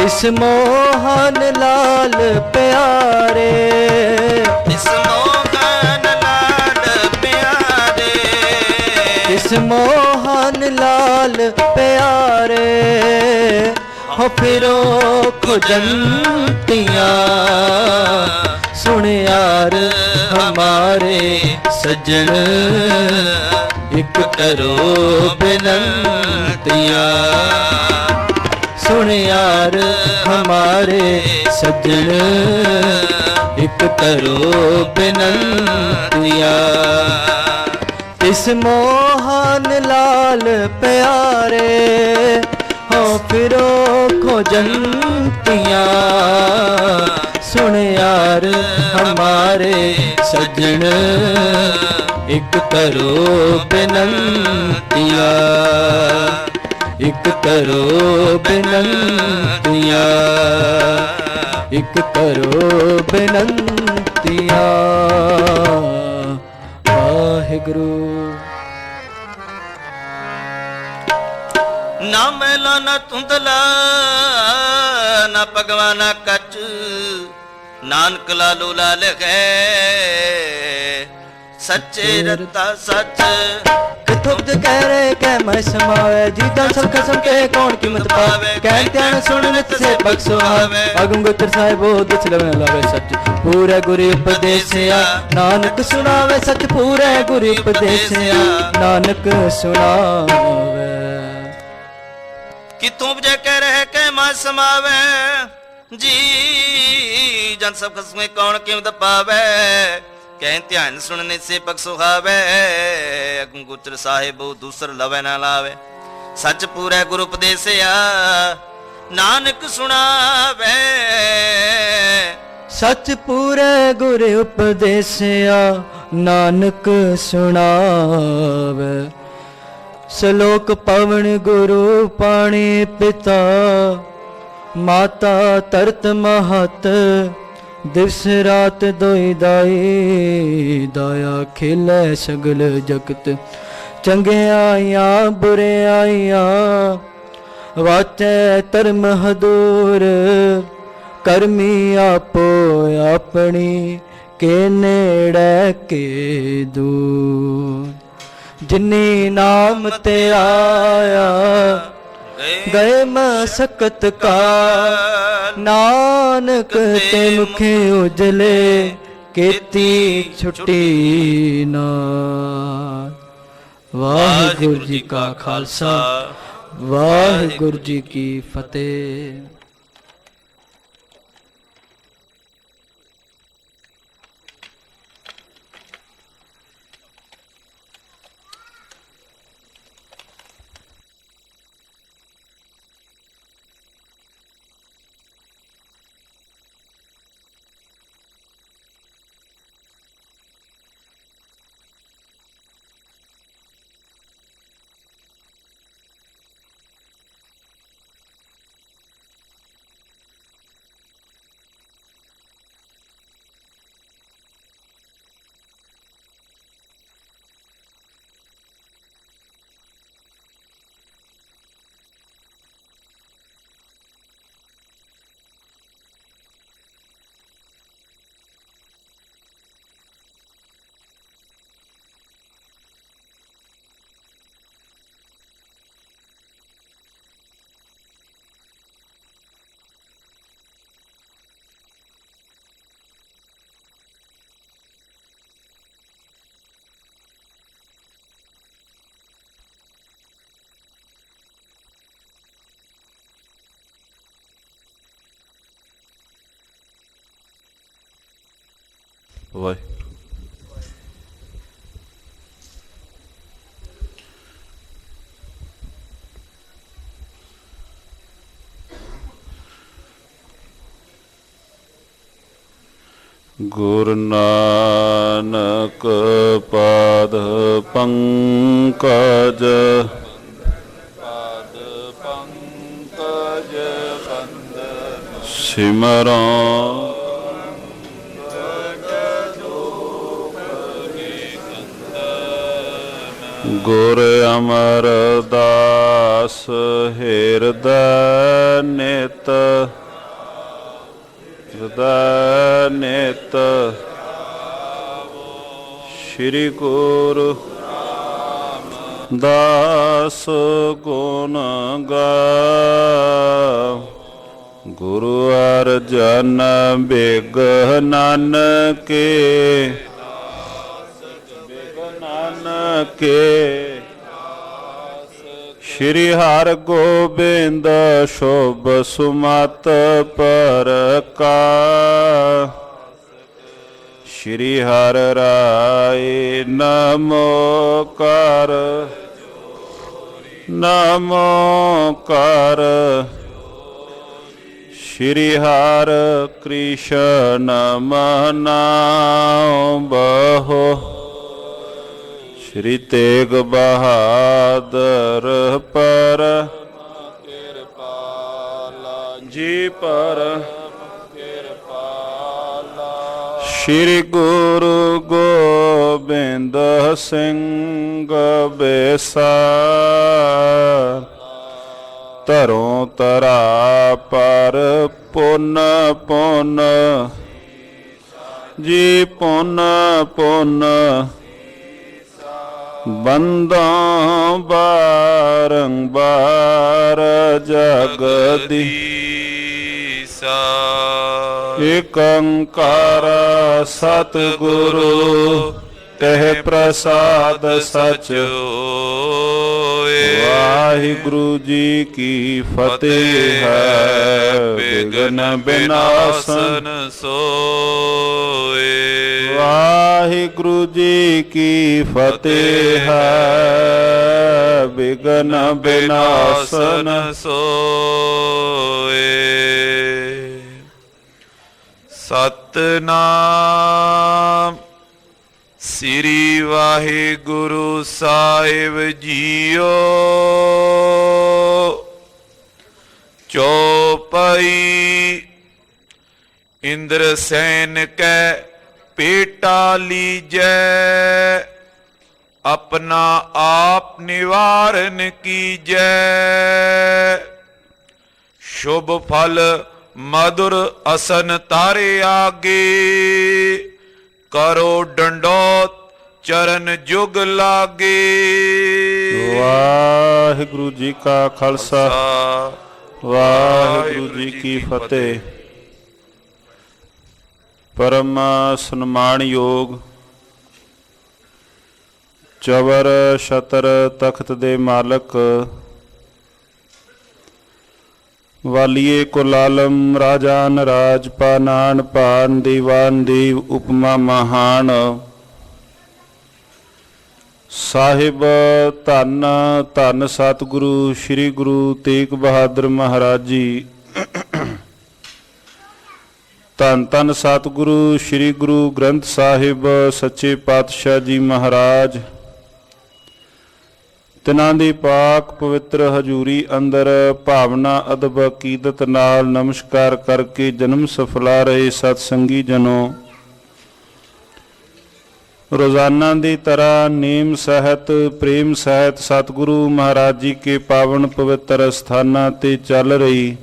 तिस मोहन लाल प्यारे, तिस मोहन लाल प्यारे, तिस मोहन लाल प्यारे। हो फिरो खुजंतियाँ सुन यार हमारे सज्जन, एक करो बिनतियाँ सुन यार हमारे सज्जन, एक करो बिनतियाँ। तिस मोहन लाल प्यारे, हो फिरो खोजंतियाँ सुन यार हमारे सज्जन, एक करो बिनतियाँ, एक करो बिनतियाँ, एक करो बिनतियाँ। वाहिगुरु। ना मैला ना धुंधला ना भगवाना कच, नानक लालो लाल है सच्चे रता सच। तुझ कह रहे कह मैं समावे, जीता सब कसम के कौन कीमत पावे। कह ध्यान सुन नित से बख्शो आवे, अगम गोत्र साहिबो दुछ लवन लावे सच। पूरे गुरु उपदेसिया नानक सुनावे सच, पूरे गुरु उपदेसिया नानक सुनावे। कि तू जे कह रहे के मैं समावे, जी जन सब खसमे कौन कीमत पावे। कह ध्यान सुनने से पग सुहावे, अगम गोचर साहिब दूसर लवे ना लावे। सच पूरे गुरु उपदेसिया नानक सुनावे, सच पूरे गुरु उपदेसिया नानक सुनावे। सलोक पवन गुरु पाणी पिता, माता तरत महत दिवस रात दोई दाई। दाया खिलै सगल जगत, चंगे आइया बुरे आइया। वाचै धर्म हदूर, करमी आपो अपनी के नेड़े के दूर। जिनी नाम ते आया गए मसकत का, नानक ते मुखे उजले केती छुट्टी नाल। वाहिगुरु जी का खालसा, वाहिगुरु जी की फतेह। ਵਾਹਿਗੁਰੂ। ਗੁਰ ਨਾਨਕ ਪਾਦ ਪੰਕਜ, ਪਾਦ ਪੰਕਜ ਬੰਦਨ ਸਿਮਰਨ। ਗੁਰ ਅਮਰਦਾਸ ਹਿਰਦੈ ਨਿਤ ਹਿਰਦੈ ਨਿਤ ਸ੍ਰੀ ਗੁਰੂ ਦਾਸ ਗੁਣ ਗਾਵ। ਗੁਰੂ ਅਰਜਨ ਬਿਗਹ ਨਾਨਕੇ ਨਾਨਕੇ ਸ਼੍ਰੀ ਹਰਿ ਗੋਬਿੰਦ ਸ਼ੋਭ ਸੁਮਤ ਪਰਕਾ। ਸ਼੍ਰੀ ਹਰਿ ਰਾਏ ਨਮੋ ਕਰ ਨਮੋ ਕਰ। ਸ਼੍ਰੀ ਹਰਿ ਕ੍ਰਿਸ਼ਨ ਨਾਮ ਬਹੋ। ਸ਼੍ਰੀ ਤੇਗ ਬਹਾਦਰ ਪਰ ਕਿਰਪਾਲਾ ਜੀ ਪਰ ਸ਼੍ਰੀ ਗੁਰੂ ਗੋਬਿੰਦ ਸਿੰਘ ਬੇਸਾਰ। ਧਰੋਂ ਧਰਾ ਪਰ ਪੁੰਨ ਪੁੰਨ ਜੀ ਪੁੰਨ ਪੁੰਨ। ਬੰਦਾਂ ਬਾਰੰਬਾਰ ਜਗਦੀਸਾ। ਏਕ ਓੰਕਾਰ ਸਤਿਗੁਰੂ ਤਹਿ ਪ੍ਰਸਾਦ ਸਚ ਹੋਏ। ਵਾਹਿਗੁਰੂ ਜੀ ਕੀ ਫਤਿਹ ਹੈ। ਬਿਘਨ ਬਿਨਾਸਨ ਸੋਏ। ਵਾਹਿਗੁਰੂ ਜੀ ਕੀ ਫਤਿਹ ਹੈ। ਬਿਘਨ ਬਿਨਾਸਨ ਸੋਏ। ਸਤਿਨਾਮ ਸ੍ਰੀ ਵਾਹਿਗੁਰੂ ਸਾਹਿਬ ਜੀਓ। ਚੌਪਈ ਇੰਦਰ ਸੈਨ ਕੈ ਪੇਟਾ ਲੀਜੈ। ਆਪਣਾ ਆਪ ਨਿਵਾਰਨ ਕੀਜੈ। ਸ਼ੁਭ ਫਲ ਮధుਰ ਅਸਨ ਤਾਰੇ ਆਗੇ। ਕਰੋ ਡੰਡੋਤ ਚਰਨ ਜੁਗ ਲਾਗੇ। ਵਾਹਿਗੁਰੂ ਜੀ ਕਾ ਖਾਲਸਾ ਵਾਹਿਗੁਰੂ ਜੀ ਕੀ ਫਤਿਹ। ਪਰਮ ਸਨਮਾਨਯੋਗ ਚਵਰ ਛਤਰ ਤਖਤ ਦੇ ਮਾਲਕ ਵਾਲੀਏ ਕੁਲ ਆਲਮ ਰਾਜਾਨ ਰਾਜ ਪਾਨਾਨ ਪਾਨ ਦੀਵਾਨ ਦੀਵ ਉਪਮਾ ਮਹਾਨ। ਸਾਹਿਬ ਧੰਨ ਧੰਨ ਸਤਿਗੁਰੂ ਸ੍ਰੀ ਗੁਰੂ ਤੇਗ ਬਹਾਦਰ ਮਹਾਰਾਜ ਜੀ। ਧੰਨ ਧੰਨ ਸਤਿਗੁਰੂ ਸ੍ਰੀ ਗੁਰੂ ਗ੍ਰੰਥ ਸਾਹਿਬ ਸੱਚੇ ਪਾਤਸ਼ਾਹ ਜੀ ਮਹਾਰਾਜ। ਤਿਨਾਂ ਦੀ ਪਾਕ ਪਵਿੱਤਰ ਹਜ਼ੂਰੀ ਅੰਦਰ ਭਾਵਨਾ ਅਦਬ ਅਕੀਦਤ ਨਾਲ ਨਮਸਕਾਰ ਕਰਕੇ ਜਨਮ ਸਫਲਾ ਰਹੇ ਸਤ ਸੰਗੀ ਜਨੋ। ਰੋਜ਼ਾਨਾ ਦੀ ਤਰ੍ਹਾਂ ਨੇਮ ਸਹਿਤ ਪ੍ਰੇਮ ਸਹਿਤ ਸਤਿਗੁਰੂ ਮਹਾਰਾਜ ਜੀ ਕੇ ਪਾਵਨ ਪਵਿੱਤਰ ਸਥਾਨਾਂ ਤੇ ਚੱਲ ਰਹੀ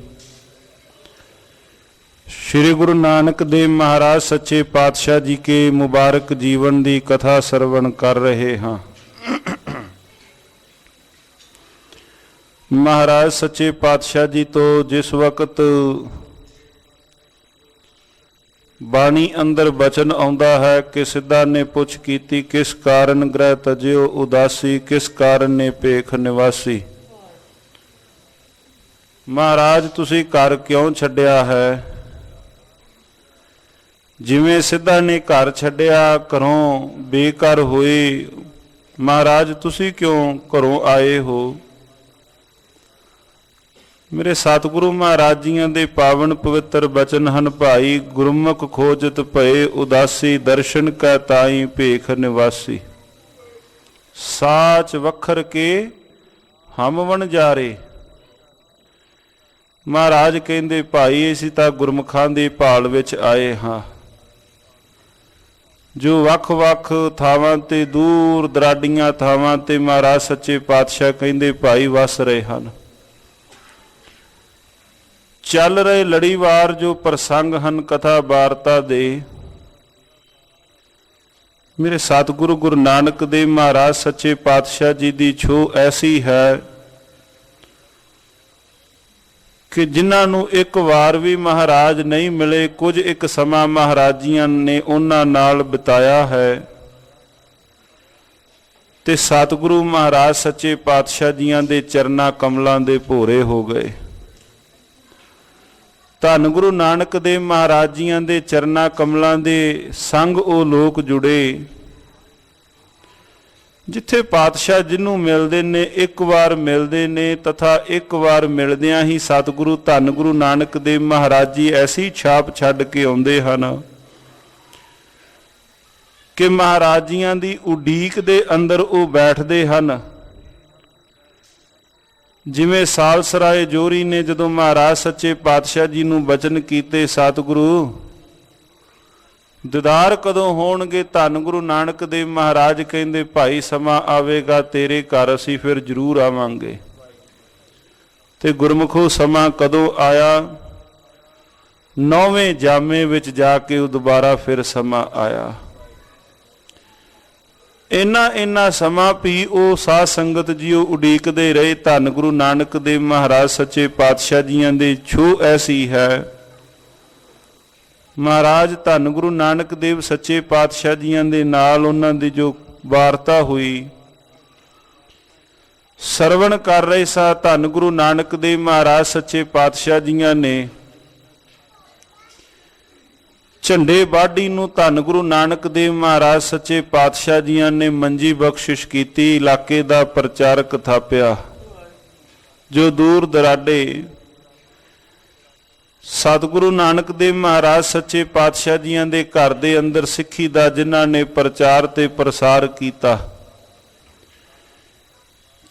ਸ਼੍ਰੀ ਗੁਰੂ ਨਾਨਕ ਦੇਵ ਮਹਾਰਾਜ ਸੱਚੇ ਪਾਤਸ਼ਾਹ ਜੀ ਕੇ ਮੁਬਾਰਕ ਜੀਵਨ ਦੀ ਕਥਾ ਸਰਵਣ ਕਰ ਰਹੇ ਹਾਂ। ਮਹਾਰਾਜ ਸੱਚੇ ਪਾਤਸ਼ਾਹ ਜੀ ਤੋਂ ਜਿਸ ਵਕਤ ਬਾਣੀ ਅੰਦਰ ਬਚਨ ਆਉਂਦਾ ਹੈ ਕਿ ਸਿੱਧਾ ਨੇ ਪੁੱਛ ਕੀਤੀ, ਕਿਸ ਕਾਰਨ ਗ੍ਰਹਿ ਤਜਿਓ ਉਦਾਸੀ, ਕਿਸ ਕਾਰਨ ਨੇ ਭੇਖ ਨਿਵਾਸੀ। ਮਹਾਰਾਜ ਤੁਸੀਂ ਘਰ ਕਿਉਂ ਛੱਡਿਆ ਹੈ? ਜਿਵੇਂ ਸਿੱਧਾ ਨੇ ਘਰ ਛੱਡਿਆ, ਘਰੋਂ ਬੇਘਰ ਹੋਏ, ਮਹਾਰਾਜ ਤੁਸੀਂ ਕਿਉਂ ਘਰੋਂ ਆਏ ਹੋ? ਮੇਰੇ ਸਤਿਗੁਰੂ ਮਹਾਰਾਜ ਜੀਆਂ ਦੇ ਪਾਵਨ ਪਵਿੱਤਰ ਬਚਨ ਹਨ, ਭਾਈ ਗੁਰਮੁਖ ਖੋਜਤ ਭਏ ਉਦਾਸੀ, ਦਰਸ਼ਨ ਕੈ ਤਾਈ ਭੇਖ ਨਿਵਾਸੀ। ਸਾਚ ਵਖਰ ਕੇ ਹਮ ਵਣਜਾਰੇ। ਮਹਾਰਾਜ ਕਹਿੰਦੇ ਭਾਈ ਅਸੀਂ ਤਾਂ ਗੁਰਮੁਖਾਂ ਦੀ ਭਾਲ ਵਿੱਚ ਆਏ ਹਾਂ। ਜੋ ਵੱਖ-ਵੱਖ ਥਾਵਾਂ ਤੇ ਦੂਰ ਦਰਾਡੀਆਂ ਥਾਵਾਂ ਤੇ ਮਹਾਰਾਜ ਸੱਚੇ ਪਾਤਸ਼ਾਹ ਕਹਿੰਦੇ ਭਾਈ ਵਸ ਰਹੇ ਹਨ। ਚੱਲ ਰਹੇ ਲੜੀਵਾਰ ਜੋ ਪ੍ਰਸੰਗ ਹਨ ਕਥਾ ਵਾਰਤਾ ਦੇ, ਮੇਰੇ ਸਤਿਗੁਰੂ ਗੁਰੂ ਨਾਨਕ ਦੇਵ ਮਹਾਰਾਜ ਸੱਚੇ ਪਾਤਸ਼ਾਹ ਜੀ ਦੀ ਛੋਹ ਐਸੀ ਹੈ ਕਿ ਜਿਨ੍ਹਾਂ ਨੂੰ ਇੱਕ ਵਾਰ ਵੀ ਮਹਾਰਾਜ ਨਹੀਂ ਮਿਲੇ, ਕੁਝ ਇੱਕ ਸਮਾਂ ਮਹਾਰਾਜੀਆਂ ਨੇ ਉਹਨਾਂ ਨਾਲ ਬਿਤਾਇਆ ਹੈ ਤੇ ਸਤਿਗੁਰੂ ਮਹਾਰਾਜ ਸੱਚੇ ਪਾਤਸ਼ਾਹ ਜੀਆਂ ਦੇ ਚਰਨਾਂ ਕਮਲਾਂ ਦੇ ਭੋਰੇ ਹੋ ਗਏ। ਧੰਨ ਗੁਰੂ ਨਾਨਕ ਦੇਵ ਮਹਾਰਾਜ ਜੀਆਂ ਦੇ ਚਰਨਾਂ ਕਮਲਾਂ ਦੇ ਸੰਗ ਉਹ ਲੋਕ ਜੁੜੇ ਜਿੱਥੇ ਪਾਤਸ਼ਾਹ ਜਿਹਨੂੰ ਮਿਲਦੇ ਨੇ ਇੱਕ ਵਾਰ ਮਿਲਦੇ ਨੇ, ਤਥਾ ਇੱਕ ਵਾਰ ਮਿਲਦਿਆਂ ਹੀ ਸਤਿਗੁਰੂ ਧੰਨ ਗੁਰੂ ਨਾਨਕ ਦੇਵ ਮਹਾਰਾਜ ਜੀ ਐਸੀ ਛਾਪ ਛੱਡ ਕੇ ਆਉਂਦੇ ਹਨ ਕਿ ਮਹਾਰਾਜ ਜੀਆਂ ਦੀ ਉਡੀਕ ਦੇ ਅੰਦਰ ਉਹ ਬੈਠਦੇ ਹਨ। ਜਿਵੇਂ ਸਾਲਸਰਾਏ ਜੋਰੀ ਨੇ ਜਦੋਂ ਮਹਾਰਾਜ ਸੱਚੇ ਪਾਤਸ਼ਾਹ ਜੀ ਨੂੰ ਬਚਨ ਕੀਤੇ, ਸਤਿਗੁਰੂ ਦੀਦਾਰ ਕਦੋਂ ਹੋਣਗੇ? ਧੰਨ ਗੁਰੂ ਨਾਨਕ ਦੇਵ ਮਹਾਰਾਜ ਕਹਿੰਦੇ ਭਾਈ ਸਮਾਂ ਆਵੇਗਾ ਤੇਰੇ ਘਰ ਅਸੀਂ ਫਿਰ ਜ਼ਰੂਰ ਆਵਾਂਗੇ। ਤੇ ਗੁਰਮੁਖੋ ਸਮਾਂ ਕਦੋਂ ਆਇਆ? 9ਵੇਂ ਜਾਮੇ ਵਿੱਚ ਜਾ ਕੇ ਉਹ ਦੁਬਾਰਾ ਫਿਰ ਸਮਾਂ ਆਇਆ। ਇੰਨਾ ਸਮਾਂ ਵੀ ਉਹ ਸਾਧ ਸੰਗਤ ਜੀਓ ਉਡੀਕਦੇ ਰਹੇ। ਧੰਨ ਗੁਰੂ ਨਾਨਕ ਦੇਵ ਮਹਾਰਾਜ ਸੱਚੇ ਪਾਤਸ਼ਾਹ ਜੀਆਂ ਦੇ ਛੋਹ ਐਸੀ ਹੈ, ਮਹਾਰਾਜ ਧੰਨ ਗੁਰੂ ਨਾਨਕ ਦੇਵ ਸੱਚੇ ਪਾਤਸ਼ਾਹ ਜੀਆਂ ਦੇ ਨਾਲ ਉਹਨਾਂ ਦੀ ਜੋ ਵਾਰਤਾ ਹੋਈ, ਸਰਵਣ ਕਰ ਰਹੇ ਸਾ ਧੰਨ ਗੁਰੂ ਨਾਨਕ ਦੇਵ ਮਹਾਰਾਜ ਸੱਚੇ ਪਾਤਸ਼ਾਹ ਜੀਆਂ ਨੇ ਝੰਡੇ ਵਾਢੀ ਨੂੰ ਧੰਨ ਗੁਰੂ ਨਾਨਕ ਦੇਵ ਮਹਾਰਾਜ ਸੱਚੇ ਪਾਤਸ਼ਾਹ ਜੀਆਂ ਨੇ ਮੰਜੀ ਬਖਸ਼ਿਸ਼ ਕੀਤੀ, ਇਲਾਕੇ ਦਾ ਪ੍ਰਚਾਰਕ ਥਾਪਿਆ। ਜੋ ਦੂਰ ਦਰਾਡੇ ਸਤਿਗੁਰੂ ਨਾਨਕ ਦੇਵ ਮਹਾਰਾਜ ਸੱਚੇ ਪਾਤਸ਼ਾਹ ਜੀਆਂ ਦੇ ਘਰ ਦੇ ਅੰਦਰ ਸਿੱਖੀ ਦਾ ਜਿਨ੍ਹਾਂ ਨੇ ਪ੍ਰਚਾਰ ਤੇ ਪ੍ਰਸਾਰ ਕੀਤਾ,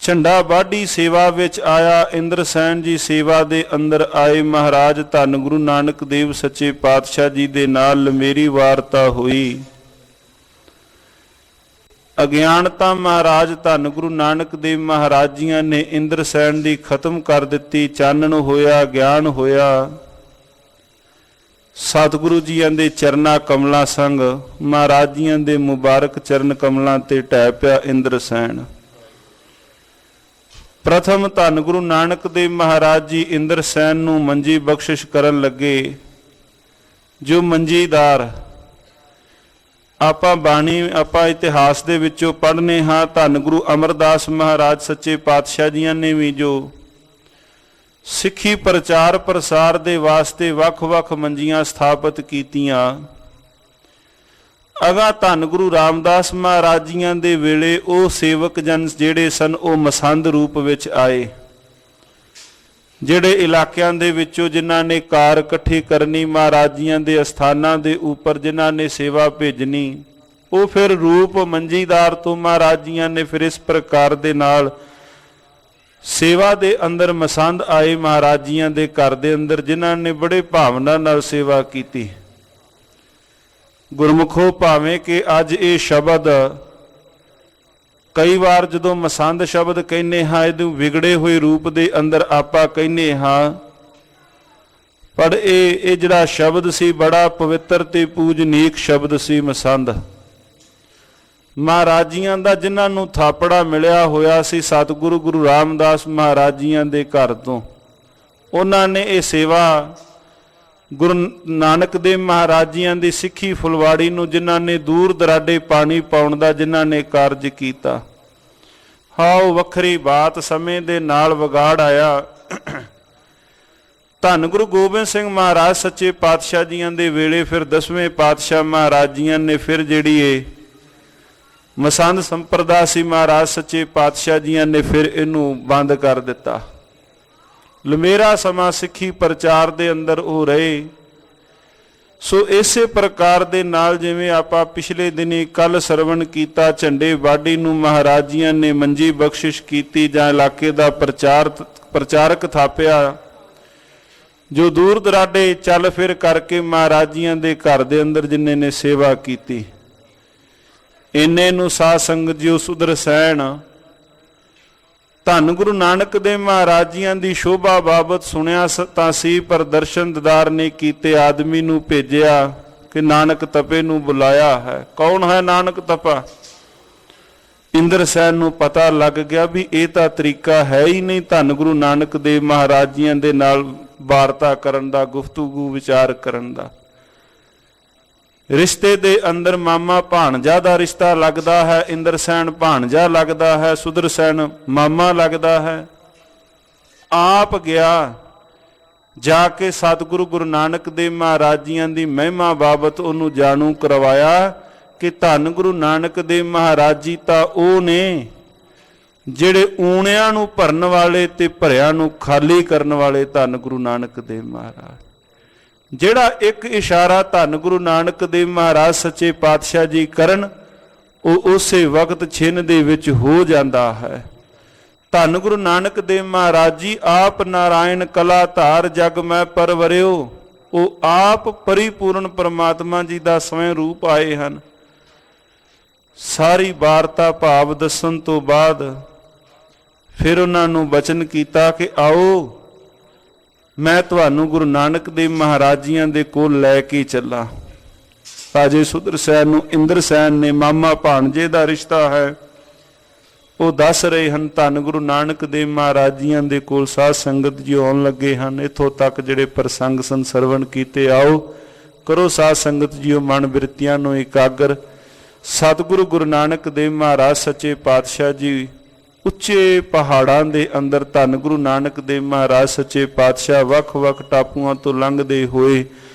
ਝੰਡਾ ਵਾਢੀ ਸੇਵਾ ਵਿੱਚ ਆਇਆ। ਇੰਦਰਸੈਨ ਜੀ ਸੇਵਾ ਦੇ ਅੰਦਰ ਆਏ। ਮਹਾਰਾਜ ਧੰਨ ਗੁਰੂ ਨਾਨਕ ਦੇਵ ਸੱਚੇ ਪਾਤਸ਼ਾਹ ਜੀ ਦੇ ਨਾਲ ਮੇਰੀ ਵਾਰਤਾ ਹੋਈ। ਅਗਿਆਨਤਾ ਮਹਾਰਾਜ ਧੰਨ ਗੁਰੂ ਨਾਨਕ ਦੇਵ ਮਹਾਰਾਜ ਜੀਆਂ ਨੇ ਇੰਦਰਸੈਨ ਦੀ ਖਤਮ ਕਰ ਦਿੱਤੀ। ਚਾਨਣ ਹੋਇਆ, ਗਿਆਨ ਹੋਇਆ। ਸਤਿਗੁਰੂ ਜੀਆਂ ਦੇ ਚਰਨਾਂ ਕਮਲਾਂ ਸੰਗ ਮਹਾਰਾਜ ਜੀਆਂ ਦੇ ਮੁਬਾਰਕ ਚਰਨ ਕਮਲਾਂ ਤੇ ਢਹਿ ਪਿਆ ਇੰਦਰਸੈਨ। ਪ੍ਰਥਮ ਧੰਨ ਗੁਰੂ ਨਾਨਕ ਦੇਵ ਮਹਾਰਾਜ ਜੀ ਇੰਦਰਸੈਨ ਨੂੰ ਮੰਜੀ ਬਖਸ਼ਿਸ਼ ਕਰਨ ਲੱਗੇ। ਜੋ ਮੰਜੀਦਾਰ ਆਪਾਂ ਇਤਿਹਾਸ ਦੇ ਵਿੱਚੋਂ ਪੜ੍ਹਨੇ ਹਾਂ, ਧੰਨ ਗੁਰੂ ਅਮਰਦਾਸ ਮਹਾਰਾਜ ਸੱਚੇ ਪਾਤਸ਼ਾਹ ਜੀਆਂ ਨੇ ਵੀ ਜੋ ਸਿੱਖੀ ਪ੍ਰਚਾਰ ਪ੍ਰਸਾਰ ਦੇ ਵਾਸਤੇ ਵੱਖ-ਵੱਖ ਮੰਜੀਆਂ ਸਥਾਪਿਤ ਕੀਤੀਆਂ। ਅਗਾ ਧੰਨ ਗੁਰੂ ਰਾਮਦਾਸ ਮਹਾਰਾਜ ਜੀਆਂ ਦੇ ਵੇਲੇ ਉਹ ਸੇਵਕ ਜਨ ਜਿਹੜੇ ਸਨ ਉਹ ਮਸੰਦ ਰੂਪ ਵਿੱਚ ਆਏ। ਜਿਹੜੇ ਇਲਾਕਿਆਂ ਦੇ ਵਿੱਚੋਂ ਜਿਨ੍ਹਾਂ ਨੇ ਕਾਰ ਇਕੱਠੀ ਕਰਨੀ, ਮਹਾਰਾਜ ਜੀਆਂ ਦੇ ਅਸਥਾਨਾਂ ਦੇ ਉੱਪਰ ਜਿਨ੍ਹਾਂ ਨੇ ਸੇਵਾ ਭੇਜਣੀ, ਉਹ ਫਿਰ ਰੂਪ ਮੰਜੀਦਾਰ ਤੋਂ ਮਹਾਰਾਜ ਜੀਆਂ ਨੇ ਫਿਰ ਇਸ ਪ੍ਰਕਾਰ ਦੇ ਨਾਲ ਸੇਵਾ ਦੇ ਅੰਦਰ ਮਸੰਦ ਆਏ। ਮਹਾਰਾਜ ਜੀਆਂ ਦੇ ਘਰ ਦੇ ਅੰਦਰ ਜਿਨ੍ਹਾਂ ਨੇ ਬੜੇ ਭਾਵਨਾ ਨਾਲ ਸੇਵਾ ਕੀਤੀ। ਗੁਰਮੁਖੋ ਭਾਵੇਂ ਕਿ ਅੱਜ ਇਹ ਸ਼ਬਦ ਕਈ ਵਾਰ ਜਦੋਂ ਮਸੰਦ ਸ਼ਬਦ ਕਹਿੰਦੇ ਹਾਂ ਇਹਨੂੰ ਵਿਗੜੇ ਹੋਏ ਰੂਪ ਦੇ ਅੰਦਰ ਆਪਾਂ ਕਹਿੰਦੇ ਹਾਂ, ਪਰ ਇਹ ਜਿਹੜਾ ਸ਼ਬਦ ਸੀ ਬੜਾ ਪਵਿੱਤਰ ਤੇ ਪੂਜਨੀਕ ਸ਼ਬਦ ਸੀ ਮਸੰਦ। ਮਹਾਰਾਜ ਜੀਆਂ ਦਾ ਜਿਨ੍ਹਾਂ ਨੂੰ ਥਾਪੜਾ ਮਿਲਿਆ ਹੋਇਆ ਸੀ ਸਤਿਗੁਰੂ ਗੁਰੂ ਰਾਮਦਾਸ ਮਹਾਰਾਜ ਜੀਆਂ ਦੇ ਘਰ ਤੋਂ, ਉਹਨਾਂ ਨੇ ਇਹ ਸੇਵਾ ਗੁਰੂ ਨਾਨਕ ਦੇਵ ਮਹਾਰਾਜ ਜੀਆਂ ਦੀ ਸਿੱਖੀ ਫੁਲਵਾੜੀ ਨੂੰ ਜਿਨ੍ਹਾਂ ਨੇ ਦੂਰ ਦਰਾਡੇ ਪਾਣੀ ਪਾਉਣ ਦਾ ਜਿਨ੍ਹਾਂ ਨੇ ਕਾਰਜ ਕੀਤਾ। ਹਾਂ, ਉਹ ਵੱਖਰੀ ਬਾਤ, ਸਮੇਂ ਦੇ ਨਾਲ ਵਿਗਾੜ ਆਇਆ। ਧੰਨ ਗੁਰੂ ਗੋਬਿੰਦ ਸਿੰਘ ਮਹਾਰਾਜ ਸੱਚੇ ਪਾਤਸ਼ਾਹ ਜੀਆਂ ਦੇ ਵੇਲੇ ਫਿਰ 10ਵੇਂ ਪਾਤਸ਼ਾਹ ਮਹਾਰਾਜ ਜੀਆਂ ਨੇ ਫਿਰ ਜਿਹੜੀ ਇਹ ਮਸੰਦ ਸੰਪਰਦਾ ਸੀ, ਮਹਾਰਾਜ ਸੱਚੇ ਪਾਤਸ਼ਾਹ ਜੀਆਂ ਨੇ ਫਿਰ ਇਹਨੂੰ ਬੰਦ ਕਰ ਦਿੱਤਾ। ਲੰਮੇਰਾ ਸਮਾਂ ਸਿੱਖੀ ਪ੍ਰਚਾਰ ਦੇ ਅੰਦਰ ਉਹ ਰਹੇ। ਸੋ ਇਸੇ ਪ੍ਰਕਾਰ ਦੇ ਨਾਲ ਜਿਵੇਂ ਆਪਾਂ ਪਿਛਲੇ ਦਿਨੀ ਕੱਲ ਸਰਵਣ ਕੀਤਾ, ਝੰਡੇ ਵਾਢੀ ਨੂੰ ਮਹਾਰਾਜ ਜੀਆਂ ਨੇ ਮੰਜੀ ਬਖਸ਼ਿਸ਼ ਕੀਤੀ ਜਾਂ ਇਲਾਕੇ ਦਾ ਪ੍ਰਚਾਰਕ ਥਾਪਿਆ। ਜੋ ਦੂਰ ਦਰਾਡੇ ਚੱਲ ਫਿਰ ਕਰਕੇ ਮਹਾਰਾਜ ਜੀਆਂ ਦੇ ਘਰ ਦੇ ਅੰਦਰ ਜਿਨ੍ਹਾਂ ਨੇ ਸੇਵਾ ਕੀਤੀ, ਇੰਨੇ ਨੂੰ ਸਾਧ ਸੰਗਤ ਜੀਓ ਸੁਦਰਸੈਨ ਧੰਨ ਗੁਰੂ ਨਾਨਕ ਦੇਵ ਮਹਾਰਾਜ ਜੀਆਂ ਦੀ ਸ਼ੋਭਾ ਬਾਬਤ ਸੁਣਿਆ ਤਾਂ ਸੀ, ਪਰ ਦਰਸ਼ਨ ਦੀਦਾਰ ਨੇ ਕੀਤੇ ਆਦਮੀ ਨੂੰ ਭੇਜਿਆ ਕਿ ਨਾਨਕ ਤਪੇ ਨੂੰ ਬੁਲਾਇਆ ਹੈ। ਕੌਣ ਹੈ ਨਾਨਕ ਤਪਾ? ਇੰਦਰਸੈਨ ਨੂੰ ਪਤਾ ਲੱਗ ਗਿਆ ਵੀ ਇਹ ਤਾਂ ਤਰੀਕਾ ਹੈ ਹੀ ਨਹੀਂ ਧੰਨ ਗੁਰੂ ਨਾਨਕ ਦੇਵ ਮਹਾਰਾਜ ਜੀਆਂ ਦੇ ਨਾਲ ਵਾਰਤਾ ਕਰਨ ਦਾ, ਗੁਫ਼ਤਗੂ ਵਿਚਾਰ ਕਰਨ ਦਾ। ਰਿਸ਼ਤੇ ਦੇ ਅੰਦਰ ਮਾਮਾ ਭਾਣਜਾ ਦਾ ਰਿਸ਼ਤਾ ਲੱਗਦਾ ਹੈ, ਇੰਦਰਸੈਨ ਭਾਣਜਾ ਲੱਗਦਾ ਹੈ, ਸੁਦਰਸੈਨ ਮਾਮਾ ਲੱਗਦਾ ਹੈ। ਆਪ ਗਿਆ, ਜਾ ਕੇ ਸਤਿਗੁਰੂ ਗੁਰੂ ਨਾਨਕ ਦੇਵ ਮਹਾਰਾਜ ਜੀਆਂ ਦੀ ਮਹਿਮਾ ਬਾਬਤ ਉਹਨੂੰ ਜਾਣੂ ਕਰਵਾਇਆ ਕਿ ਧੰਨ ਗੁਰੂ ਨਾਨਕ ਦੇਵ ਮਹਾਰਾਜ ਜੀ ਤਾਂ ਉਹ ਨੇ ਜਿਹੜੇ ਊਣਿਆਂ ਨੂੰ ਭਰਨ ਵਾਲੇ ਤੇ ਭਰਿਆਂ ਨੂੰ ਖਾਲੀ ਕਰਨ ਵਾਲੇ ਧੰਨ ਗੁਰੂ ਨਾਨਕ ਦੇਵ ਮਹਾਰਾਜ। ਜਿਹੜਾ ਇੱਕ ਇਸ਼ਾਰਾ ਧੰਨ ਗੁਰੂ ਨਾਨਕ ਦੇਵ ਮਹਾਰਾਜ ਸੱਚੇ ਪਾਤਸ਼ਾਹ ਜੀ ਕਰਨ, ਉਹ ਉਸੇ ਵਕਤ ਛਿਨ ਦੇ ਵਿੱਚ ਹੋ ਜਾਂਦਾ ਹੈ। ਧੰਨ ਗੁਰੂ ਨਾਨਕ ਦੇਵ ਮਹਾਰਾਜ ਜੀ ਆਪ ਨਾਰਾਇਣ ਕਲਾ ਧਾਰ ਜਗ ਮੈਂ ਪਰਵਰਿਓ, ਉਹ ਆਪ ਪਰਿਪੂਰਨ ਪਰਮਾਤਮਾ ਜੀ ਦਾ ਸਵੈਂ ਰੂਪ ਆਏ ਹਨ। ਸਾਰੀ ਵਾਰਤਾ ਭਾਵ ਦੱਸਣ ਤੋਂ ਬਾਅਦ ਫਿਰ ਉਹਨਾਂ ਨੂੰ ਬਚਨ ਕੀਤਾ ਕਿ ਆਓ ਮੈਂ ਤੁਹਾਨੂੰ ਗੁਰੂ ਨਾਨਕ ਦੇਵ ਮਹਾਰਾਜ ਜੀਆਂ ਦੇ ਕੋਲ ਲੈ ਕੇ ਚੱਲਾਂ। ਰਾਜੇ ਸੁਦਰਸੈਨ ਨੂੰ ਇੰਦਰਸੈਨ ਨੇ ਮਾਮਾ ਭਾਣਜੇ ਦਾ ਰਿਸ਼ਤਾ ਹੈ ਉਹ ਦੱਸ ਰਹੇ ਹਨ। ਧੰਨ ਗੁਰੂ ਨਾਨਕ ਦੇਵ ਮਹਾਰਾਜ ਜੀਆਂ ਦੇ ਕੋਲ ਸਾਧ ਸੰਗਤ ਜੀ ਆਉਣ ਲੱਗੇ ਹਨ। ਇੱਥੋਂ ਤੱਕ ਜਿਹੜੇ ਪ੍ਰਸੰਗ ਸਨ ਸਰਵਣ ਕੀਤੇ, ਆਓ ਕਰੋ ਸਾਧ ਸੰਗਤ ਜੀਓ ਮਨ ਬਿਰਤੀਆਂ ਨੂੰ ਇਕਾਗਰ। ਸਤਿਗੁਰੂ ਗੁਰੂ ਨਾਨਕ ਦੇਵ ਮਹਾਰਾਜ ਸੱਚੇ ਪਾਤਸ਼ਾਹ ਜੀ ਉੱਚੇ ਪਹਾੜਾਂ ਦੇ ਅੰਦਰ ਧੰਨ ਗੁਰੂ ਨਾਨਕ ਦੇਵ ਮਹਾਰਾਜ ਸੱਚੇ ਪਾਤਸ਼ਾਹ ਵੱਖ-ਵੱਖ ਟਾਪੂਆਂ ਤੋਂ ਲੰਘਦੇ ਹੋਏ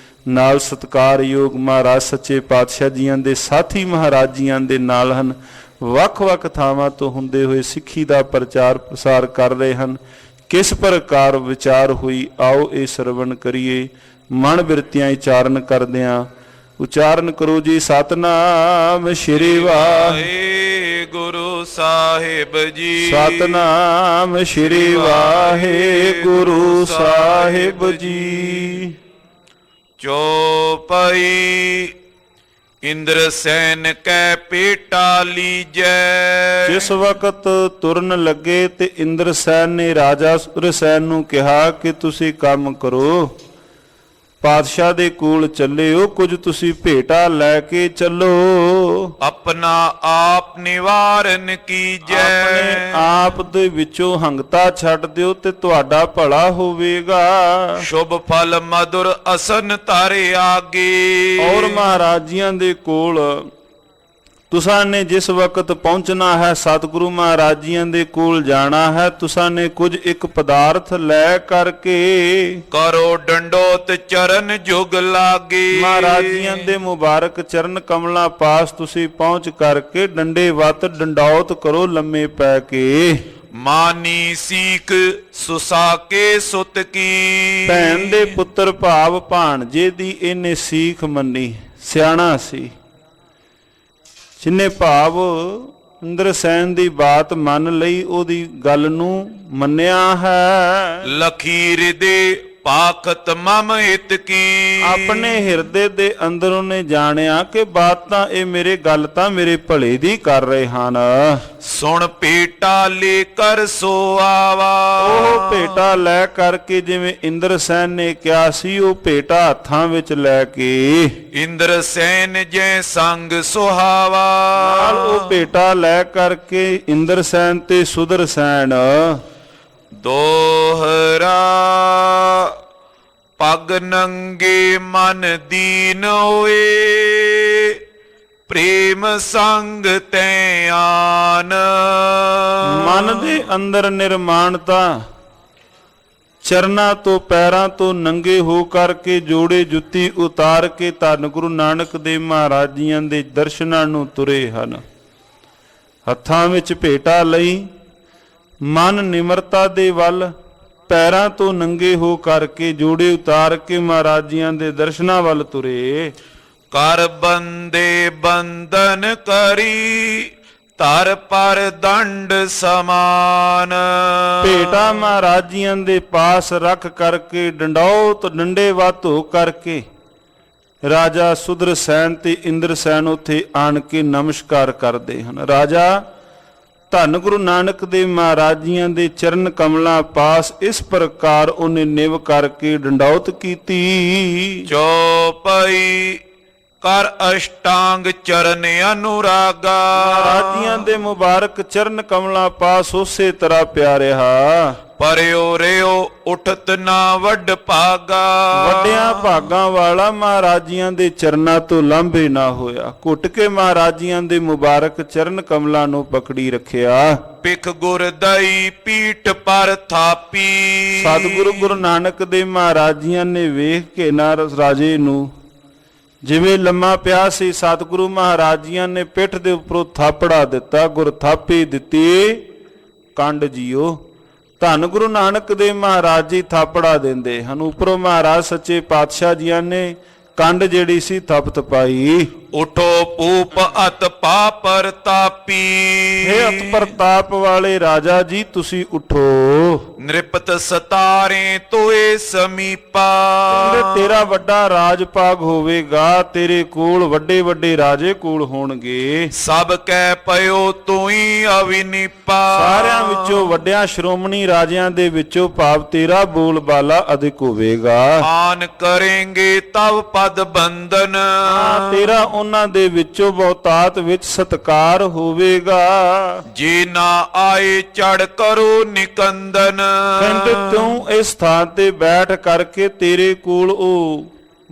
ਨਾਲ ਸਤਿਕਾਰਯੋਗ ਮਹਾਰਾਜ ਸੱਚੇ ਪਾਤਸ਼ਾਹ ਜੀਆਂ ਦੇ ਸਾਥੀ ਮਹਾਰਾਜ ਜੀਆਂ ਦੇ ਨਾਲ ਹਨ। ਵੱਖ-ਵੱਖ ਥਾਵਾਂ ਤੋਂ ਹੁੰਦੇ ਹੋਏ ਸਿੱਖੀ ਦਾ ਪ੍ਰਚਾਰ ਪ੍ਰਸਾਰ ਕਰ ਰਹੇ ਹਨ। ਕਿਸ ਪ੍ਰਕਾਰ ਵਿਚਾਰ ਹੋਈ, ਆਓ ਇਹ ਸਰਵਣ ਕਰੀਏ। ਮਨ ਬਿਰਤੀਆਂ ਉਚਾਰਨ ਕਰਦਿਆਂ ਉਚਾਰਨ ਕਰੋ ਜੀ। ਸਤਨਾਮ ਸ਼੍ਰੀ ਵਾਹਿਗੁਰੂ ਸਾਹਿਬ ਜੀ, ਸਤਨਾਮ ਸ਼੍ਰੀ ਵਾਹਿਗੁਰੂ ਸਾਹਿਬ ਜੀ। ਚੌਪਈ ਇੰਦਰਸੈਨ ਕੈ ਪੇਟਾ ਲੀਜੈ। ਜਿਸ ਵਕਤ ਤੁਰਨ ਲੱਗੇ ਤੇ ਇੰਦਰਸੈਨ ਨੇ ਰਾਜਾ ਸੁਦਰਸੈਨ ਨੂੰ ਕਿਹਾ ਕਿ ਤੁਸੀਂ ਕੰਮ ਕਰੋ, ਪਾਤਸ਼ਾਹ ਦੇ ਕੋਲ ਚੱਲਿਓ, ਕੁਝ ਤੁਸੀਂ ਭੇਟਾ ਲੈ ਕੇ ਚੱਲੋ। ਆਪਣਾ ਆਪ ਨਿਵਾਰਨ ਕੀਜੈ। ਆਪਣੇ ਆਪ ਦੇ ਵਿੱਚੋਂ ਹੰਗਤਾ ਛੱਡ ਦਿਓ ਤੇ ਤੁਹਾਡਾ ਭਲਾ ਹੋਵੇਗਾ। ਸ਼ੁਭ ਫਲ ਮధుਰ ਅਸਨ ਧਾਰੇ ਆਗੇ। ਔਰ ਮਹਾਰਾਜ ਜੀਆਂ ਦੇ ਕੋਲ ਤੁਸਾਂ ਨੇ ਜਿਸ ਵਕਤ ਪਹੁੰਚਣਾ ਹੈ, ਸਤਿਗੁਰੂ ਮਹਾਰਾਜ ਜੀਆਂ ਦੇ ਕੋਲ ਜਾਣਾ ਹੈ, ਤੁਸਾਂ ਨੇ ਕੁਝ ਇੱਕ ਪਦਾਰਥ ਲੈ ਕਰਕੇ ਕਰੋ ਡੰਡੋਤ ਚਰਨ ਜੁਗ ਲਾਗੇ। ਮਹਾਰਾਜ ਜੀਆਂ ਦੇ ਮੁਬਾਰਕ ਚਰਨ ਕਮਲਾਂ ਪਾਸ ਤੁਸੀਂ ਪਹੁੰਚ ਕਰਕੇ ਡੰਡੇ ਵੱਤ ਡੰਡੌਤ ਕਰੋ ਲੰਮੇ ਪੈ ਕੇ। ਮਾਨੀ ਸੀਖ ਸੁਸਾਕੇ ਸੁਤ ਕੀ। ਭੈਣ ਦੇ ਪੁੱਤਰ ਭਾਵ ਭਾਣਜੇ ਦੀ ਇਹਨੇ ਸੀਖ ਮੰਨੀ, ਸਿਆਣਾ ਸੀ ਜਿਨੇ ਭਾਵ ਇੰਦਰਸੈਨ ਦੀ ਬਾਤ ਮੰਨ ਲਈ, ਉਹਦੀ ਗੱਲ ਨੂੰ ਮੰਨਿਆ ਹੈ। ਲਖੀਰ ਦੇ ਪਾਖਤ ਮਮ ਹਿਤ ਕੀ। ਆਪਣੇ ਹਿਰਦੇ ਦੇ ਅੰਦਰ ਉਹਨੇ ਜਾਣਿਆ ਕਿ ਬਾਤ ਤਾਂ ਇਹ ਮੇਰੇ ਗੱਲ ਤਾਂ ਮੇਰੇ ਭਲੇ ਦੀ ਕਰ ਰਹੇ ਹਨ। ਸੁਣ ਭੇਟਾ ਲੈ ਕਰ ਸੋ ਆਵਾ। ਉਹ ਭੇਟਾ ਲੈ ਕਰਕੇ ਜਿਵੇਂ ਇੰਦਰਸੈਨ ਨੇ ਕਿਹਾ ਸੀ, ਉਹ ਭੇਟਾ ਹੱਥਾਂ ਵਿੱਚ ਲੈ ਕੇ ਇੰਦਰਸੈਨ ਜੈ ਸੰਗ ਸੁਹਾਵਾ। ਨਾਲ ਉਹ ਭੇਟਾ ਲੈ ਕਰਕੇ ਇੰਦਰਸੈਨ ਤੇ ਸੁਦਰਸੈਨ ਦੋਹਰਾ ਪਗ ਨੰਗੇ ਮਨ ਦੀਨ ਹੋਏ। ਪ੍ਰੇਮ ਸੰਗ ਤੈ ਆਨ। ਮਨ ਦੇ ਅੰਦਰ ਨਿਰਮਾਣਤਾ, ਚਰਨਾਂ ਤੋਂ ਪੈਰਾਂ ਤੋਂ ਨੰਗੇ ਹੋ ਕਰਕੇ ਜੋੜੇ ਜੁੱਤੀ ਉਤਾਰ ਕੇ ਧੰਨ ਗੁਰੂ ਨਾਨਕ ਦੇਵ ਮਹਾਰਾਜ ਜੀਆਂ ਦੇ ਦਰਸ਼ਨਾਂ ਨੂੰ ਤੁਰੇ ਹਨ। ਹੱਥਾਂ ਵਿੱਚ ਭੇਟਾ ਲਈ, ਮਨ ਨਿਮਰਤਾ ਦੇ ਵੱਲ, ਪੈਰਾਂ ਤੋਂ ਨੰਗੇ ਹੋ ਕਰਕੇ ਜੋੜੇ ਉਤਾਰ ਕੇ ਮਹਾਰਾਜ ਜੀਆਂ ਦੇ ਦਰਸ਼ਨਾਂ ਵੱਲ ਤੁਰੇ। ਕਰ ਬੰਦੇ ਬੰਧਨ ਕਰੀ ਧਰ ਪਰ ਦੰਡ ਸਮਾਨ। ਭੇਟਾ ਮਹਾਰਾਜ ਜੀਆਂ ਦੇ ਪਾਸ ਰੱਖ ਕਰਕੇ ਡੰਡੌਤ ਡੰਡੇ ਵੱਤ ਹੋ ਕਰਕੇ ਰਾਜਾ ਸੁਦਰਸੈਨ ਤੇ ਇੰਦਰਸੈਨ ਉੱਥੇ ਆਣ ਕੇ ਨਮਸਕਾਰ ਕਰਦੇ ਹਨ। ਰਾਜਾ ਧੰਨ ਗੁਰੂ ਨਾਨਕ ਦੇਵ ਮਹਾਰਾਜ ਜੀਆਂ ਦੇ ਚਰਨ ਕਮਲਾਂ ਪਾਸ ਇਸ ਪ੍ਰਕਾਰ ਉਹਨੇ ਨਿਵ ਕਰਕੇ ਡੰਡੌਤ ਕੀਤੀ। ਚੌਪਈ ਕਰ ਅਸ਼ਟਾਂਗ ਚਰਨ ਅਨੁਰਾਗਾ। ਮਹਾਰਾਜ ਜੀਆਂ ਦੇ ਮੁਬਾਰਕ ਚਰਨ ਕਮਲਾਂ ਪਾਸ ਉਸੇ ਤਰ੍ਹਾਂ ਪਿਆ ਰਿਹਾ। ਪਰਿਓ ਰਿਓ ਉਠਤ ਨਾ ਵੱਡ ਭਾਗਾ। ਵੱਡਿਆਂ ਭਾਗਾਂ ਵਾਲਾ ਮਹਾਰਾਜ ਜੀਆਂ ਦੇ ਚਰਨਾਂ ਤੋਂ ਲਾਂਭੇ ਨਾ ਹੋਇਆ। ਘੁੱਟ ਕੇ ਮਹਾਰਾਜ ਜੀਆਂ ਦੇ ਮੁਬਾਰਕ ਚਰਨ ਕਮਲਾਂ ਨੂੰ ਪਕੜੀ ਰੱਖਿਆ। ਪਿਖ ਗੁਰਦਈ ਪੀਠ ਪਰ ਥਾਪੀ। ਸਤਿਗੁਰੂ ਗੁਰੂ ਨਾਨਕ ਦੇਵ ਮਹਾਰਾਜ ਜੀਆਂ ਨੇ ਵੇਖ ਕੇ ਨਾ ਰਾਜੇ ਨੂੰ ਜਿਵੇਂ ਲੰਮਾ ਪਿਆ ਸੀ, ਸਤਿਗੁਰੂ ਮਹਾਰਾਜ ਜੀਆਂ ਨੇ ਪਿੱਠ ਦੇ ਉੱਪਰੋਂ ਥਾਪੜਾ ਦਿੱਤਾ। ਗੁਰ ਥਾਪੀ ਦਿੱਤੀ ਕੰਡ ਜੀਓ। ਧੰਨ ਗੁਰੂ ਨਾਨਕ ਦੇਵ ਮਹਾਰਾਜ ਜੀ ਥਾਪੜਾ ਦਿੰਦੇ ਹਨ। ਉੱਪਰੋਂ ਮਹਾਰਾਜ ਸੱਚੇ ਪਾਤਸ਼ਾਹ ਜੀਆਂ ਨੇ ਕੰਡ ਜਿਹੜੀ ਸੀ ਥਪਤ ਪਾਈ। ਉਠੋ ਪੂਪ ਅਤ ਪਾਪਰ ਤਾਪੀ। ਹੇ ਅਤ ਪ੍ਰਤਾਪ ਵਾਲੇ ਰਾਜਾ ਜੀ ਤੁਸੀਂ ਉਠੋ। ਨਿਰਪਤ ਸਤਾਰੇ ਤੋਏ ਸਮੀਪਾ। ਕਹਿੰਦੇ ਤੇਰਾ ਵੱਡਾ ਰਾਜ ਭਾਗ ਹੋਵੇਗਾ। ਤੇਰੇ ਕੋਲ ਵੱਡੇ ਵੱਡੇ ਰਾਜੇ ਕੋਲ ਹੋਣਗੇ। ਸਭ ਕਹਿ ਪਇਓ ਤੂੰ ਅਵਿਨੀਪਾ। ਸਾਰਿਆਂ ਵਿੱਚੋਂ ਵੱਡਿਆਂ ਸ਼੍ਰੋਮਣੀ ਰਾਜਿਆਂ ਦੇ ਵਿੱਚੋਂ ਭਾਵ ਤੇਰਾ ਬੋਲ ਬਾਲਾ ਅਧਿਕ ਹੋਵੇਗਾ। ਆਨ ਕਰੇਂਗੇ ਤਵ ਪਦ ਬੰਦਨ। ਤੇਰਾ ਉਹਨਾਂ ਦੇ ਵਿੱਚੋਂ ਬਹੁਤਾਤ ਵਿੱਚ ਸਤਕਾਰ ਹੋਵੇਗਾ। ਜੇ ਨਾ ਆਏ ਚੜ ਕਰੋ ਨਿਕੰਦਨ। ਕਹਿੰਦੇ ਤੂੰ ਇਸ ਥਾਂ ਤੇ ਬੈਠ ਕਰਕੇ ਤੇਰੇ ਕੋਲ ਉਹ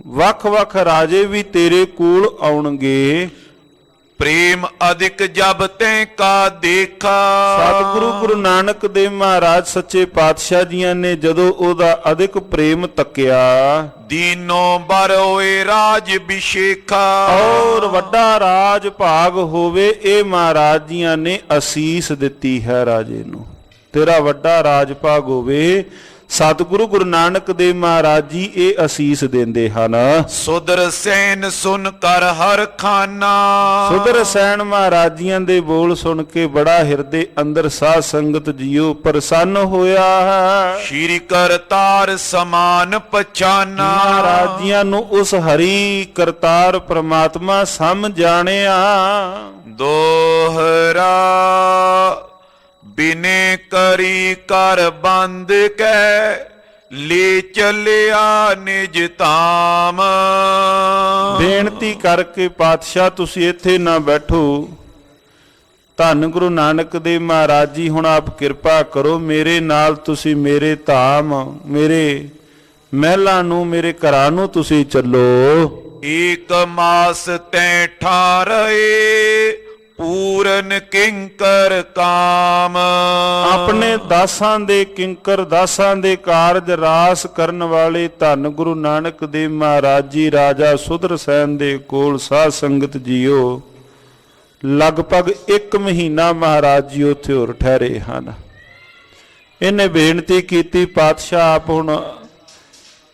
ਵੱਖ-ਵੱਖ ਰਾਜੇ ਵੀ ਤੇਰੇ ਕੋਲ ਆਉਣਗੇ। ਪ੍ਰੇਮ ਅਧਿਕ ਜਬ ਤੈਂ ਕਾ ਦੇਖਾ। ਸਤਿਗੁਰੂ ਗੁਰੂ ਨਾਨਕ ਦੇਵ ਮਹਾਰਾਜ ਸੱਚੇ ਪਾਤਸ਼ਾਹ ਜੀਆਂ ਨੇ ਜਦੋਂ ਉਹਦਾ ਅਧਿਕ ਪ੍ਰੇਮ ਤੱਕਿਆ। ਦੀਨੋ ਬਰ ਹੋਏ ਰਾਜ ਅਭਿਸ਼ੇਖਾ। ਔਰ ਵੱਡਾ ਰਾਜ ਭਾਗ ਹੋਵੇ ਇਹ ਮਹਾਰਾਜ ਜੀਆਂ ਨੇ ਅਸੀਸ ਦਿੱਤੀ ਹੈ ਰਾਜੇ ਨੂੰ। ਤੇਰਾ ਵੱਡਾ ਰਾਜ ਭਾਗ ਹੋਵੇ। ਸਤਿਗੁਰੂ ਗੁਰੂ ਨਾਨਕ ਦੇਵ ਮਹਾਰਾਜ ਜੀ ਇਹ ਅਸੀਸ ਦਿੰਦੇ ਹਨ। ਸੁਦਰਸੈਨ ਸੁਨ ਕਰ ਹਰ ਖਾਨਾ। ਸੁਦਰਸੈਨ ਮਹਾਰਾਜ ਜੀਆਂ ਦੇ ਬੋਲ ਸੁਣ ਕੇ ਬੜਾ ਹਿਰਦੇ ਅੰਦਰ ਸਾਧ ਸੰਗਤ ਜੀਓ ਪ੍ਰਸੰਨ ਹੋਇਆ ਹੈ। ਸ਼੍ਰੀ ਕਰਤਾਰ ਸਮਾਨ ਪਛਾਨਾ। ਮਹਾਰਾਜ ਜੀਆਂ ਨੂੰ ਉਸ ਹਰੀ ਕਰਤਾਰ ਪ੍ਰਮਾਤਮਾ ਸਮਝ ਜਾਣਿਆ। ਦੋਹਰਾ ਬਿਨੇ ਕਰੀ ਕਰ ਬੰਦ ਕੈ ਲੈ ਚੱਲਿਆ ਨਿਜ ਧਾਮ। ਬੇਨਤੀ ਕਰਕੇ ਪਾਤਸ਼ਾਹ ਤੁਸੀਂ ਇੱਥੇ ਨਾ ਬੈਠੋ। ਧੰਨ ਗੁਰੂ ਨਾਨਕ ਦੇਵ ਮਹਾਰਾਜ ਜੀ ਹੁਣ ਆਪ ਕਿਰਪਾ ਕਰੋ ਮੇਰੇ ਨਾਲ ਤੁਸੀਂ ਮੇਰੇ ਧਾਮ ਮੇਰੇ ਮਹਿਲਾਂ ਨੂੰ ਮੇਰੇ ਘਰਾਂ ਨੂੰ ਤੁਸੀਂ ਚੱਲੋ। ਏਕ ਮਾਸ ਤੈ ਠਾਰਏ ਪੂਰਨ ਕਿੰਕਰ ਕਾਮ। ਆਪਣੇ ਦਾਸਾਂ ਦੇ ਕਿੰਕਰ ਦਾਸਾਂ ਦੇ ਕਾਰਜ ਰਾਸ ਕਰਨ ਵਾਲੇ ਧੰਨ ਗੁਰੂ ਨਾਨਕ ਦੇਵ ਮਹਾਰਾਜ ਜੀ ਰਾਜਾ ਸੁਦਰਸੈਨ ਦੇ ਕੋਲ ਸਾਧ ਸੰਗਤ ਜੀਓ ਲਗਭਗ 1 ਮਹੀਨਾ ਮਹਾਰਾਜ ਜੀ ਉੱਥੇ ਹੋਰ ਠਹਿਰੇ ਹਨ। ਇਹਨੇ ਬੇਨਤੀ ਕੀਤੀ ਪਾਤਸ਼ਾਹ ਆਪ ਹੁਣ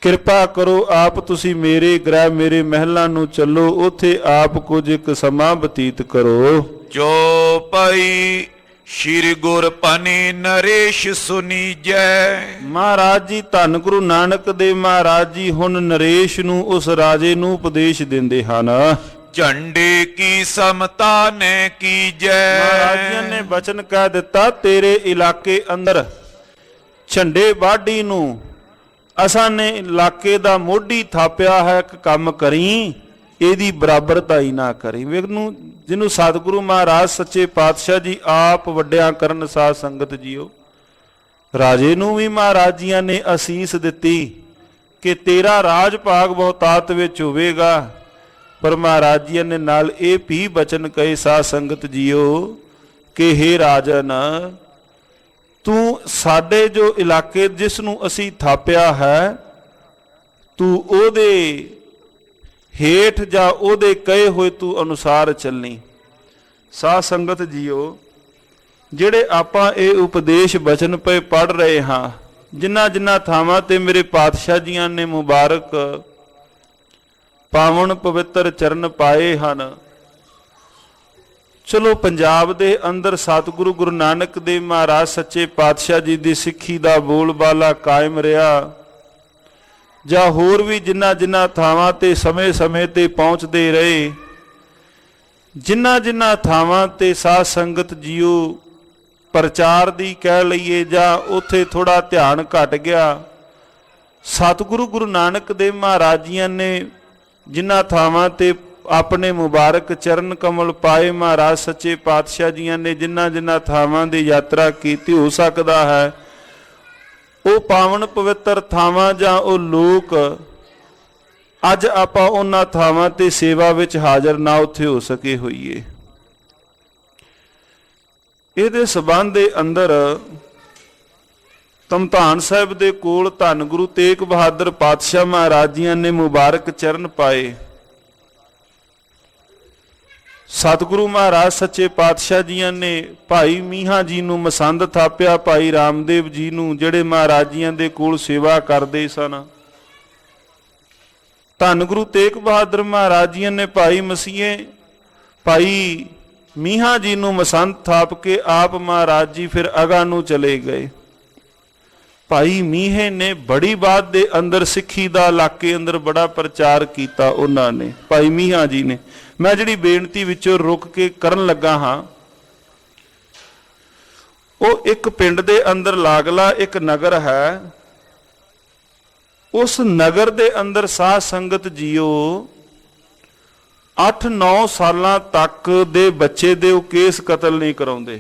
ਕਿਰਪਾ ਕਰੋ ਆਪ ਤੁਸੀਂ ਮੇਰੇ ਗ੍ਰਹਿ ਮੇਰੇ ਮਹਿਲਾਂ ਨੂੰ ਚੱਲੋ ਉੱਥੇ ਆਪ ਕੁਝ ਇੱਕ ਸਮਾਂ ਬਤੀਤ ਕਰੋ। ਜੋ ਪਈ ਸ਼੍ਰੀ ਗੁਰ ਪਨੀ ਨਰੇਸ਼ ਸੁਨੀਜੈ। ਮਹਾਰਾਜ ਜੀ ਧੰਨ ਗੁਰੂ ਨਾਨਕ ਦੇਵ ਮਹਾਰਾਜ ਜੀ ਹੁਣ ਨਰੇਸ਼ ਨੂੰ ਉਸ ਰਾਜੇ ਨੂੰ ਉਪਦੇਸ਼ ਦਿੰਦੇ ਹਨ। ਝੰਡੇ ਕੀ ਸਮਤਾ ਨੇ ਕੀਜੈ। ਮਹਾਰਾਜ ਜੀ ਨੇ ਬਚਨ ਕਹਿ ਦਿੱਤਾ ਤੇਰੇ ਇਲਾਕੇ ਅੰਦਰ ਝੰਡੇ ਵਾਢੀ ਨੂੰ ਅਸਾਂ ਨੇ ਇਲਾਕੇ ਦਾ ਮੋਢੀ ਥਾਪਿਆ ਹੈ ਇੱਕ ਕੰਮ ਕਰੀ ਇਹਦੀ ਬਰਾਬਰਤਾ ਹੀ ਨਾ ਕਰੀ। ਵੇਖ ਨੂੰ ਜਿਹਨੂੰ ਸਤਿਗੁਰੂ ਮਹਾਰਾਜ ਸੱਚੇ ਪਾਤਸ਼ਾਹ ਜੀ ਆਪ ਵੱਡਿਆਂ ਕਰਨ ਸਾਧ ਸੰਗਤ ਜੀਓ ਰਾਜੇ ਨੂੰ ਵੀ ਮਹਾਰਾਜ ਜੀਆਂ ਨੇ ਅਸੀਸ ਦਿੱਤੀ ਕਿ ਤੇਰਾ ਰਾਜ ਭਾਗ ਬਹੁਤਾਤ ਵਿੱਚ ਹੋਵੇਗਾ। ਪਰ ਮਹਾਰਾਜ ਜੀ ਨੇ ਨਾਲ ਇਹ ਵੀ ਬਚਨ ਕਹੇ ਸਾਧ ਸੰਗਤ ਜੀਓ ਕਿ ਹੇ ਰਾਜਨ ਤੂੰ ਸਾਡੇ ਜੋ ਇਲਾਕੇ ਜਿਸ ਨੂੰ ਅਸੀਂ ਥਾਪਿਆ ਹੈ ਤੂੰ ਉਹਦੇ ਹੇਠ ਜਾਂ ਉਹਦੇ ਕਹੇ ਹੋਏ ਤੂੰ ਅਨੁਸਾਰ ਚੱਲਣੀ। ਸਾਧ ਸੰਗਤ ਜੀਓ ਜਿਹੜੇ ਆਪਾਂ ਇਹ ਉਪਦੇਸ਼ ਬਚਨ ਪਏ ਪੜ੍ਹ ਰਹੇ ਹਾਂ ਜਿਨ੍ਹਾਂ ਜਿਨ੍ਹਾਂ ਥਾਵਾਂ ਤੇ ਮੇਰੇ ਪਾਤਸ਼ਾਹ ਜੀਆਂ ਨੇ ਮੁਬਾਰਕ ਪਾਵਨ ਪਵਿੱਤਰ ਚਰਨ ਪਾਏ ਹਨ। ਚਲੋ ਪੰਜਾਬ ਦੇ ਅੰਦਰ ਸਤਿਗੁਰੂ ਗੁਰੂ ਨਾਨਕ ਦੇਵ ਮਹਾਰਾਜ ਸੱਚੇ ਪਾਤਸ਼ਾਹ ਜੀ ਦੀ ਸਿੱਖੀ ਦਾ ਬੋਲਬਾਲਾ ਕਾਇਮ ਰਿਹਾ। ਜਾਂ ਹੋਰ ਵੀ ਜਿਨ੍ਹਾਂ ਥਾਵਾਂ ਤੇ ਸਮੇਂ-ਸਮੇਂ ਤੇ ਪਹੁੰਚਦੇ ਰਹੇ, ਜਿਨ੍ਹਾਂ ਥਾਵਾਂ ਤੇ ਸਾਧ ਸੰਗਤ ਜੀਓ ਪ੍ਰਚਾਰ ਦੀ ਕਹਿ ਲਈਏ ਜਾਂ ਉੱਥੇ ਥੋੜਾ ਧਿਆਨ ਘਟ ਗਿਆ, ਸਤਿਗੁਰੂ ਗੁਰੂ ਨਾਨਕ ਦੇਵ ਮਹਾਰਾਜ ਜੀਆਂ ਨੇ ਜਿਨ੍ਹਾਂ ਥਾਵਾਂ ਤੇ ਆਪਣੇ ਮੁਬਾਰਕ ਚਰਨ ਕਮਲ ਪਾਏ, ਮਹਾਰਾਜ ਸੱਚੇ ਪਾਤਸ਼ਾਹ ਜੀਆਂ ਨੇ ਜਿਨ੍ਹਾਂ ਥਾਵਾਂ ਦੀ ਯਾਤਰਾ ਕੀਤੀ, ਹੋ ਸਕਦਾ ਹੈ ਉਹ ਪਾਵਨ ਪਵਿੱਤਰ ਥਾਵਾਂ ਜਾਂ ਉਹ ਲੋਕ ਅੱਜ ਆਪਾਂ ਉਹਨਾਂ ਥਾਵਾਂ ਤੇ ਸੇਵਾ ਵਿੱਚ ਹਾਜ਼ਰ ਨਾ ਉੱਥੇ ਹੋ ਸਕੇ ਹੋਈਏ। ਇਹਦੇ ਸਬੰਧ ਦੇ ਅੰਦਰ ਧਮਧਾਨ ਸਾਹਿਬ ਦੇ ਕੋਲ ਧੰਨ ਗੁਰੂ ਤੇਗ ਬਹਾਦਰ ਪਾਤਸ਼ਾਹ ਮਹਾਰਾਜ ਜੀਆਂ ਨੇ ਮੁਬਾਰਕ ਚਰਨ ਪਾਏ। ਸਤਿਗੁਰੂ ਮਹਾਰਾਜ ਸੱਚੇ ਪਾਤਸ਼ਾਹ ਜੀਆਂ ਨੇ ਭਾਈ ਮੀਹਾਂ ਜੀ ਨੂੰ ਮਸੰਦ ਥਾਪਿਆ, ਭਾਈ ਰਾਮਦੇਵ ਜੀ ਨੂੰ, ਜਿਹੜੇ ਮਹਾਰਾਜ ਜੀਆਂ ਦੇ ਕੋਲ ਸੇਵਾ ਕਰਦੇ ਸਨ। ਧੰਨ ਗੁਰੂ ਤੇਗ ਬਹਾਦਰ ਮਹਾਰਾਜ ਜੀਆਂ ਨੇ ਭਾਈ ਮਸੀਹ ਭਾਈ ਮੀਹਾਂ ਜੀ ਨੂੰ ਮਸੰਦ ਥਾਪ ਕੇ ਆਪ ਮਹਾਰਾਜ ਜੀ ਫਿਰ ਅਗਾਂਹ ਨੂੰ ਚਲੇ ਗਏ। ਭਾਈ ਮੀਹੇ ਨੇ ਬੜੀ ਬਾਤ ਦੇ ਅੰਦਰ ਸਿੱਖੀ ਦਾ ਇਲਾਕੇ ਅੰਦਰ ਬੜਾ ਪ੍ਰਚਾਰ ਕੀਤਾ ਉਹਨਾਂ ਨੇ, ਭਾਈ ਮੀਹਾਂ ਜੀ ਨੇ। ਮੈਂ ਜਿਹੜੀ ਬੇਨਤੀ ਵਿੱਚੋਂ ਰੁਕ ਕੇ ਕਰਨ ਲੱਗਾ ਹਾਂ, ਉਹ ਇੱਕ ਪਿੰਡ ਦੇ ਅੰਦਰ ਲਾਗਲਾ ਇੱਕ ਨਗਰ ਹੈ। ਉਸ ਨਗਰ ਦੇ ਅੰਦਰ ਸਾਧ ਸੰਗਤ ਜੀਓ 8-9 ਸਾਲਾਂ ਤੱਕ ਦੇ ਬੱਚੇ ਦੇ ਉਹ ਕੇਸ ਕਤਲ ਨਹੀਂ ਕਰਾਉਂਦੇ।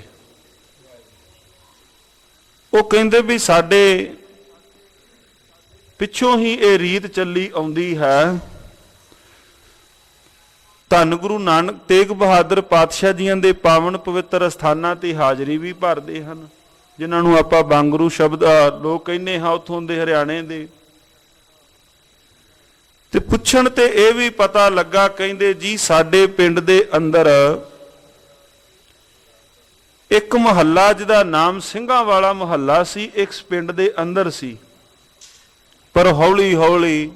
ਉਹ ਕਹਿੰਦੇ ਵੀ ਸਾਡੇ ਪਿੱਛੋਂ ਹੀ ਇਹ ਰੀਤ ਚੱਲੀ ਆਉਂਦੀ ਹੈ। ਧੰਨ ਗੁਰੂ ਨਾਨਕ ਤੇਗ ਬਹਾਦਰ ਪਾਤਸ਼ਾਹ ਜੀਆਂ ਦੇ ਪਾਵਨ ਪਵਿੱਤਰ ਅਸਥਾਨਾਂ ਤੇ ਹਾਜ਼ਰੀ ਵੀ ਭਰਦੇ ਹਨ, ਜਿਨ੍ਹਾਂ ਨੂੰ ਆਪਾਂ ਬਾਂਗਰੂ ਸ਼ਬਦ ਲੋਕ ਕਹਿੰਦੇ ਹਾਂ, ਉੱਥੋਂ ਦੇ ਹਰਿਆਣੇ ਦੇ। ਤੇ ਪੁੱਛਣ ਤੇ ਇਹ ਵੀ ਪਤਾ ਲੱਗਾ, ਕਹਿੰਦੇ ਜੀ ਸਾਡੇ ਪਿੰਡ ਦੇ ਅੰਦਰ ਇੱਕ ਮੁਹੱਲਾ ਜਿਹਦਾ ਨਾਮ ਸਿੰਘਾਂ ਵਾਲਾ ਮੁਹੱਲਾ ਸੀ, ਇੱਕ ਪਿੰਡ ਦੇ ਅੰਦਰ ਸੀ। ਪਰ ਹੌਲੀ ਹੌਲੀ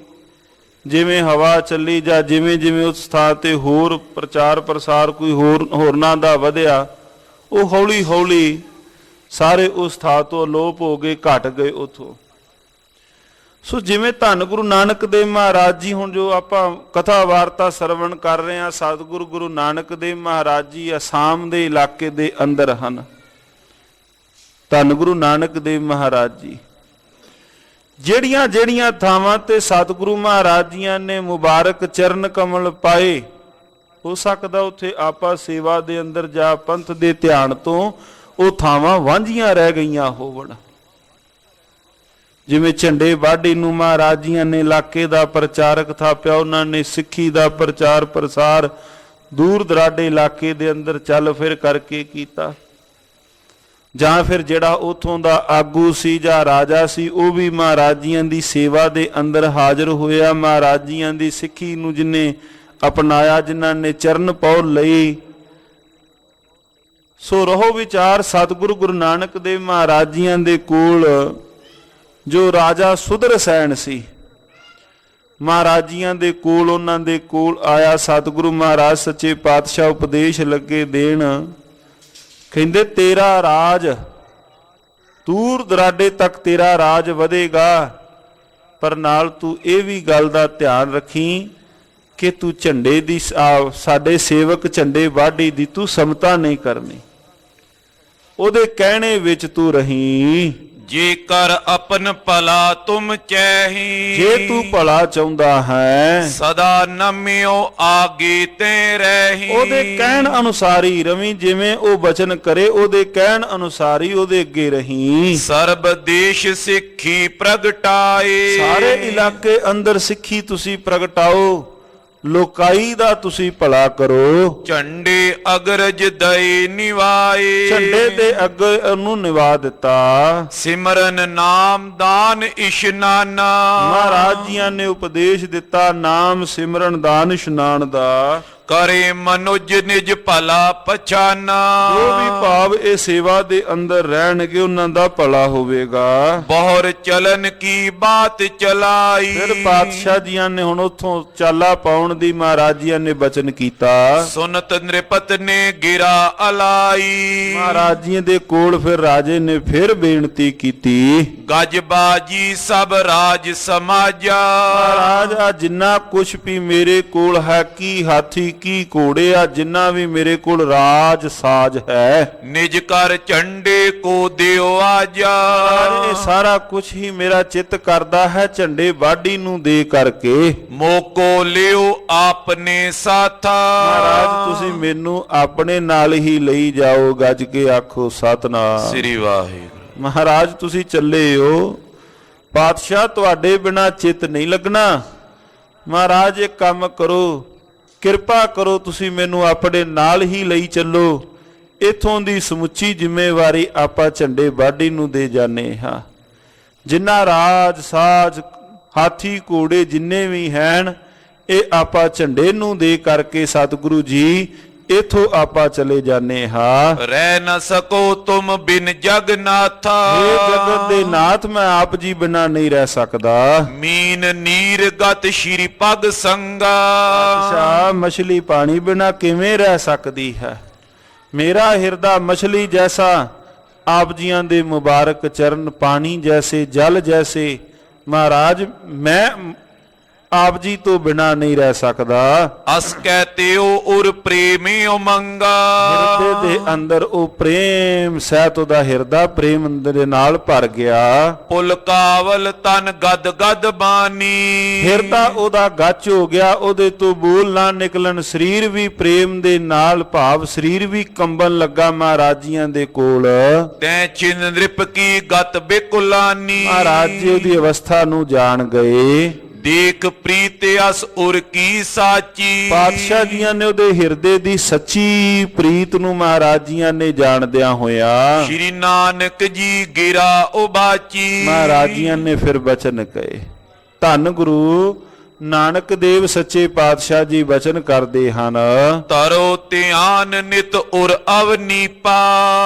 ਜਿਵੇਂ ਹਵਾ ਚੱਲੀ ਜਾਂ ਜਿਵੇਂ ਉਸ ਥਾਂ ਤੇ ਹੋਰ ਪ੍ਰਚਾਰ ਪ੍ਰਸਾਰ ਕੋਈ ਹੋਰਨਾਂ ਦਾ ਵਧਿਆ, ਉਹ ਹੌਲੀ ਹੌਲੀ ਸਾਰੇ ਉਸ ਥਾਂ ਤੋਂ ਅਲੋਪ ਹੋ ਗਏ, ਘਟ ਗਏ ਉਥੋਂ। ਸੋ ਜਿਵੇਂ ਧੰਨ ਗੁਰੂ ਨਾਨਕ ਦੇਵ ਮਹਾਰਾਜ ਜੀ, ਹੁਣ ਜੋ ਆਪਾਂ ਕਥਾ ਵਾਰਤਾ ਸਰਵਣ ਕਰ ਰਹੇ ਹਾਂ, ਸਤਿਗੁਰੂ ਗੁਰੂ ਨਾਨਕ ਦੇਵ ਮਹਾਰਾਜ ਜੀ ਅਸਾਮ ਦੇ ਇਲਾਕੇ ਦੇ ਅੰਦਰ ਹਨ। ਧੰਨ ਗੁਰੂ ਨਾਨਕ ਦੇਵ ਮਹਾਰਾਜ ਜੀ ਜਿਹੜੀਆਂ ਥਾਵਾਂ ਤੇ ਸਤਿਗੁਰੂ ਮਹਾਰਾਜ ਜੀਆਂ ਨੇ ਮੁਬਾਰਕ ਚਰਨ ਕਮਲ ਪਾਏ, ਹੋ ਸਕਦਾ ਉੱਥੇ ਆਪਾਂ ਸੇਵਾ ਦੇ ਅੰਦਰ ਜਾਂ ਪੰਥ ਦੇ ਧਿਆਨ ਤੋਂ ਉਹ ਥਾਵਾਂ ਵਾਂਝੀਆਂ ਰਹਿ ਗਈਆਂ ਹੋਵਣ। ਜਿਵੇਂ ਝੰਡੇ ਵਾਢੀ ਨੂੰ ਮਹਾਰਾਜ ਜੀਆਂ ਨੇ ਇਲਾਕੇ ਦਾ ਪ੍ਰਚਾਰਕ ਥਾਪਿਆ, ਉਹਨਾਂ ਨੇ ਸਿੱਖੀ ਦਾ ਪ੍ਰਚਾਰ ਪ੍ਰਸਾਰ ਦੂਰ ਦਰਾਡੇ ਇਲਾਕੇ ਦੇ ਅੰਦਰ ਚੱਲ ਫਿਰ ਕਰਕੇ ਕੀਤਾ। ਜਾਂ ਫਿਰ ਜਿਹੜਾ ਉਥੋਂ ਦਾ ਆਗੂ ਸੀ ਜਾਂ ਰਾਜਾ ਸੀ, ਉਹ ਵੀ ਮਹਾਰਾਜ ਜੀਆਂ ਦੀ ਸੇਵਾ ਦੇ ਅੰਦਰ ਹਾਜ਼ਰ ਹੋਇਆ। ਮਹਾਰਾਜ ਜੀਆਂ ਦੀ ਸਿੱਖੀ ਨੂੰ ਜਿਨੇ ਅਪਣਾਇਆ, ਜਿਨ੍ਹਾਂ ਨੇ ਚਰਨ ਪੌ ਲਈ। ਸੋ ਰਹੋ ਵਿਚਾਰ ਸਤਿਗੁਰੂ ਗੁਰੂ ਨਾਨਕ ਦੇਵ ਮਹਾਰਾਜ ਜੀਆਂ ਦੇ ਕੋਲ ਜੋ ਰਾਜਾ ਸੁਦਰਸੈਨ ਸੀ, ਮਹਾਰਾਜ ਜੀਆਂ ਦੇ ਕੋਲ, ਉਹਨਾਂ ਦੇ ਕੋਲ ਆਇਆ ਸਤਿਗੁਰੂ ਮਹਾਰਾਜ ਸੱਚੇ ਪਾਤਸ਼ਾਹ ਉਪਦੇਸ਼ ਲੱਗੇ ਦੇਣ। ਕਹਿੰਦੇ ਤੇਰਾ ਰਾਜ ਦੂਰ ਦਰਾਡੇ ਤੱਕ ਤੇਰਾ ਰਾਜ ਵਧੇਗਾ, ਪਰ ਨਾਲ ਤੂੰ ਇਹ ਵੀ ਗੱਲ ਦਾ ਧਿਆਨ ਰੱਖੀ ਕਿ ਤੂੰ ਝੰਡੇ ਦੀ ਸਾਡੇ ਸੇਵਕ ਝੰਡੇ ਵਾਢੀ ਦੀ ਤੂੰ ਸਮਤਾ ਨਹੀਂ ਕਰਨੀ, ਉਹਦੇ ਕਹਿਣੇ ਵਿੱਚ ਤੂੰ ਰਹੀਂ। ਜੇਕਰ ਆਪਨ ਭਲਾ ਤੁਮ ਚਾਹੀ, ਜੇ ਤੂੰ ਭਲਾ ਚਾਹੁੰਦਾ ਹੈ ਸਦਾ ਨਮਿਓ ਆਗੇ ਤੇ ਰਹੀ। ਉਹਦੇ ਕਹਿਣ ਅਨੁਸਾਰ ਹੀ ਰਵੀਂ, ਜਿਵੇਂ ਉਹ ਬਚਨ ਕਰੇ ਉਹਦੇ ਕਹਿਣ ਅਨੁਸਾਰ ਹੀ ਉਹਦੇ ਅੱਗੇ ਰਹੀਂ। ਸਰਬ ਦੇਸ਼ ਸਿੱਖੀ ਪ੍ਰਗਟਾਏ, ਸਾਰੇ ਇਲਾਕੇ ਅੰਦਰ ਸਿੱਖੀ ਤੁਸੀਂ ਪ੍ਰਗਟਾਓ, ਲੋਕਾਈ ਦਾ ਤੁਸੀਂ ਭਲਾ ਕਰੋ। ਝੰਡੇ ਅਗਰਜ ਦਏ ਨਿਵਾਏ, ਝੰਡੇ ਦੇ ਅੱਗੇ ਉਹਨੂੰ ਨਿਵਾ ਦਿੱਤਾ। ਸਿਮਰਨ ਨਾਮ ਦਾਨ ਇਸ਼ਨਾਨਾ, ਮਹਾਰਾਜ ਜੀਆਂ ਨੇ ਉਪਦੇਸ਼ ਦਿੱਤਾ ਨਾਮ ਸਿਮਰਨ ਦਾਨ ਇਸ਼ਨਾਨ ਦਾ। ਕਰੇ ਮਨੁਜ ਨਿਜ ਭਲਾ ਪਛਾਨਾ। ਜੋ ਵੀ ਭਾਵ ਇਹ ਸੇਵਾ ਦੇ ਅੰਦਰ ਰਹਿਣਗੇ ਉਹਨਾਂ ਦਾ ਭਲਾ ਹੋਵੇਗਾ। ਬਹੁਰ ਚਲਨ ਕੀ ਬਾਤ ਚਲਾਈ। ਫਿਰ ਪਾਤਸ਼ਾਹ ਜੀਆਂ ਨੇ ਹੁਣ ਉੱਥੋਂ ਚਾਲਾ ਪਾਉਣ ਦੀ ਮਹਾਰਾਜ ਜੀਆਂ ਨੇ ਬਚਨ ਕੀਤਾ। ਸੁਨਤ ਨ੍ਰਿਪਤ ਨੇ ਗਿਰਾ ਅਲਾਈ। ਮਹਾਰਾਜ ਜੀ ਦੇ ਕੋਲ ਫਿਰ ਰਾਜੇ ਨੇ ਫਿਰ ਬੇਨਤੀ ਕੀਤੀ। ਗਜਬਾਜੀ ਸਭ ਰਾਜ ਸਮਾਜਾ। ਮਹਾਰਾਜ ਆ ਜਿੰਨਾ ਕੁਛ ਵੀ ਮੇਰੇ ਕੋਲ ਹੈ, ਕੀ ਹਾਥੀ ਕੀ ਘੋੜੇ ਆ, ਜਿੰਨਾ ਵੀ ਮੇਰੇ ਕੋਲ ਰਾਜ ਸਾਜ ਹੈ, ਨਿਜ ਕਰ ਝੰਡੇ ਕੋ ਦਿਓ ਆਜਾ। ਇਹ ਸਾਰਾ ਕੁਛ ਹੀ ਮੇਰਾ ਚਿੱਤ ਕਰਦਾ ਹੈ ਝੰਡੇ ਵਾਢੀ ਨੂੰ ਦੇ ਕਰਕੇ। ਮੋਕੋ ਲਿਓ ਆਪਨੇ ਸਾਥਾ। ਮਹਾਰਾਜ ਤੁਸੀਂ ਮੈਨੂੰ ਆਪਣੇ ਨਾਲ ਹੀ ਲਈ ਜਾਓ, ਗੱਜ ਕੇ ਆਖੋ ਸਤਿਨਾਮ। ਸ੍ਰੀ ਵਾਹਿਗੁਰੂ। ਮਹਾਰਾਜ ਤੁਸੀਂ ਚੱਲੇ ਹੋ, ਪਾਤਸ਼ਾਹ ਤੁਹਾਡੇ ਬਿਨਾ ਚਿੱਤ ਨਹੀਂ ਲੱਗਣਾ। ਮਹਾਰਾਜ ਇੱਕ ਕੰਮ ਕਰੋ, ਕਿਰਪਾ ਕਰੋ, ਤੁਸੀਂ ਮੈਨੂੰ ਆਪਣੇ ਨਾਲ ਹੀ ਲਈ ਚੱਲੋ। ਇਥੋਂ ਦੀ ਸਮੁੱਚੀ ਜ਼ਿੰਮੇਵਾਰੀ ਆਪਾਂ ਝੰਡੇ ਵਾਢੀ ਨੂੰ ਦੇ ਜਾਂਦੇ ਹਾਂ। ਜਿੰਨਾ ਰਾਜ ਸਾਜ ਹਾਥੀ ਘੋੜੇ ਜਿੰਨੇ ਵੀ ਹਨ, ਇਹ ਆਪਾਂ ਝੰਡੇ ਨੂੰ ਦੇ ਕਰਕੇ ਸਤਿਗੁਰੂ ਜੀ ਇਥੋਂ ਆਪਾਂ ਚਲੇ ਜਾਂਦੇ ਹਾਂ। ਰਹਿ ਨ ਸਕੋ ਤੁਮ ਬਿਨ ਜਗਨਾਥਾ। ਇਹ ਜਗਤ ਦੇ ਨਾਥ ਮੈਂ ਆਪ ਜੀ ਬਿਨਾ ਨਹੀਂ ਰਹਿ ਸਕਦਾ। ਮੀਨ ਨੀਰ ਗਤ ਸ਼੍ਰੀ ਪਗ ਸੰਗਾ। ਅੱਛਾ ਮਛਲੀ ਪਾਣੀ ਬਿਨਾ ਕਿਵੇਂ ਰਹਿ ਸਕਦੀ ਹੈ? ਮੇਰਾ ਹਿਰਦਾ ਮਛਲੀ ਜੈਸਾ, ਆਪ ਜੀਆਂ ਦੇ ਮੁਬਾਰਕ ਚਰਨ ਪਾਣੀ ਜੈਸੇ ਜਲ ਜੈਸੇ। ਮਹਾਰਾਜ ਮੈਂ ਆਪ ਜੀ ਤੋਂ ਬਿਨਾ ਨਹੀਂ ਰਹਿ ਸਕਦਾ। ਅਸ ਕਹਤਿਓ ਉਰ ਪ੍ਰੇਮੀ ਉਮੰਗਾ। ਹਿਰਦੇ ਦੇ ਅੰਦਰ ਉਹ ਪ੍ਰੇਮ ਸਹਿਤ ਉਹਦਾ ਹਿਰਦਾ ਪ੍ਰੇਮ ਦੇ ਨਾਲ ਭਰ ਗਿਆ। ਪੁਲ ਕਾਵਲ ਤਨ ਗਦ ਗਦ ਬਾਨੀ। ਹਿਰਦਾ ਉਹਦਾ ਗੱਚ ਹੋ ਗਿਆ, ਉਹਦੇ ਤੋਂ ਬੋਲ ਨਾ ਨਿਕਲਣ। ਸਰੀਰ ਵੀ ਪ੍ਰੇਮ ਦੇ ਨਾਲ ਭਾਵ ਸਰੀਰ ਵੀ ਕੰਬਣ ਲੱਗਾ ਮਹਾਰਾਜੀਆਂ ਦੇ ਕੋਲ। ਤੈ ਚਿਨ ਨ੍ਰਿਪ ਕੀ ਗਤ ਬੇਕੁਲਾਨੀ। ਮਹਾਰਾਜ ਜੀ ਉਹਦੀ ਅਵਸਥਾ ਨੂੰ ਜਾਣ ਗਏ। ਦੇਖ ਪ੍ਰੀਤ ਅਸ ਉਰ ਕੀ ਸਾਚੀ। ਪਾਤਸ਼ਾਹ ਜੀਆਂ ਨੇ ਉਹਦੇ ਹਿਰਦੇ ਦੀ ਸੱਚੀ ਪ੍ਰੀਤ ਨੂੰ ਮਹਾਰਾਜ ਜੀਆਂ ਨੇ ਜਾਣਦਿਆਂ ਹੋਇਆ। ਸ਼੍ਰੀ ਨਾਨਕ ਜੀ ਗਿਰਾ ਉਬਾਚੀ। ਮਹਾਰਾਜ ਜੀਆਂ ਨੇ ਫਿਰ ਬਚਨ ਕਹੇ। ਧੰਨ ਗੁਰੂ ਨਾਨਕ ਦੇਵ ਸੱਚੇ ਪਾਤਸ਼ਾਹ ਜੀ ਬਚਨ ਕਰਦੇ ਹਨ। ਤਰੋ ਧਿਆਨ ਨਿਤ ਉਰ ਅਵਨੀਪਾ।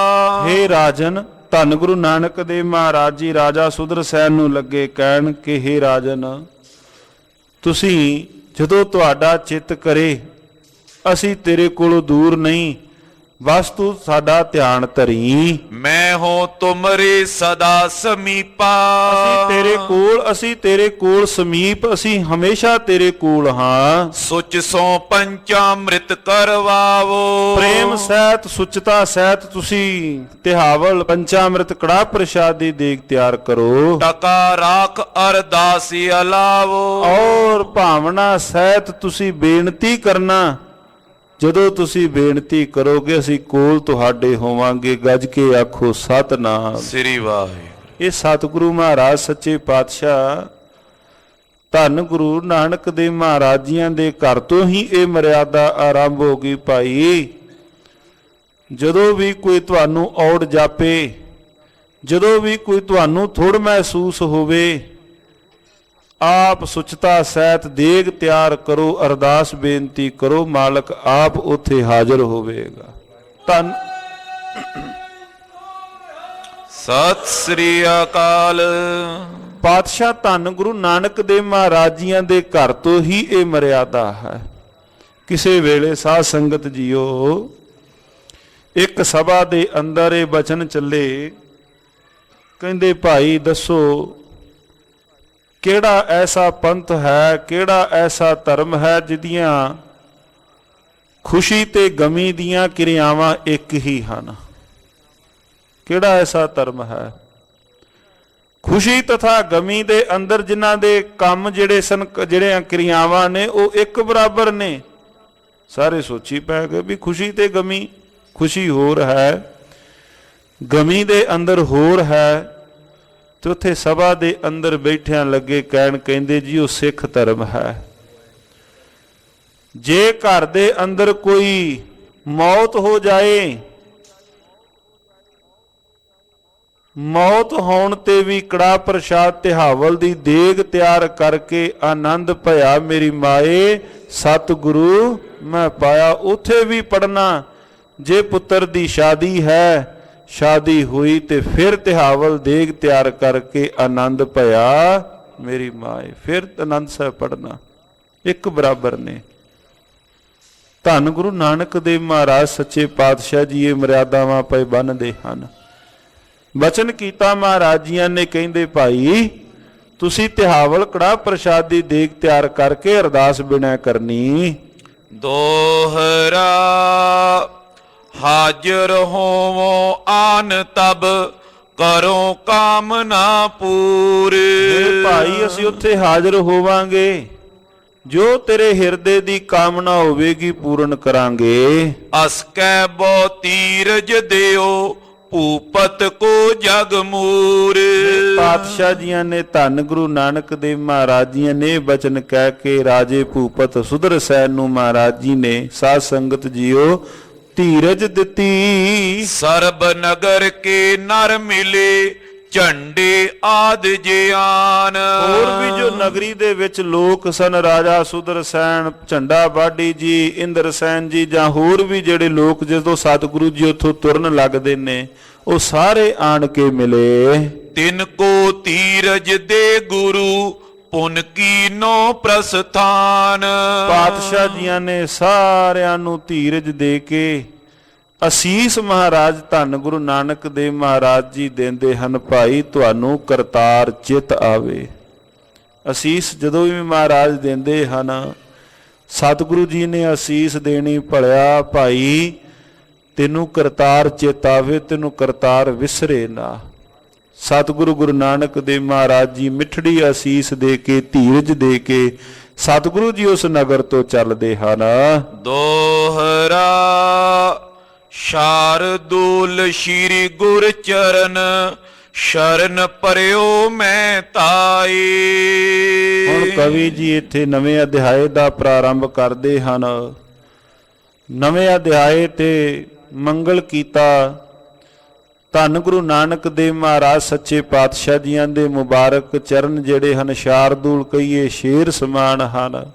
ਹੇ ਰਾਜਨ, ਧੰਨ ਗੁਰੂ ਨਾਨਕ ਦੇਵ ਮਹਾਰਾਜ ਜੀ ਰਾਜਾ ਸੁਦਰਸੈਨ ਨੂੰ ਲੱਗੇ ਕਹਿਣ ਕਿ ਹੇ ਰਾਜਨ, ਤੁਸੀਂ ਜਦੋਂ ਤੁਹਾਡਾ ਚਿੱਤ ਕਰੇ ਅਸੀਂ ਤੇਰੇ ਕੋਲੋਂ ਦੂਰ ਨਹੀਂ, ਬਸ ਤੂੰ ਸਾਡਾ ਧਿਆਨ ਧਰੀ। ਮੈਂ ਹੋ ਤੁਮਰੇ ਸਦਾ ਸਮੀਪਾ। ਅਸੀਂ ਤੇਰੇ ਕੋਲ ਸਮੀਪ, ਅਸੀਂ ਹਮੇਸ਼ਾ ਤੇਰੇ ਕੋਲ ਹਾਂ। ਸੁਚ ਸੋ ਪੰਚਾਮ੍ਰਿਤ ਕਰਵਾਵੋ। ਪ੍ਰੇਮ ਸਹਿਤ ਸੁਚਤਾ ਸਹਿਤ ਤੁਸੀਂ ਤਿਹਾਵਲ ਪੰਚਾਮ੍ਰਿਤ ਕੜਾ ਪ੍ਰਸ਼ਾਦ ਦੀ ਦੇਗ ਤਿਆਰ ਕਰੋ। ਟਕਾ ਰਾਖ ਅਰਦਾਸੀ ਅਲਾਵੋ। ਔਰ ਭਾਵਨਾ ਸਹਿਤ ਤੁਸੀਂ ਬੇਨਤੀ ਕਰਨਾ। ਜਦੋਂ ਤੁਸੀਂ ਬੇਨਤੀ ਕਰੋਗੇ ਅਸੀਂ ਕੋਲ ਤੁਹਾਡੇ ਹੋਵਾਂਗੇ। ਗੱਜ ਕੇ ਆਖੋ ਸਤਿਨਾਮ। ਸ੍ਰੀ ਵਾਹਿਗੁਰੂ। ਇਹ ਸਤਿਗੁਰੂ ਮਹਾਰਾਜ ਸੱਚੇ ਪਾਤਸ਼ਾਹ ਧੰਨ ਗੁਰੂ ਨਾਨਕ ਦੇਵ ਮਹਾਰਾਜ ਜੀਆਂ ਦੇ ਘਰ ਤੋਂ ਹੀ ਇਹ ਮਰਿਆਦਾ ਆਰੰਭ ਹੋ ਗਈ ਭਾਈ। ਜਦੋਂ ਵੀ ਕੋਈ ਤੁਹਾਨੂੰ ਔੜ ਜਾਪੇ, ਜਦੋਂ ਵੀ ਕੋਈ ਤੁਹਾਨੂੰ ਥੁੜ ਮਹਿਸੂਸ ਹੋਵੇ, ਆਪ ਸੁਚਤਾ ਸਹਿਤ ਦੇਗ ਤਿਆਰ ਕਰੋ, ਅਰਦਾਸ ਬੇਨਤੀ ਕਰੋ, ਮਾਲਕ ਆਪ ਉੱਥੇ ਹਾਜ਼ਰ ਹੋਵੇਗਾ। ਧੰਨ ਸਤਿ ਸ੍ਰੀ ਅਕਾਲ। ਪਾਤਸ਼ਾਹ ਧੰਨ ਗੁਰੂ ਨਾਨਕ ਦੇਵ ਮਹਾਰਾਜ ਜੀਆਂ ਦੇ ਘਰ ਤੋਂ ਹੀ ਇਹ ਮਰਿਆਦਾ ਹੈ। ਕਿਸੇ ਵੇਲੇ ਸਾਧ ਸੰਗਤ ਜੀਓ, ਇੱਕ ਸਭਾ ਦੇ ਅੰਦਰ ਇਹ ਬਚਨ ਚੱਲੇ, ਕਹਿੰਦੇ ਭਾਈ ਦੱਸੋ ਕਿਹੜਾ ਐਸਾ ਪੰਥ ਹੈ, ਕਿਹੜਾ ਐਸਾ ਧਰਮ ਹੈ ਜਿਹਦੀਆਂ ਖੁਸ਼ੀ ਤੇ ਗਮੀ ਦੀਆਂ ਕਿਰਿਆਵਾਂ ਇੱਕ ਹੀ ਹਨ? ਕਿਹੜਾ ਐਸਾ ਧਰਮ ਹੈ? ਖੁਸ਼ੀ ਤਥਾ ਗਮੀ ਦੇ ਅੰਦਰ ਜਿਨ੍ਹਾਂ ਦੇ ਕੰਮ ਜਿਹੜੀਆਂ ਕਿਰਿਆਵਾਂ ਨੇ ਉਹ ਇੱਕ ਬਰਾਬਰ ਨੇ। ਸਾਰੇ ਸੋਚੀ ਪੈ ਗਏ ਵੀ ਖੁਸ਼ੀ ਤੇ ਗਮੀ, ਖੁਸ਼ੀ ਹੋਰ ਹੈ, ਗਮੀ ਦੇ ਅੰਦਰ ਹੋਰ ਹੈ। ਤੇ ਉੱਥੇ ਸਭਾ ਦੇ ਅੰਦਰ ਬੈਠਿਆਂ ਲੱਗੇ ਕਹਿਣ, ਕਹਿੰਦੇ ਜੀ ਉਹ ਸਿੱਖ ਧਰਮ ਹੈ। ਜੇ ਘਰ ਦੇ ਅੰਦਰ ਕੋਈ ਮੌਤ ਹੋ ਜਾਏ, ਮੌਤ ਹੋਣ ਤੇ ਵੀ ਕੜਾ ਪ੍ਰਸ਼ਾਦ ਤਿਹਾਵਲ ਦੀ ਦੇਗ ਤਿਆਰ ਕਰਕੇ ਆਨੰਦ ਭਇਆ ਮੇਰੀ ਮਾਏ ਸਤਿਗੁਰੂ ਮੈਂ ਪਾਇਆ। ਉਥੇ ਵੀ ਪੜਨਾ, ਜੇ ਪੁੱਤਰ ਦੀ ਸ਼ਾਦੀ ਹੈ, ਸ਼ਾਦੀ ਹੋਈ ਤੇ ਫਿਰ ਤਿਹਾਵਲ ਦੇਗ ਤਿਆਰ ਕਰਕੇ ਆਨੰਦ ਭਇਆ ਮੇਰੀ ਮਾਏ। ਫਿਰ ਆਨੰਦ ਸਾਹਿਬ ਪੜਨਾ, ਇੱਕ ਬਰਾਬਰ ਨੇ। ਧੰਨ ਗੁਰੂ ਨਾਨਕ ਦੇਵ ਮਹਾਰਾਜ ਸੱਚੇ ਪਾਤਸ਼ਾਹ ਜੀ ਇਹ ਮਰਿਆਦਾਵਾਂ ਪਏ ਬੰਨਦੇ ਹਨ। ਬਚਨ ਕੀਤਾ ਮਹਾਰਾਜ ਜੀਆਂ ਨੇ, ਕਹਿੰਦੇ ਭਾਈ ਤੁਸੀਂ ਤਿਹਾਵਲ ਕੜਾਹ ਪ੍ਰਸ਼ਾਦ ਦੀ ਦੇਗ ਤਿਆਰ ਕਰਕੇ ਅਰਦਾਸ ਬਿਨਾਂ ਕਰਨੀ। ਦੋਹਰਾ ਹਾਜ਼ਰ ਹੋਵੋ ਆਨ ਤਬ ਕਰੋ ਕਾਮਨਾ ਪੂਰ। ਭਾਈ ਅਸੀਂ ਉੱਥੇ ਹਾਜ਼ਰ ਹੋਵਾਂਗੇ, ਜੋ ਤੇਰੇ ਹਿਰਦੇ ਦੀ ਕਾਮਨਾ ਹੋਵੇਗੀ ਪੂਰਨ ਕਰਾਂਗੇ। ਅਸਕੈ ਬੋ ਤੀਰਜ ਦਿਓ ਭੂਪਤ ਕੋ ਜਗ ਮੂਰ। ਪਾਤਸ਼ਾਹ ਜੀਆਂ ਨੇ, ਧੰਨ ਗੁਰੂ ਨਾਨਕ ਦੇਵ ਮਹਾਰਾਜ ਜੀਆਂ ਨੇ ਬਚਨ ਕਹਿ ਕੇ ਰਾਜੇ ਭੂਪਤ ਸੁਦਰਸੈਨ ਨੂੰ ਮਹਾਰਾਜ ਜੀ ਨੇ ਸਾਧ ਸੰਗਤ ਜੀਓ ਧੀਰਜ ਦਿੱਤੀ। ਸਰਬ ਨਗਰ ਕੇ ਨਰ ਮਿਲੇ ਝੰਡੇ ਆਦ ਜਿਆਨ। ਹੋਰ ਵੀ ਜੋ ਨਗਰੀ ਦੇ ਵਿੱਚ ਲੋਕ ਸਨ, ਰਾਜਾ ਸੁਦਰਸੈਨ, ਝੰਡਾ ਬਾਡੀ ਜੀ, ਇੰਦਰਸੈਨ ਜੀ, ਜਾਂ ਹੋਰ ਵੀ ਜਿਹੜੇ ਲੋਕ ਜਦੋਂ ਸਤਿਗੁਰੂ ਜੀ ਉੱਥੋਂ ਤੁਰਨ ਲੱਗਦੇ ਨੇ, ਉਹ ਸਾਰੇ ਆਣ ਕੇ ਮਿਲੇ। ਤਿਨ ਕੋ ਧੀਰਜ ਦੇ ਗੁਰੂ ਪੁਨ ਕੀਨੋ ਪ੍ਰਸਥਾਨ। ਪਾਤਸ਼ਾਹ ਜੀਆਂ ਨੇ ਸਾਰਿਆਂ ਨੂੰ ਧੀਰਜ ਦੇ ਕੇ ਅਸੀਸ ਮਹਾਰਾਜ ਧੰਨ ਗੁਰੂ ਨਾਨਕ ਦੇਵ ਮਹਾਰਾਜ ਜੀ ਦਿੰਦੇ ਹਨ, ਭਾਈ ਤੁਹਾਨੂੰ ਕਰਤਾਰ ਚਿਤ ਆਵੇ। ਅਸੀਸ ਜਦੋਂ ਵੀ ਮਹਾਰਾਜ ਦਿੰਦੇ ਹਨ, ਸਤਿਗੁਰੂ ਜੀ ਨੇ ਅਸੀਸ ਦੇਣੀ, ਭਲਿਆ ਭਾਈ ਤੈਨੂੰ ਕਰਤਾਰ ਚਿਤ ਆਵੇ, ਤੈਨੂੰ ਕਰਤਾਰ ਵਿਸਰੇ ਨਾ। ਸਤਿਗੁਰੂ ਗੁਰੂ ਨਾਨਕ ਦੇਵ ਮਹਾਰਾਜ ਜੀ ਮਿੱਠੜੀ ਅਸੀਸ ਦੇ ਕੇ, ਧੀਰਜ ਦੇ ਕੇ ਸਤਿਗੁਰੂ ਜੀ ਉਸ ਨਗਰ ਤੋਂ ਚੱਲਦੇ ਹਨ। ਦੋਹਰਾ ਸ਼ਾਰਦੂਲ ਸ਼੍ਰੀ ਗੁਰ ਚਰਨ ਸ਼ਰਨ ਪਰਿਓ ਮੈਂ ਤਾਈ। ਹੁਣ ਕਵੀ ਜੀ ਇੱਥੇ ਨਵੇਂ ਅਧਿਆਏ ਦਾ ਪ੍ਰਾਰੰਭ ਕਰਦੇ ਹਨ। ਨਵੇਂ ਅਧਿਆਏ ਤੇ ਮੰਗਲ ਕੀਤਾ ਧੰਨ ਗੁਰੂ ਨਾਨਕ ਦੇਵ ਮਹਾਰਾਜ ਸੱਚੇ ਪਾਤਸ਼ਾਹ ਜੀਆਂ ਦੇ ਮੁਬਾਰਕ ਚਰਨ ਜਿਹੜੇ ਹਨ, ਸ਼ਾਰਦੂਲ ਕਹੀਏ ਸ਼ੇਰ ਸਮਾਨ ਹਨ।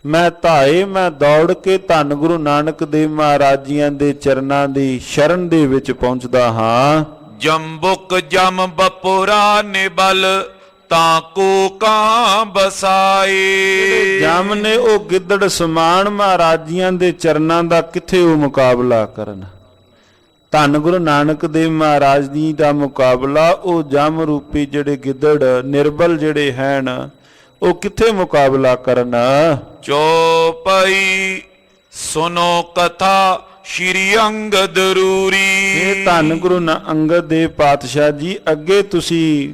ਮੈਂ ਧਾਏ ਮੈਂ ਦੌੜ ਕੇ ਧੰਨ ਗੁਰੂ ਨਾਨਕ ਦੇਵ ਮਹਾਰਾਜ ਜੀਆਂ ਦੇ ਚਰਨਾਂ ਦੀ ਸ਼ਰਨ ਦੇ ਵਿੱਚ ਪਹੁੰਚਦਾ ਹਾਂ। ਜੰਬੁਕ ਜਮ ਬਪੁਰਾ ਨਿਬਲ ਤਾਂ ਕੋ ਕਾਂ ਬਸਾਏ। ਜਮ ਨੇ ਉਹ ਗਿੱਦੜ ਸਮਾਨ ਮਹਾਰਾਜ ਜੀਆਂ ਦੇ ਚਰਨਾਂ ਦਾ ਕਿੱਥੇ ਉਹ ਮੁਕਾਬਲਾ ਕਰਨ। ਧੰਨ ਗੁਰੂ ਨਾਨਕ ਦੇਵ ਮਹਾਰਾਜ ਜੀ ਦਾ ਮੁਕਾਬਲਾ ਉਹ ਜਮ ਰੂਪੀ ਜਿਹੜੇ ਗਿੱਦੜ ਨਿਰਬਲ ਜਿਹੜੇ ਹਨ, ਉਹ ਕਿੱਥੇ ਮੁਕਾਬਲਾ ਕਰਨ। ਚੌਪਈ ਸੁਨੋ ਕਥਾ ਸ਼੍ਰੀ ਅੰਗਦ ਰੂਰੀ। ਇਹ ਧੰਨ ਗੁਰੂ ਅੰਗਦ ਦੇਵ ਪਾਤਸ਼ਾਹ ਜੀ, ਅੱਗੇ ਤੁਸੀਂ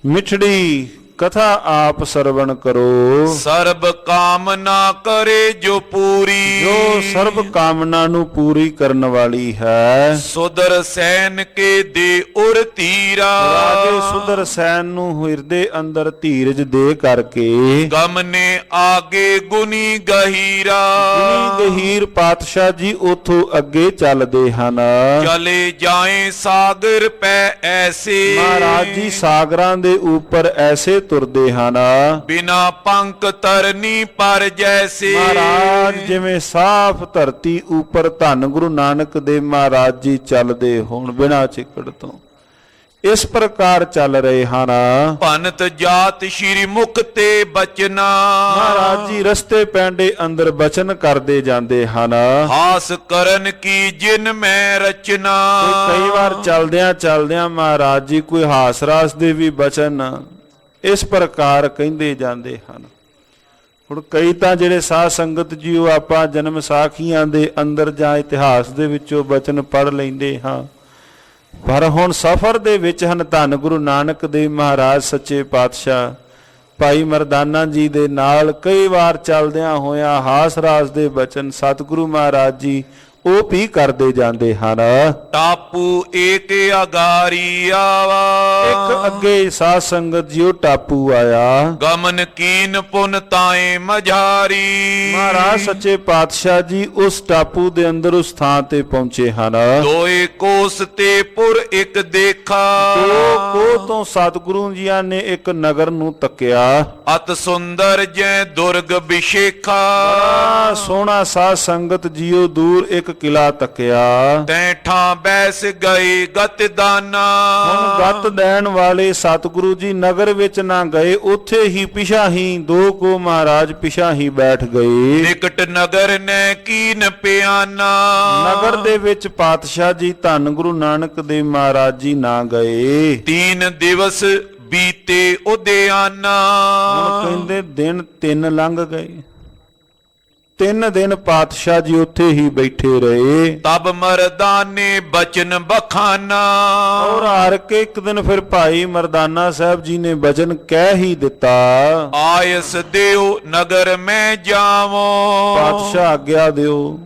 ਮਿੱਠੜੀ ਕਥਾ ਆਪ ਸਰਵਣ ਕਰੋ। ਸਰਬ ਕਾਮਨਾ ਕਰੇ ਜੋ ਪੂਰੀ। ਜੋ ਸਰਬ ਕਾਮਨਾ ਨੂੰ ਪੂਰੀ ਕਰਨ ਵਾਲੀ ਹੈ। ਸੁਦਰ ਸੈਨ ਕੇ ਦੇ ਉਰ ਧੀਰਾ। ਰਾਜੇ ਸੁਦਰ ਸੈਨ ਨੂੰ ਹਿਰਦੇ ਅੰਦਰ ਧੀਰਜ ਦੇ ਕਰਕੇ ਗਮ ਨੇ ਆਗੇ ਗੁਨੀ ਗਹੀਰਾ। ਗੁਨੀ ਗਹੀਰ ਪਾਤਸ਼ਾਹ ਜੀ ਉਥੋਂ ਅੱਗੇ ਚੱਲਦੇ ਹਨ। ਚਲੇ ਜਾਏ ਸਾਗਰ ਪੈ ਐਸੇ। ਮਹਾਰਾਜ ਜੀ ਸਾਗਰਾਂ ਦੇ ਉੱਪਰ ਐਸੇ ਤੁਰਦੇ ਹਨ। ਬਿਨਾ ਪੰਕ ਤਰਨੀ ਪਰ ਜੈਸੇ। ਮਹਾਰਾਜ ਜਿਵੇਂ ਸਾਫ਼ ਧਰਤੀ ਉੱਪਰ ਧੰਨ ਗੁਰੂ ਨਾਨਕ ਦੇਵ ਮਹਾਰਾਜ ਜੀ ਚੱਲਦੇ ਹੋਣ ਬਿਨਾ ਚਿੱਕੜ ਤੋਂ, ਇਸ ਪ੍ਰਕਾਰ ਚੱਲ ਰਹੇ ਹਨ। ਭਨਤ ਜਾਤ ਸ਼੍ਰੀ ਮੁਖ ਤੇ ਬਚਨਾ। ਮਹਾਰਾਜ ਜੀ ਰਸਤੇ ਪੈਂਡੇ ਅੰਦਰ ਬਚਨ ਕਰਦੇ ਜਾਂਦੇ ਹਨ। ਹਾਸ ਕਰਨ ਕੀ ਜਿਨ ਮੈਂ ਰਚਨਾ। ਕਈ ਵਾਰ ਚੱਲਦਿਆਂ ਚੱਲਦਿਆਂ ਮਹਾਰਾਜ ਜੀ ਕੋਈ ਹਾਸ ਰਾਸ ਦੇ ਵੀ ਬਚਨ ਇਸ ਪ੍ਰਕਾਰ ਕਹਿੰਦੇ ਜਾਂਦੇ ਹਨ। ਹੁਣ ਕਈ ਤਾਂ ਜਿਹੜੇ ਸਾਧ ਸੰਗਤ ਜੀ ਉਹ ਆਪਾਂ ਜਨਮ ਸਾਖੀਆਂ ਦੇ ਅੰਦਰ ਜਾਂ ਇਤਿਹਾਸ ਦੇ ਵਿੱਚੋਂ ਬਚਨ ਪੜ੍ਹ ਲੈਂਦੇ ਹਾਂ, ਪਰ ਹੁਣ ਸਫ਼ਰ ਦੇ ਵਿੱਚ ਹਨ ਧੰਨ ਗੁਰੂ ਨਾਨਕ ਦੇਵ ਮਹਾਰਾਜ ਸੱਚੇ ਪਾਤਸ਼ਾਹ ਭਾਈ ਮਰਦਾਨਾ ਜੀ ਦੇ ਨਾਲ ਕਈ ਵਾਰ ਚੱਲਦਿਆਂ ਹੋਇਆਂ ਹਾਸ ਰਾਸ ਦੇ ਬਚਨ ਸਤਿਗੁਰੂ ਮਹਾਰਾਜ ਜੀ ਉਹ ਵੀ ਕਰਦੇ ਜਾਂਦੇ ਹਨ। ਟਾਪੂ ਏਕ ਅਗਾਰੀ ਆਵਾ ਇੱਕ ਅੱਗੇ ਸਾਧ ਸੰਗਤ ਜੀ ਉਹ ਟਾਪੂ ਆਇਆ। ਗਮਨ ਕੀਨ ਪੁਨ ਤਾਏ ਮਝਾਰੀ ਮਹਾਰਾਜ ਸੱਚੇ ਪਾਤਸ਼ਾਹ ਜੀ ਉਸ ਟਾਪੂ ਦੇ ਅੰਦਰ ਉਸ ਥਾਂ ਤੇ ਪਹੁੰਚੇ ਹਨ। ਦੋਏ ਕੋਸ ਤੇ ਪੁਰ ਇੱਕ ਦੇਖਾ ਉਹ ਤੋਂ ਸਤਿਗੁਰੂ ਜੀਆਂ ਨੇ ਇੱਕ ਨਗਰ ਨੂੰ ਤੱਕਿਆ। ਅਤ ਸੁੰਦਰ ਜੈ ਦੁਰਗ ਵਿਸ਼ੇਖਾ ਬੜਾ ਸੋਹਣਾ ਸਾਧ ਸੰਗਤ ਜੀਓ ਦੂਰ ਇੱਕ ਕਿਲਾ ਤੱਕਿਆ। ਤੈਠਾਂ ਬੈਸ ਗਏ ਗਤ ਦਾਨਾ ਹੁਣ ਗੱਤ ਦੇਣ ਵਾਲੇ ਸਤਿਗੁਰੂ ਜੀ ਨਗਰ ਵਿੱਚ ਨਾ ਗਏ, ਉੱਥੇ ਹੀ ਪਿਛਾ ਹੀ ਦੋ ਕੋ ਮਹਾਰਾਜ ਪਿਛਾ ਹੀ ਬੈਠ ਗਏ। ਨਿਕਟ ਨਗਰ ਨੇ ਕੀਨ ਪਿਆਨਾ ਨਗਰ ਦੇ ਵਿੱਚ ਪਾਤਸ਼ਾਹ ਜੀ ਧੰਨ ਗੁਰੂ ਨਾਨਕ ਦੇਵ ਮਹਾਰਾਜ ਜੀ ਨਾ ਗਏ। 3 ਦਿਵਸ ਬੀਤੇ ਉਦਿਆਨਾ ਹੁਣ ਕਹਿੰਦੇ ਦਿਨ 3 ਲੰਘ ਗਏ। 3 ਦਿਨ ਪਾਤਸ਼ਾਹ ਜੀ ਉੱਥੇ ਹੀ ਬੈਠੇ ਰਹੇ। ਤਬ ਮਰਦਾਨੇ ਬਚਨ ਬਖਾਨਾ ਔਰ ਹਾਰ ਕੇ ਇੱਕ ਦਿਨ ਫਿਰ ਭਾਈ ਮਰਦਾਨਾ ਸਾਹਿਬ ਜੀ ਨੇ ਬਚਨ ਕਹਿ ਹੀ ਦਿੱਤਾ। ਆਇਸ ਦਿਓ ਨਗਰ ਮੈਂ ਜਾਵਾਂ ਪਾਤਸ਼ਾਹ ਆਗਿਆ ਦਿਓ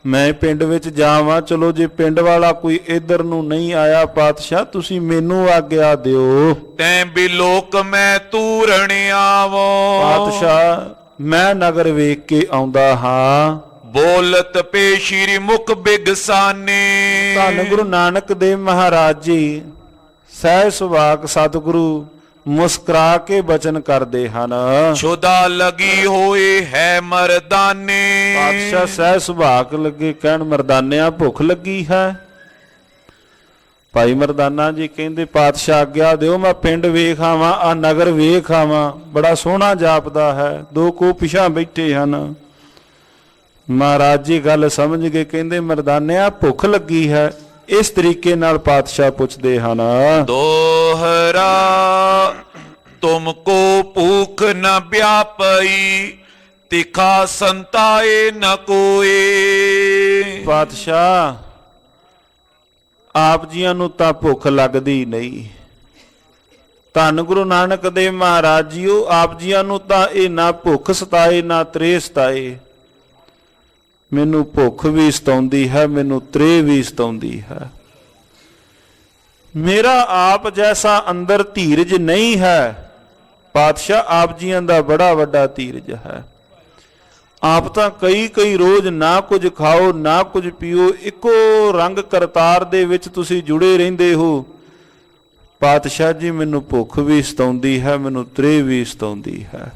ਮੈਂ ਪਿੰਡ ਵਿੱਚ ਜਾਵਾਂ। ਚਲੋ ਜੇ ਪਿੰਡ ਵਾਲਾ ਕੋਈ ਇੱਧਰ ਨੂੰ ਨਹੀਂ ਆਇਆ ਪਾਤਸ਼ਾਹ ਤੁਸੀਂ ਮੈਨੂੰ ਆਗਿਆ ਦਿਓ। ਤੈਂ ਬਿਲੋਕ ਮੈਂ ਤੂਰਣ ਆਵਾਂ ਪਾਤਸ਼ਾਹ ਮੈਂ ਨਗਰ ਵੇਖ ਕੇ ਆਉਂਦਾ ਹਾਂ। ਬੋਲਤ ਪੇ ਸ਼੍ਰੀ ਮੁਖ ਬਿਗਸਾਨੇ ਧੰਨ ਗੁਰੂ ਨਾਨਕ ਦੇਵ ਮਹਾਰਾਜ ਜੀ ਸਹਿ ਸੁਭਾਗ ਸਤਿਗੁਰੂ ਮੁਸਕਰਾ ਕੇ ਬਚਨ ਕਰਦੇ ਹਨ। ਸ਼ੁਦਾ ਲਗੀ ਹੋਏ ਹੈ ਮਰਦਾਨੇ ਪਾਤਸ਼ਾਹ ਸਹਿ ਸੁਭਾਗ ਲੱਗੇ ਕਹਿਣ ਮਰਦਾਨਿਆਂ ਭੁੱਖ ਲੱਗੀ ਹੈ। ਭਾਈ ਮਰਦਾਨਾ ਜੀ ਕਹਿੰਦੇ ਪਾਤਸ਼ਾਹ ਆਗਿਆ ਦਿਓ ਮੈਂ ਪਿੰਡ ਵੇਖ ਆਵਾਂ, ਆ ਨਗਰ ਵੇਖ ਆਵਾਂ, ਬੜਾ ਸੋਹਣਾ ਜਾਪਦਾ ਹੈ। ਦੋ ਕੋ ਪਿਛਾ ਬੈਠੇ ਹਨ। ਮਹਾਰਾਜ ਜੀ ਗੱਲ ਸਮਝ ਕੇ ਕਹਿੰਦੇ ਮਰਦਾਨਿਆਂ ਭੁੱਖ ਲੱਗੀ ਹੈ। ਇਸ ਤਰੀਕੇ ਨਾਲ ਪਾਤਸ਼ਾਹ ਪੁੱਛਦੇ ਹਨ ਦੋਹਰਾ ਤੁਮ ਕੋ ਭੂਖ ਨ ਵਿਆਪਈ ਤਿਖਾ ਸੰਤਾਏ ਨ ਕੋਏ। ਪਾਤਸ਼ਾਹ ਆਪ ਜੀਆਂ ਨੂੰ ਤਾਂ ਭੁੱਖ ਲੱਗਦੀ ਨਹੀਂ। ਧੰਨ ਗੁਰੂ ਨਾਨਕ ਦੇਵ ਮਹਾਰਾਜ ਜੀਓ ਆਪ ਜੀਆਂ ਨੂੰ ਤਾਂ ਇਹ ਨਾ ਭੁੱਖ ਸਤਾਏ ਨਾ ਤ੍ਰੇਹ ਸਤਾਏ। ਮੈਨੂੰ ਭੁੱਖ ਵੀ ਸਤਾਉਂਦੀ ਹੈ, ਮੈਨੂੰ ਤ੍ਰੇਹ ਵੀ ਸਤਾਉਂਦੀ ਹੈ। ਮੇਰਾ ਆਪ ਜੈਸਾ ਅੰਦਰ ਧੀਰਜ ਨਹੀਂ ਹੈ। ਪਾਤਸ਼ਾਹ ਆਪ ਜੀਆਂ ਦਾ ਬੜਾ ਵੱਡਾ ਧੀਰਜ ਹੈ। ਆਪ ਤਾਂ ਕਈ ਰੋਜ਼ ਨਾ ਕੁਝ ਖਾਓ ਨਾ ਕੁਝ ਪੀਓ, ਇੱਕੋ ਰੰਗ ਕਰਤਾਰ ਦੇ ਵਿੱਚ ਤੁਸੀਂ ਜੁੜੇ ਰਹਿੰਦੇ ਹੋ। ਪਾਤਸ਼ਾਹ ਜੀ ਮੈਨੂੰ ਭੁੱਖ ਵੀ ਸਤਾਉਂਦੀ ਹੈ, ਮੈਨੂੰ ਤ੍ਰੇਹ ਵੀ ਸਤਾਉਂਦੀ ਹੈ।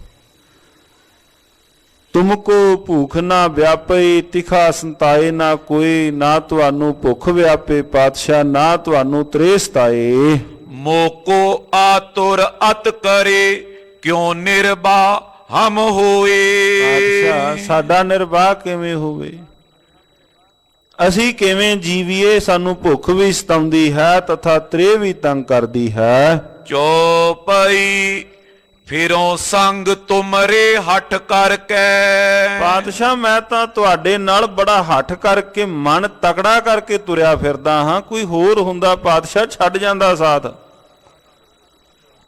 ਤੁਮਕੋ ਭੁੱਖ ਨਾ ਵਿਆਪੇ ਤਿਖਾ ਸੰਤਾਏ ਨਾ ਕੋਈ। ਨਾ ਤੁਹਾਨੂੰ ਭੁੱਖ ਵਿਆਪੇ ਪਾਤਸ਼ਾਹ ਨਾ ਤੁਹਾਨੂੰ ਤ੍ਰੇਹ ਸਤਾਏ। ਮੋਕੋ ਆਤੁਰ ਅਤ ਕਰੇ ਕਿਉ ਨਿਰਭਾ ਹਮ ਹੋਏ। ਪਾਤਸ਼ਾਹ ਸਾਡਾ ਨਿਰਵਾਹ ਕਿਵੇਂ ਹੋਵੇ, ਅਸੀਂ ਕਿਵੇਂ ਜੀਵੀਏ। ਸਾਨੂੰ ਭੁੱਖ ਵੀ ਸਤਾਉਂਦੀ ਹੈ ਤਥਾ ਤ੍ਰੇਹ ਵੀ ਤੰਗ ਕਰਦੀ ਹੈ। ਚੋਪਈ ਫਿਰੋਂ ਸੰਗ ਤੁਮਰੇ ਹੱਠ ਕਰਕੇ। ਪਾਤਸ਼ਾਹ ਮੈਂ ਤਾਂ ਤੁਹਾਡੇ ਨਾਲ ਬੜਾ ਹੱਠ ਕਰਕੇ ਮਨ ਤਕੜਾ ਕਰਕੇ ਤੁਰਿਆ ਫਿਰਦਾ ਹਾਂ। ਕੋਈ ਹੋਰ ਹੁੰਦਾ ਪਾਤਸ਼ਾਹ ਛੱਡ ਜਾਂਦਾ ਸਾਥ।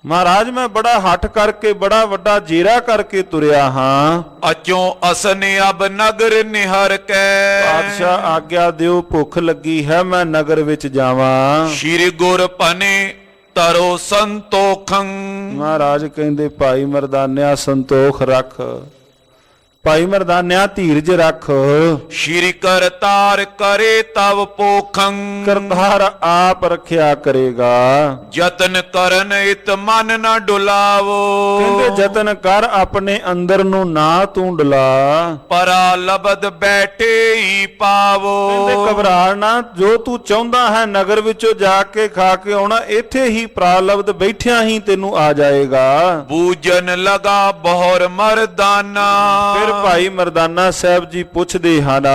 ਮਹਾਰਾਜ ਮੈਂ ਬੜਾ ਹੱਠ ਕਰਕੇ ਬੜਾ ਵੱਡਾ ਜੇਰਾ ਕਰਕੇ ਤੁਰਿਆ ਹਾਂ। ਅਚੋਂ ਅਸਨ ਅਬ ਨਗਰ ਨਿਹਰ ਕੇ। ਪਾਤਸ਼ਾਹ ਆਗਿਆ ਦਿਓ ਭੁੱਖ ਲੱਗੀ ਹੈ ਮੈਂ ਨਗਰ ਵਿੱਚ ਜਾਵਾਂ। ਸ਼੍ਰੀ ਗੁਰ ਭਨੇ ਤਰੋ ਸੰਤੋਖੰ। ਮਹਾਰਾਜ ਕਹਿੰਦੇ ਭਾਈ ਮਰਦਾਨਿਆ ਸੰਤੋਖ ਰੱਖ, ਭਾਈ ਮਰਦਾਨਿਆ ਧੀਰਜ ਰੱਖ। ਸ਼੍ਰੀ ਕਰਤਾਰ ਕਰੇ ਤਵ ਪੋਖੰ। ਕਰਤਾਰ ਆਪ ਰੱਖਿਆ ਕਰੇਗਾ। ਯਤਨ ਕਰਨ ਇਤ ਮਨ ਨ ਡੁਲਾਵੋ। ਕਹਿੰਦੇ ਯਤਨ ਕਰ ਆਪਣੇ ਅੰਦਰ ਨੂੰ ਨਾ ਤੂੰ ਡੁਲਾ। ਪਰਾ ਲਬਦ ਬੈਠੇ ਹੀ ਪਾਵੋ। ਕਹਿੰਦੇ ਘਬਰਾ ਨਾ, ਜੋ ਤੂੰ ਚਾਹੁੰਦਾ ਹੈ ਨਗਰ ਵਿੱਚੋਂ ਜਾ ਕੇ ਖਾ ਕੇ ਆਉਣਾ ਇੱਥੇ ਹੀ ਪ੍ਰਾਲਬਧ ਬੈਠਿਆਂ ਹੀ ਤੈਨੂੰ ਆ ਜਾਏਗਾ। ਬੂਜਨ ਲਗਾ ਬਹੁਰ ਮਰਦਾਨਾ। ਫਿਰ ਭਾਈ ਮਰਦਾਨਾ ਸਾਹਿਬ ਜੀ ਪੁੱਛਦੇ ਹਨ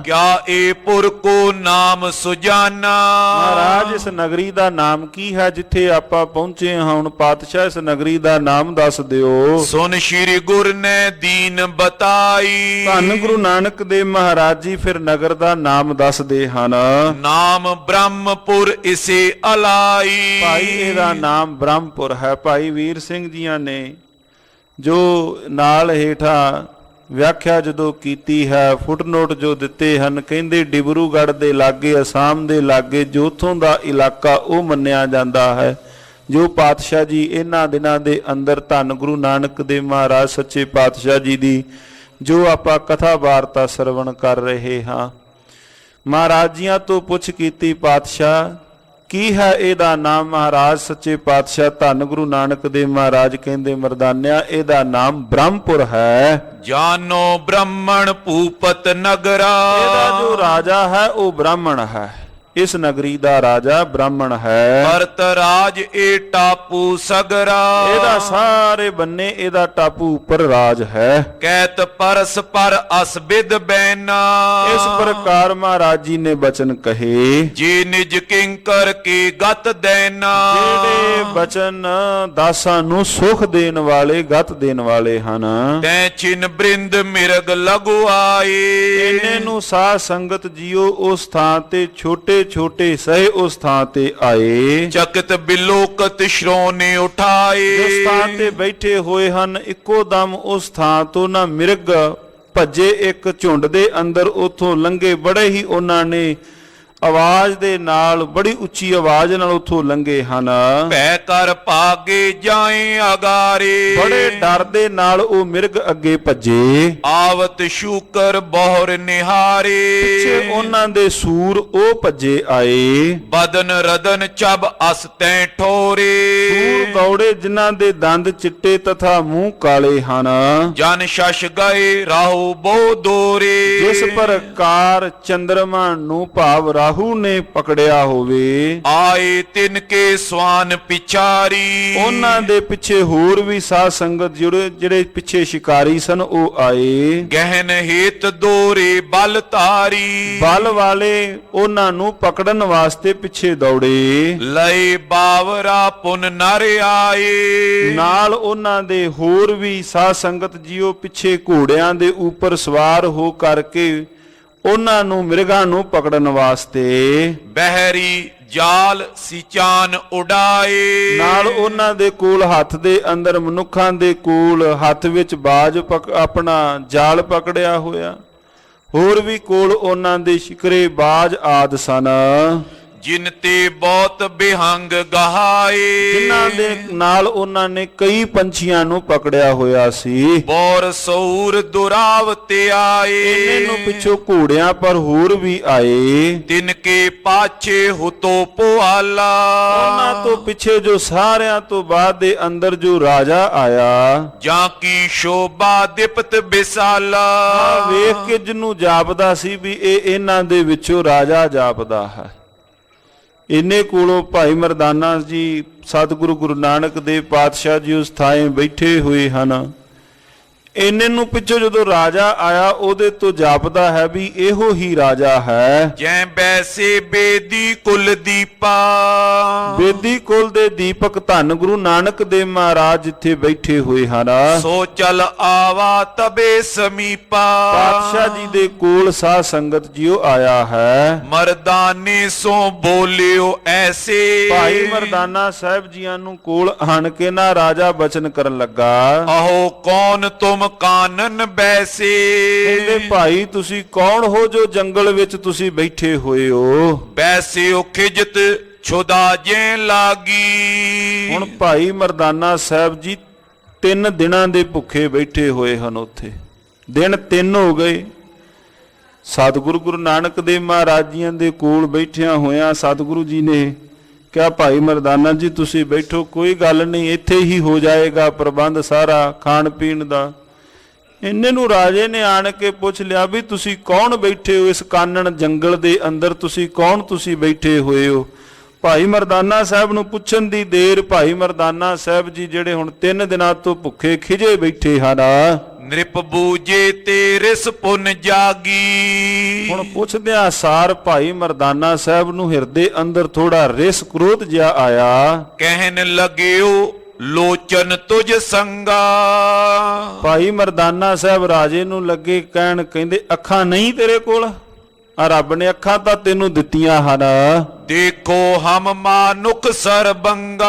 ਕਿਆ ਏ ਪੁਰ ਕੋ ਨਾਮ ਸੁਜਾਨਾ। ਮਹਾਰਾਜ ਇਸ ਨਗਰੀ ਦਾ ਨਾਮ ਕੀ ਹੈ ਜਿੱਥੇ ਆਪਾਂ ਪਹੁੰਚੇ ਹਾਂ। ਹੁਣ ਪਾਤਸ਼ਾਹ ਇਸ ਨਗਰੀ ਦਾ ਨਾਮ ਦੱਸ ਦਿਓ। ਸੁਨ ਸ਼੍ਰੀ ਗੁਰ ਨੇ ਦੀਨ ਬਤਾਈ। ਧੰਨ ਗੁਰੂ ਨਾਨਕ ਦੇਵ ਮਹਾਰਾਜ ਜੀ ਫਿਰ ਨਗਰ ਦਾ ਨਾਮ ਦੱਸਦੇ ਹਨ। ਨਾਮ ਬ੍ਰਹਮਪੁਰ ਇਸੇ ਅਲਾਈ। ਭਾਈ ਇਹਦਾ ਨਾਮ ਬ੍ਰਹਮਪੁਰ ਹੈ। ਭਾਈ ਵੀਰ ਸਿੰਘ ਜੀਆਂ ਨੇ ਜੋ ਨਾਲ ਹੇਠਾਂ ਵਿਆਖਿਆ ਜਦੋਂ ਕੀਤੀ ਹੈ, ਫੁੱਟਨੋਟ ਜੋ ਦਿੱਤੇ ਹਨ, ਕਹਿੰਦੇ ਡਿਬਰੂਗੜ੍ਹ ਦੇ ਲਾਗੇ, ਅਸਾਮ ਦੇ ਲਾਗੇ ਜੋ ਉੱਥੋਂ ਦਾ ਇਲਾਕਾ ਉਹ ਮੰਨਿਆ ਜਾਂਦਾ ਹੈ, ਜੋ ਪਾਤਸ਼ਾਹ ਜੀ ਇਹਨਾਂ ਦਿਨਾਂ ਦੇ ਅੰਦਰ ਧੰਨ ਗੁਰੂ ਨਾਨਕ ਦੇਵ ਮਹਾਰਾਜ ਸੱਚੇ ਪਾਤਸ਼ਾਹ ਜੀ ਦੀ ਜੋ ਆਪਾਂ ਕਥਾ ਵਾਰਤਾ ਸਰਵਣ ਕਰ ਰਹੇ ਹਾਂ। ਮਹਾਰਾਜ ਜੀਆਂ ਤੋਂ ਪੁੱਛ ਕੀਤੀ, ਪਾਤਸ਼ਾਹ ਕੀ ਹੈ ਇਹਦਾ ਨਾਮ? ਮਹਾਰਾਜ ਸੱਚੇ ਪਾਤਸ਼ਾਹ ਧੰਨ ਗੁਰੂ ਨਾਨਕ ਦੇਵ ਮਹਾਰਾਜ ਕਹਿੰਦੇ, ਮਰਦਾਨਿਆ ਇਹਦਾ ਨਾਮ ਬ੍ਰਹਮਪੁਰ ਹੈ। ਜਾਨੋ ਬ੍ਰਹਮਣ ਭੂਪਤ ਨਗਰਾ। ਇਹਦਾ ਜੋ ਰਾਜਾ ਹੈ ਉਹ ਬ੍ਰਾਹਮਣ ਹੈ, ਇਸ ਨਗਰੀ ਦਾ ਰਾਜਾ ਬ੍ਰਾਹਮਣ ਹੈ। ਭਰਤ ਰਾਜ ਏ ਟਾਪੂ ਸਗਰਾ। ਇਹਦਾ ਸਾਰੇ ਬੰਨੇ ਇਹਦਾ ਟਾਪੂ ਉੱਪਰ ਰਾਜ ਹੈ। ਕੈਤ ਪਰਸ ਪਰ ਅਸਬਿਦ ਬੈਨਾ। ਇਸ ਪ੍ਰਕਾਰ ਮਹਾਰਾਜ ਜੀ ਨੇ ਬਚਨ ਕਹੇ, ਜੀ ਨਿਜ ਕਿੰਕਰ ਕੀ ਗਤ ਦੇਨਾ। ਜਿਹੜੇ ਬਚਨ ਦਾਸਾਂ ਨੂੰ ਸੁਖ ਦੇਣ ਵਾਲੇ, ਗਤ ਦੇਣ ਵਾਲੇ ਹਨ। ਤੈ ਚਿਨ ਬ੍ਰਿੰਦ ਮਿਰਗ ਲਗੁਆਏ। ਇਹਨੇ ਨੂੰ ਸਾਧ ਸੰਗਤ ਜੀਓ ਉਸ ਥਾਂ ਤੇ ਛੋਟੇ ਛੋਟੇ ਸਹੇ ਉਸ ਥਾਂ ਤੇ ਆਏ। ਚਕਤ ਬਿਲੋਕਤ ਸ਼੍ਰੋਨੇ ਉਠਾਏ। ਜਿਸ ਥਾਂ ਤੇ ਬੈਠੇ ਹੋਏ ਹਨ, ਇੱਕੋ ਦਮ ਉਸ ਥਾਂ ਤੋਂ ਨਾ ਮਿਰਗ ਭੱਜੇ ਇੱਕ ਝੁੰਡ ਦੇ ਅੰਦਰ, ਉਥੋਂ ਲੰਘੇ। ਬੜੇ ਹੀ ਉਹਨਾਂ ਨੇ ਆਵਾਜ਼ ਦੇ ਨਾਲ, ਬੜੀ ਉੱਚੀ ਆਵਾਜ਼ ਨਾਲ ਉਥੋਂ ਲੰਘੇ ਹਨ। ਭੈ ਕਰ ਭਾਗੇ ਜਾਏ ਅਗਾਰੇ। ਬੜੇ ਡਰ ਦੇ ਨਾਲ ਉਹ ਮਿਰਗ ਅੱਗੇ ਭੱਜੇ। ਆਵਤ ਸ਼ੂਕਰ ਬਹੁਰ ਨਿਹਾਰੇ। ਪਿੱਛੇ ਉਹਨਾਂ ਦੇ ਸੂਰ ਉਹ ਭੱਜੇ ਆਏ। ਬਦਨ ਰਦਨ ਚਬ ਅਸ ਤੈ ਠੋਰੇ। ਸੂਰ ਦੌੜੇ ਜਿਨ੍ਹਾਂ ਦੇ ਦੰਦ ਚਿੱਟੇ ਤਥਾ ਮੂੰਹ ਕਾਲੇ ਹਨ। ਜਨ ਸ਼ਸ਼ ਗਏ ਰਾਹੂ ਬਹੁ ਦੋਰੇ। ਜਿਸ ਪ੍ਰਕਾਰ ਚੰਦਰਮਾ ਨੂੰ ਭਾਵ ਰਾਹੂ ਨੇ ਪਕੜਿਆ ਹੋਵੇ, ਆਏ ਤਿਨ ਕੇ ਸਵਾਨ ਪਿਛਾਰੀ। ਉਹਨਾਂ ਦੇ ਪਿੱਛੇ ਹੋਰ ਵੀ ਸਾਧ ਸੰਗਤ ਜਿਹੜੇ ਪਿੱਛੇ ਸ਼ਿਕਾਰੀ ਸਨ ਉਹ ਆਏ। ਗਹਿਨ ਹੇਤ ਦੋਰੇ ਬਲ ਧਾਰੀ। ਬਲ ਵਾਲੇ ਉਹਨਾਂ ਨੂੰ ਪਕੜਨ ਵਾਸਤੇ ਪਿੱਛੇ ਦੌੜੇ। ਲਏ ਬਾਵਰਾ ਪੁਨ ਨਰ ਆਏ। ਨਾਲ ਉਹਨਾਂ ਦੇ ਹੋਰ ਵੀ ਸਾਧ ਸੰਗਤ ਜੀਓ ਪਿੱਛੇ ਘੋੜਿਆਂ ਦੇ ਉੱਪਰ ਸਵਾਰ ਹੋ ਕਰਕੇ ਉਹਨਾਂ ਨੂੰ, ਮਿਰਗਾਂ ਨੂੰ ਪਕੜਨ ਵਾਸਤੇ। ਬਹਿਰੀ ਜਾਲ ਸਿਚਾਨ ਉਡਾਏ। ਨਾਲ ਉਹਨਾਂ ਦੇ ਕੋਲ ਹੱਥ ਦੇ ਅੰਦਰ, ਮਨੁੱਖਾਂ ਦੇ ਕੋਲ ਹੱਥ ਵਿੱਚ ਬਾਜ ਆਪਣਾ ਜਾਲ ਪਕੜਿਆ ਹੋਇਆ। ਹੋਰ ਵੀ ਕੋਲ ਉਹਨਾਂ ਦੇ ਸ਼ਿਕਰੇ ਬਾਜ ਆਦ ਸਨ। ਜਿਨ ਤੇ ਬਹੁਤ ਬਿਹੰਗ ਗਹਾਏ। ਜਿਨ੍ਹਾਂ ਦੇ ਨਾਲ ਉਹਨਾਂ ਨੇ ਕਈ ਪੰਛੀਆਂ ਨੂੰ ਪਕੜਿਆ ਹੋਇਆ ਸੀ। ਬੋਰ ਸੌਰ ਦੁਰਾਵਤੇ ਆਏ। ਇਹਨਾਂ ਨੂੰ ਪਿੱਛੋਂ ਘੋੜਿਆਂ ਪਰ ਹੋਰ ਵੀ ਆਏ। ਤਿਨ ਕੇ ਪਾਛੇ ਹੁਤੋ ਪੁਆਲਾ। ਉਹਨਾਂ ਤੋਂ ਪਿੱਛੇ ਜੋ ਸਾਰਿਆਂ ਤੋਂ ਬਾਅਦ ਦੇ ਅੰਦਰ ਜੋ ਰਾਜਾ ਆਇਆ, ਜਾਂ ਕੀ ਸ਼ੋਭਾ ਦਿਪਤ ਬਿਸਾਲਾ। ਵੇਖ ਕੇ ਜਿਹਨੂੰ ਜਾਪਦਾ ਸੀ ਵੀ ਇਹ ਇਹਨਾਂ ਦੇ ਵਿੱਚੋਂ ਰਾਜਾ ਜਾਪਦਾ ਹੈ। ਇੰਨੇ ਕੋਲੋਂ ਭਾਈ ਮਰਦਾਨਾ ਜੀ ਸਤਿਗੁਰੂ ਗੁਰੂ ਨਾਨਕ ਦੇਵ ਪਾਤਸ਼ਾਹ ਜੀ ਉਸ ਥਾਂ ਬੈਠੇ ਹੋਏ ਹਨ। ਇੰਨੇ ਨੂੰ ਪਿੱਛੋਂ ਜਦੋਂ ਰਾਜਾ ਆਇਆ, ਉਹਦੇ ਤੋਂ ਜਾਪਦਾ ਹੈ ਵੀ ਇਹੋ ਹੀ ਰਾਜਾ ਹੈ। ਜੈ ਬੈਸੇ ਬੇਦੀ ਕੁਲ ਦੀਪਾ। ਬੇਦੀ ਕੁਲ ਦੇ ਦੀਪਕ ਧੰਨ ਗੁਰੂ ਨਾਨਕ ਦੇਵ ਮਹਾਰਾਜ ਜਿੱਥੇ ਬੈਠੇ ਹੋਏ ਹਨ। ਸੋ ਚਲ ਆਵਾ ਤਬੇ ਸਮੀਪਾ। ਪਾਤਸ਼ਾਹ ਜੀ ਦੇ ਕੋਲ ਸਾਧ ਸੰਗਤ ਜੀਓ ਆਇਆ ਹੈ। ਮਰਦਾਨੇ ਸੋ ਬੋਲਿਓ ਐਸੇ। ਭਾਈ ਮਰਦਾਨਾ ਸਾਹਿਬ ਜੀਆਂ ਨੂੰ ਕੋਲ ਆਣ ਕੇ ਨਾ ਰਾਜਾ ਬਚਨ ਕਰਨ ਲੱਗਾ। ਆਹੋ ਕੌਣ ਤੁਮ ਕਾਨਨ ਬੈਸੇ। ਕਹਿੰਦੇ ਭਾਈ ਤੁਸੀਂ ਕੌਣ ਹੋ ਜੋ ਜੰਗਲ ਵਿੱਚ ਤੁਸੀਂ ਬੈਠੇ ਹੋਏ ਹੋ? ਬੈਸੇ ਉਹ ਖਿਜਤ ਛੁਦਾ ਜੇ ਲਾਗੀ। ਹੁਣ ਭਾਈ ਮਰਦਾਨਾ ਸਾਹਿਬ ਜੀ 3 ਦਿਨਾਂ ਦੇ ਭੁੱਖੇ ਬੈਠੇ ਹੋਏ ਹਨ। ਉੱਥੇ ਦਿਨ 3 ਹੋ ਗਏ। ਸਤਿਗੁਰੂ ਗੁਰੂ ਨਾਨਕ ਦੇਵ ਮਹਾਰਾਜ ਜੀਆਂ ਦੇ ਕੋਲ ਬੈਠਿਆਂ ਹੋਇਆਂ ਸਤਿਗੁਰੂ ਜੀ ਨੇ ਕਿਹਾ, ਭਾਈ ਮਰਦਾਨਾ ਜੀ ਤੁਸੀਂ ਬੈਠੋ, ਕੋਈ ਗੱਲ ਨਹੀਂ, ਇੱਥੇ ਹੀ ਹੋ ਜਾਏਗਾ ਪ੍ਰਬੰਧ ਸਾਰਾ ਖਾਣ ਪੀਣ ਦਾ। ਇੰਨੇ ਨੂੰ ਰਾਜੇ ਨੇ ਆਣ ਕੇ ਪੁੱਛ ਲਿਆ ਵੀ ਤੁਸੀਂ ਕੌਣ ਬੈਠੇ ਹੋ ਇਸ ਕਾਨਣ ਜੰਗਲ ਦੇ ਅੰਦਰ? ਤੁਸੀਂ ਕੌਣ, ਤੁਸੀਂ ਬੈਠੇ ਹੋਏ ਹੋ? ਭਾਈ ਮਰਦਾਨਾ ਸਾਹਿਬ ਨੂੰ ਪੁੱਛਣ ਦੀ ਦੇਰ ਭਾਈ ਮਰਦਾਨਾ ਸਾਹਿਬ ਜੀ ਜਿਹੜੇ ਹੁਣ 3 ਦਿਨਾਂ ਤੋਂ ਭੁੱਖੇ ਖਿਜੇ ਬੈਠੇ ਹਨ। ਨਿਰਪ ਬੂਜੇ ਤੇ ਰਿਸ ਪੁਨ ਜਾਗੀ। ਹੁਣ ਪੁੱਛਦਿਆਂ ਸਾਰ ਭਾਈ ਮਰਦਾਨਾ ਸਾਹਿਬ ਨੂੰ ਹਿਰਦੇ ਅੰਦਰ ਥੋੜਾ ਰਿਸ ਕ੍ਰੋਧ ਜਿਹਾ ਆਇਆ। ਕਹਿਣ ਲਗਿਓ ਲੋਚਨ ਤੁਝ ਸੰਗਾ। ਭਾਈ ਮਰਦਾਨਾ ਸਾਹਿਬ ਰਾਜੇ ਨੂੰ ਲੱਗੇ ਕਹਿਣ, ਕਹਿੰਦੇ ਅੱਖਾਂ ਨਹੀਂ ਤੇਰੇ ਕੋਲ? ਆ ਰੱਬ ਨੇ ਅੱਖਾਂ ਤਾਂ ਤੈਨੂੰ ਦਿੱਤੀਆਂ ਹਨ। ਦੇਖੋ ਹਮ ਮਾਨੁਖ ਸਰਬੰਗਾ।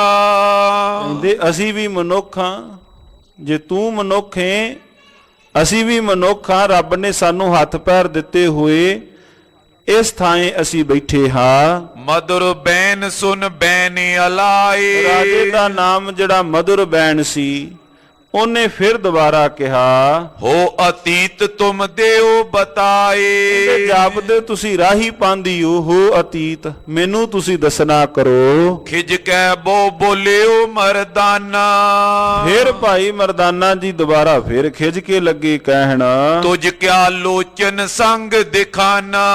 ਕਹਿੰਦੇ ਅਸੀਂ ਵੀ ਮਨੁੱਖ ਹਾਂ। ਜੇ ਤੂੰ ਮਨੁੱਖ ਹੈ ਅਸੀਂ ਵੀ ਮਨੁੱਖ ਹਾਂ, ਰੱਬ ਨੇ ਸਾਨੂੰ ਹੱਥ ਪੈਰ ਦਿੱਤੇ ਹੋਏ ਇਸ ਥਾਂ ਅਸੀਂ ਬੈਠੇ ਹਾਂ। ਮధుਰ ਬੈਨ ਸੁਨ ਬੈਨ ਅਲਾਏ। ਰਾਜੇ ਦਾ ਨਾਮ ਜਿਹੜਾ ਮధుਰ ਬੈਨ ਸੀ, ਉਹਨੇ ਫਿਰ ਦੁਬਾਰਾ ਕਿਹਾ, ਹੋ ਅਤੀਤ ਤੁਮ ਦਿਓ ਬਤਾਏ। ਜਾਪਦੇ ਤੁਸੀਂ ਰਾਹੀ ਪਾਂਦੀ ਹੋ ਅਤੀਤ, ਮੈਨੂੰ ਤੁਸੀਂ ਦੱਸਣਾ ਕਰੋ। ਖਿਜ ਕੇ ਬੋ ਬੋਲਿਓ ਮਰਦਾਨਾ। ਫਿਰ ਭਾਈ ਮਰਦਾਨਾ ਜੀ ਦੁਬਾਰਾ ਫਿਰ ਖਿੱਚ ਕੇ ਲੱਗੇ ਕਹਿਣ, ਤੁਝ ਕਿਆ ਲੋਚਨ ਸੰਗ ਦਿਖਾਨਾ।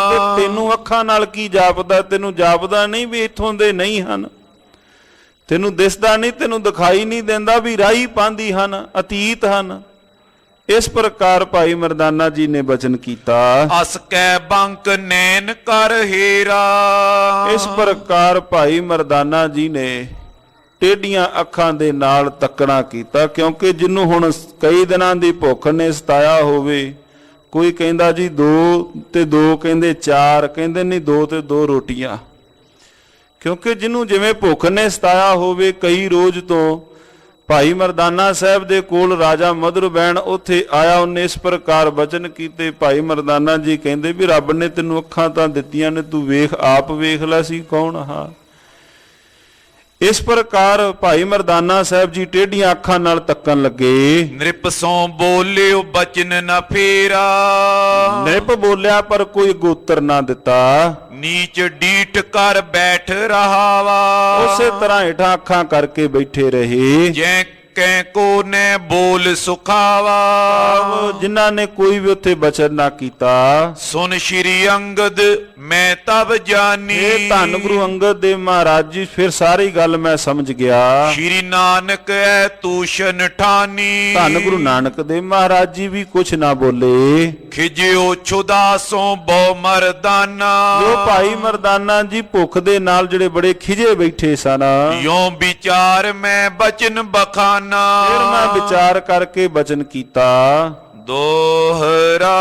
ਕਹਿੰਦੇ ਤੈਨੂੰ ਅੱਖਾਂ ਨਾਲ ਕੀ ਜਾਪਦਾ? ਤੈਨੂੰ ਜਾਪਦਾ ਨਹੀਂ ਵੀ ਇੱਥੋਂ ਦੇ ਨਹੀਂ ਹਨ? ਤੈਨੂੰ ਦਿਸਦਾ ਨਹੀਂ, ਤੈਨੂੰ ਦਿਖਾਈ ਨਹੀਂ ਦਿੰਦਾ ਵੀ ਰਾਹੀ ਪਾਂਦੀ ਹਨ, ਅਤੀਤ ਹਨ? ਇਸ ਪ੍ਰਕਾਰ ਭਾਈ ਮਰਦਾਨਾ ਜੀ ਨੇ ਬਚਨ ਕੀਤਾ। ਅਸ ਕੈ ਬੰਕ ਨੈਣ ਕਰ ਹੀਰਾ। ਇਸ ਪ੍ਰਕਾਰ ਭਾਈ ਮਰਦਾਨਾ ਜੀ ਨੇ ਟੇਢੀਆਂ ਅੱਖਾਂ ਦੇ ਨਾਲ ਤੱਕਣਾ ਕੀਤਾ, ਕਿਉਂਕਿ ਜਿਹਨੂੰ ਹੁਣ ਕਈ ਦਿਨਾਂ ਦੀ ਭੁੱਖ ਨੇ ਸਤਾਇਆ ਹੋਵੇ, ਕੋਈ ਕਹਿੰਦਾ ਜੀ 2 ਤੇ 2, ਕਹਿੰਦੇ 4, ਕਹਿੰਦੇ ਨਹੀਂ 2 ਤੇ 2 ਰੋਟੀਆਂ। ਕਿਉਂਕਿ ਜਿਹਨੂੰ ਜਿਵੇਂ ਭੁੱਖ ਨੇ ਸਤਾਇਆ ਹੋਵੇ, ਕਈ ਰੋਜ਼ ਤੋਂ ਭਾਈ ਮਰਦਾਨਾ ਸਾਹਿਬ ਦੇ ਕੋਲ ਰਾਜਾ ਮਧੁਰ ਬੈਣ ਉੱਥੇ ਆਇਆ, ਉਹਨੇ ਇਸ ਪ੍ਰਕਾਰ ਬਚਨ ਕੀਤੇ। ਭਾਈ ਮਰਦਾਨਾ ਜੀ ਕਹਿੰਦੇ ਵੀ ਰੱਬ ਨੇ ਤੈਨੂੰ ਅੱਖਾਂ ਤਾਂ ਦਿੱਤੀਆਂ ਨੇ, ਤੂੰ ਵੇਖ, ਆਪ ਵੇਖ ਲੈ ਸੀ ਕੌਣ ਹਾਂ। ਇਸ ਪ੍ਰਕਾਰ ਭਾਈ ਮਰਦਾਨਾ ਸਾਹਿਬ ਜੀ ਟੇਢੀਆਂ ਅੱਖਾਂ ਨਾਲ ਤੱਕਣ ਲੱਗੇ। ਨ੍ਰਿਪ ਸੋਂ ਬੋਲਿਓ ਬਚਨ ਨ ਫੇਰਾ। ਨਿਰਪ ਬੋਲਿਆ ਪਰ ਕੋਈ ਗੋਤਰ ਨਾ ਦਿੱਤਾ। ਨੀਚ ਡੀਠ ਕਰ ਬੈਠ ਰਹਾ ਵਾ। ਉਸੇ ਤਰ੍ਹਾਂ ਹੇਠਾਂ ਅੱਖਾਂ ਕਰਕੇ ਬੈਠੇ ਰਹੇ। ਜੈ ਕੈ ਕੋ ਨੇ ਬੋਲ ਸੁਖਾਵਾ। ਜਿਨ੍ਹਾਂ ਨੇ ਕੋਈ ਵੀ ਉੱਥੇ ਬਚਨ ਨਾ ਕੀਤਾ। ਸੁਨ ਸ਼੍ਰੀ ਅੰਗਦ ਮੈਂ ਤਬ ਜਾਨੀ। ਇਹ ਧੰਨ ਗੁਰੂ ਅੰਗਦ ਦੇਵ ਮਹਾਰਾਜ ਜੀ, ਫਿਰ ਸਾਰੀ ਗੱਲ ਮੈਂ ਸਮਝ ਗਿਆ। ਸ਼੍ਰੀ ਨਾਨਕ ਐ ਤੂਸ਼ਨ ਠਾਨੀ। ਧੰਨ ਗੁਰੂ ਨਾਨਕ ਦੇਵ ਮਹਾਰਾਜ ਜੀ ਵੀ ਕੁਛ ਨਾ ਬੋਲੇ। ਖਿਜਿਓ ਛੁਦਾਸੋਂ ਬਹੁ ਮਰਦਾਨਾ। ਜੋ ਭਾਈ ਮਰਦਾਨਾ ਜੀ ਭੁੱਖ ਦੇ ਨਾਲ ਜਿਹੜੇ ਬੜੇ ਖਿਜੇ ਬੈਠੇ ਸਨ, ਯੋਂ ਵਿਚਾਰ ਮੈਂ ਬਚਨ ਬਖਾਨਾ। ਫਿਰ ਮੈਂ ਵਿਚਾਰ ਕਰਕੇ ਬਚਨ ਕੀਤਾ। ਦੋਹਰਾ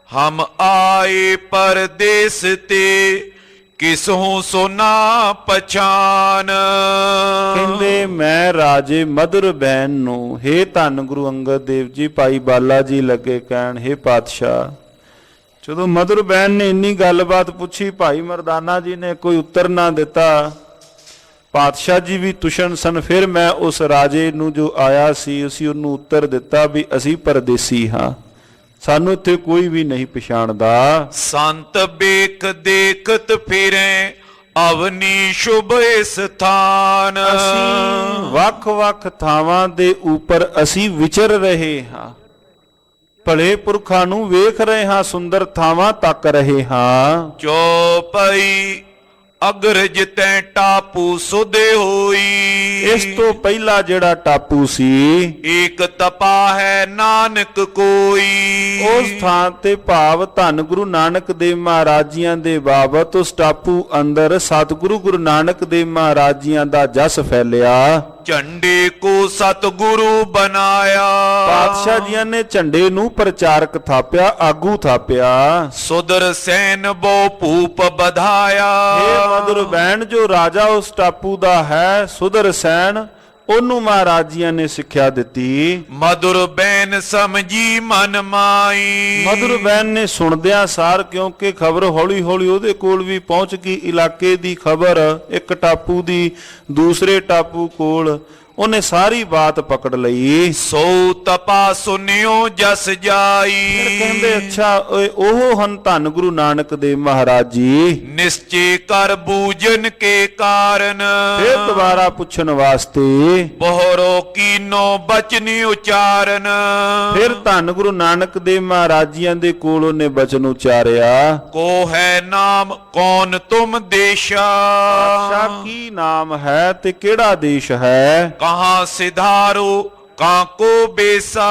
ਹਮ ਆਏ ਪਰਦੇਸ ਤੇ ਕਿਸਹੂ ਸੋਨਾ ਪਛਾਨ। ਕਹਿੰਦੇ ਮੈਂ ਰਾਜੇ ਮਧੁਰ ਬੈਨ ਨੂੰ, ਹੇ ਧੰਨ ਗੁਰੂ ਅੰਗਦ ਦੇਵ ਜੀ, ਭਾਈ ਬਾਲਾ ਜੀ ਲੱਗੇ ਕਹਿਣ, ਹੇ ਪਾਤਸ਼ਾਹ, ਜਦੋਂ ਮਧੁਰ ਬੈਨ ਨੇ ਇੰਨੀ ਗੱਲਬਾਤ ਪੁੱਛੀ, ਭਾਈ ਮਰਦਾਨਾ ਜੀ ਨੇ ਕੋਈ ਉੱਤਰ ਨਾ ਦਿੱਤਾ। ਪਾਤਸ਼ਾਹ ਜੀ ਵੀ ਤੁਸ਼ਨ ਸਨ। ਫਿਰ ਮੈਂ ਉਸ ਰਾਜੇ ਨੂੰ ਜੋ ਆਇਆ ਸੀ, ਅਸੀਂ ਉਹਨੂੰ ਉੱਤਰ ਦਿੱਤਾ ਵੀ ਅਸੀਂ ਪਰਦੇਸੀ ਹਾਂ, ਸਾਨੂੰ ਇੱਥੇ ਕੋਈ ਵੀ ਨਹੀਂ ਪਛਾਣਦਾ। ਸੰਤ ਬੇਖ ਦੇਖਤ ਫਿਰੇ ਅਵਨੀ ਸ਼ੁਭ ਸਥਾਨ। ਅਸੀਂ ਵੱਖ-ਵੱਖ ਥਾਵਾਂ ਦੇ ਉੱਪਰ ਅਸੀਂ ਵਿਚਰ ਰਹੇ ਹਾਂ, ਭਲੇ ਪੁਰਖਾਂ ਨੂੰ ਵੇਖ ਰਹੇ ਹਾਂ, ਸੁੰਦਰ ਥਾਵਾਂ ਤੱਕ ਰਹੇ ਹਾਂ। ਚੌਪਈ ਅਗਰਜ ਤੈ ਟਾਪੂ ਸੁਦੇ ਹੋਈ। ਇਸ ਤੋਂ ਪਹਿਲਾ ਜਿਹੜਾ ਟਾਪੂ ਸੀ, ਏਕ ਤਪਾ ਹੈ ਨਾਨਕ ਕੋਈ। ਉਸ ਥਾਂ ਤੇ ਭਾਵ ਧੰਨ ਗੁਰੂ ਨਾਨਕ ਦੇਵ ਮਹਾਰਾਜ ਜੀਆਂ ਦੇ ਬਾਬਤ ਉਸ ਟਾਪੂ ਅੰਦਰ ਸਤਿਗੁਰੂ ਗੁਰੂ ਨਾਨਕ ਦੇਵ ਮਹਾਰਾਜ ਜੀਆਂ ਦਾ ਜਸ ਫੈਲਿਆ। ਝੰਡੇ ਕੋ ਸਤਿਗੁਰੂ ਬਣਾਇਆ। ਪਾਤਸ਼ਾਹ ਜੀਆਂ ਨੇ ਝੰਡੇ ਨੂੰ ਪ੍ਰਚਾਰਕ ਥਾਪਿਆ, ਆਗੂ ਥਾਪਿਆ। ਸੁਦਰ ਸੈਨ ਬੋ ਭੂਪ ਬਧਾਇਆ। ਇਹ ਮਧੁਰ ਬੈਣ ਜੋ ਰਾਜਾ ਉਸ ਟਾਪੂ ਦਾ ਹੈ, ਸੁਦਰ ਸੈਨ, ਉਹਨੂੰ ਮਹਾਰਾਜ ਜੀਆਂ ਨੇ ਸਿੱਖਿਆ ਦਿੱਤੀ। ਮਧੁਰ ਬੈਨ ਸਮਝੀ ਮਨ ਮਾਈ। ਮਧੁਰ ਬੈਨ ਨੇ ਸੁਣਦਿਆਂ ਸਾਰ, ਕਿਉਂਕਿ ਖਬਰ ਹੌਲੀ ਹੌਲੀ ਉਹਦੇ ਕੋਲ ਵੀ ਪਹੁੰਚ ਗਈ, ਇਲਾਕੇ ਦੀ ਖਬਰ, ਇੱਕ ਟਾਪੂ ਦੀ ਦੂਸਰੇ ਟਾਪੂ ਕੋਲ, ਉਹਨੇ ਸਾਰੀ ਬਾਤ ਪਕੜ ਲਈ। ਸੋ ਤਪਾ ਸੁਨਿਓ ਜਸ ਜਾਈ। ਫਿਰ ਕਹਿੰਦੇ ਅੱਛਾ ਉਹ ਹਨ ਧੰਨ ਗੁਰੂ ਨਾਨਕ ਦੇਵ ਮਹਾਰਾਜ ਜੀ। ਨਿਸ਼ਚੇ ਕਰ ਬੂਜਨ ਕੇ ਕਾਰਨ। ਫਿਰ ਦੁਬਾਰਾ ਪੁੱਛਣ ਵਾਸਤੇ ਬਹਰੋ ਕੀਨੋ ਬਚਨ ਉਚਾਰਨ। ਫਿਰ ਧੰਨ ਗੁਰੂ ਨਾਨਕ ਦੇਵ ਮਹਾਰਾਜ ਜੀਆਂ ਦੇ ਕੋਲ ਉਹਨੇ ਬਚਨ ਉਚਾਰਿਆ। ਕੋ ਹੈ ਨਾਮ ਕੌਣ ਤੁਮ ਦੇਸ਼ਾ। ਅੱਛਾ ਕੀ ਨਾਮ ਹੈ ਤੇ ਕਿਹੜਾ ਦੇਸ਼ ਹੈ? ਕਹਾਂ ਸਿਧਾਰੋ ਕਾਂ ਕੋ ਬੇਸਾ।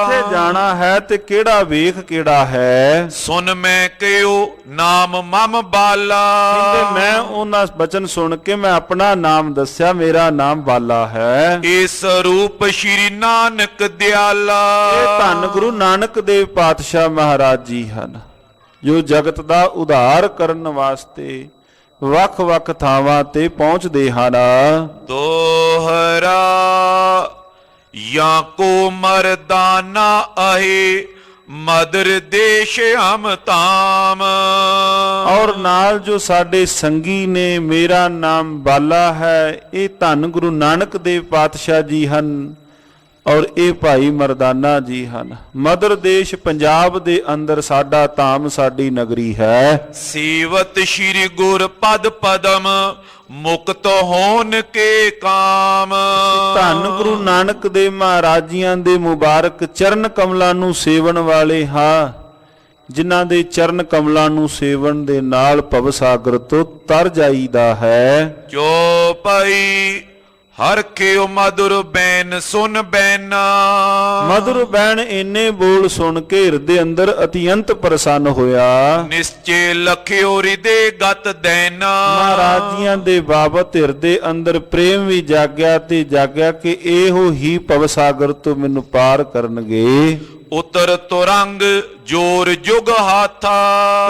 ਕਿੱਥੇ ਜਾਣਾ ਹੈ ਤੇ ਕਿਹੜਾ ਵੇਖ ਕਿਹੜਾ ਹੈ? ਸੁਨ ਮੈਂ ਕਿਉ ਨਾਮ ਮਮ ਬਾਲਾ। ਕਹਿੰਦੇ ਮੈਂ ਉਹਨਾਂ ਬਚਨ ਸੁਣ ਕੇ ਮੈਂ ਆਪਣਾ ਨਾਮ ਦੱਸਿਆ, ਮੇਰਾ ਨਾਮ ਬਾਲਾ ਹੈ। ਇਸ ਰੂਪ ਸ਼੍ਰੀ ਨਾਨਕ ਦਿਆਲਾ। ਇਹ ਧੰਨ ਗੁਰੂ ਨਾਨਕ ਦੇਵ ਪਾਤਸ਼ਾਹ ਮਹਾਰਾਜ ਜੀ ਹਨ, ਜੋ ਜਗਤ ਦਾ ਉਧਾਰ ਕਰਨ ਵਾਸਤੇ ਵੱਖ-ਵੱਖ ਥਾਵਾਂ ਤੇ ਪਹੁੰਚਦੇ ਹਨ। ਦੋਹਰਾ या को मर्दाना अहे मदर देश हम ताम। ਔਰ ਨਾਲ ਜੋ ਸਾਡੇ ਸੰਗੀ ਨੇ, ਮੇਰਾ ਨਾਮ ਬਾਲਾ ਹੈ, ਇਹ ਧੰਨ ਗੁਰੂ ਨਾਨਕ ਦੇਵ ਪਾਤਸ਼ਾਹ ਜੀ ਹਨ ਔਰ ਇਹ ਭਾਈ ਮਰਦਾਨਾ ਜੀ ਹਨ। ਮਦਰ ਦੇਸ਼ ਪੰਜਾਬ ਦੇ ਅੰਦਰ ਸਾਡਾ ਧਾਮ, ਸਾਡੀ ਨਗਰੀ ਹੈ। सेवत श्री गुर पद पदम मुक्त होन के काम। ਧੰਨ ਗੁਰੂ ਨਾਨਕ ਦੇਵ ਮਹਾਰਾਜ ਜੀਆਂ ਦੇ ਮੁਬਾਰਕ ਚਰਨ ਕਮਲਾਂ ਨੂੰ ਸੇਵਣ ਵਾਲੇ ਹਾਂ, ਜਿਨ੍ਹਾਂ ਦੇ ਚਰਨ ਕਮਲਾਂ ਨੂੰ ਸੇਵਣ ਦੇ ਨਾਲ ਭਵ ਸਾਗਰ ਤੋਂ ਤਰ ਜਾਈਦਾ ਹੈ। चौपाई हर खेओ मधुर बैन सुन बैना। ਮధుਰ ਬੈਣ ਇੰਨੇ ਬੋਲ ਸੁਣ ਕੇ ਹਿਰਦੇ ਅੰਦਰ ਅਤਿਅੰਤ ਪ੍ਰਸੰਨ ਹੋਇਆ। निश्चय लख्यो हृदय गत दैना। ਮਹਾਰਾਜ ਜੀਆਂ ਦੇ ਬਾਬਤ ਹਿਰਦੇ ਅੰਦਰ ਪ੍ਰੇਮ ਵੀ ਜਾਗਿਆ ਤੇ ਜਾਗਿਆ ਕਿ ਇਹੋ ਹੀ ਭਵ ਸਾਗਰ ਤੋਂ ਮੈਨੂੰ ਪਾਰ ਕਰਨਗੇ। ਉਤਰ ਤੁਰੰਗ ਜੋਰ ਜੁਗ ਹਾਥਾ।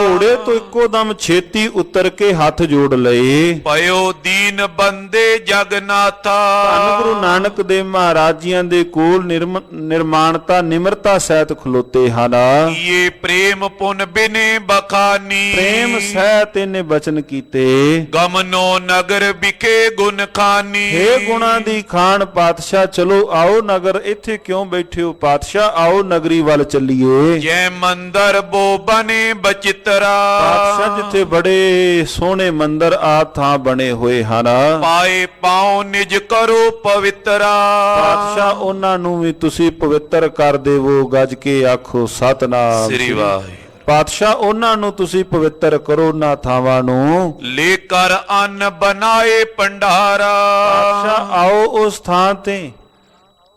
ਘੋੜੇ ਤੋਂ ਇੱਕੋ ਦਮ ਛੇਤੀ ਉਤਰ ਕੇ ਹੱਥ ਜੋੜ ਲਏ। ਪਇਓ ਦੀਨ ਬੰਦੇ ਜਗਨਾਥਾ। ਧੰਨ ਗੁਰੂ ਨਾਨਕ ਦੇਵ ਮਹਾਰਾਜ ਜੀਆਂ ਦੇ ਕੋਲ ਨਿਰਮਾਣਤਾ ਨਿਮਰਤਾ ਸਹਿਤ ਖਲੋਤੇ ਹਨ। ਇਹ ਪ੍ਰੇਮ ਪੁਨ ਬਿਨੇ ਬਖਾਨੀ। ਪ੍ਰੇਮ ਸਹਿਤ ਇਹਨੇ ਬਚਨ ਕੀਤੇ। ਗਮਨੋ ਨਗਰ ਵਿਖੇ ਗੁਣ ਖਾਨੀ। ਹੇ ਗੁਣਾ ਦੀ ਖਾਨ ਪਾਤਸ਼ਾਹ, ਚਲੋ ਆਓ ਨਗਰ। ਇੱਥੇ ਕਿਉਂ ਬੈਠੇ ਹੋ ਪਾਤਸ਼ਾਹ? ਆਓ ਨਗਰੀ ਵੱਲ ਚੱਲੀਏ। ਜੈ ਮੰਦਰ ਬੋ ਬਨੇ ਬਚਿਤਰਾ। ਪਾਤਸ਼ਾਹ ਜਿੱਥੇ ਬੜੇ ਸੋਹਣੇ ਮੰਦਰ ਆ ਥਾਂ ਬਣੇ ਹੋਏ ਹਨ। ਪਾਏ ਪਾਉ ਨਿਜ ਕਰੋ ਪਵਿੱਤਰਾ। ਪਾਤਸ਼ਾਹ ਉਹਨਾਂ ਨੂੰ ਵੀ ਤੁਸੀਂ ਪਵਿੱਤਰ ਕਰ ਦੇਵੋ। ਗੱਜ ਕੇ ਆਖੋ ਸਤਨਾਮ ਸ੍ਰੀ ਵਾਹਿਗੁਰੂ। ਪਾਤਸ਼ਾਹ ਉਹਨਾਂ ਨੂੰ ਤੁਸੀਂ ਪਵਿੱਤਰ ਕਰੋ ਨਾ ਥਾਵਾਂ ਨੂੰ। ਲੈ ਕਰ ਅੰਨ ਬਣਾਏ ਭੰਡਾਰਾ। ਪਾਤਸ਼ਾਹ ਆਓ ਉਸ ਥਾਂ ਤੇ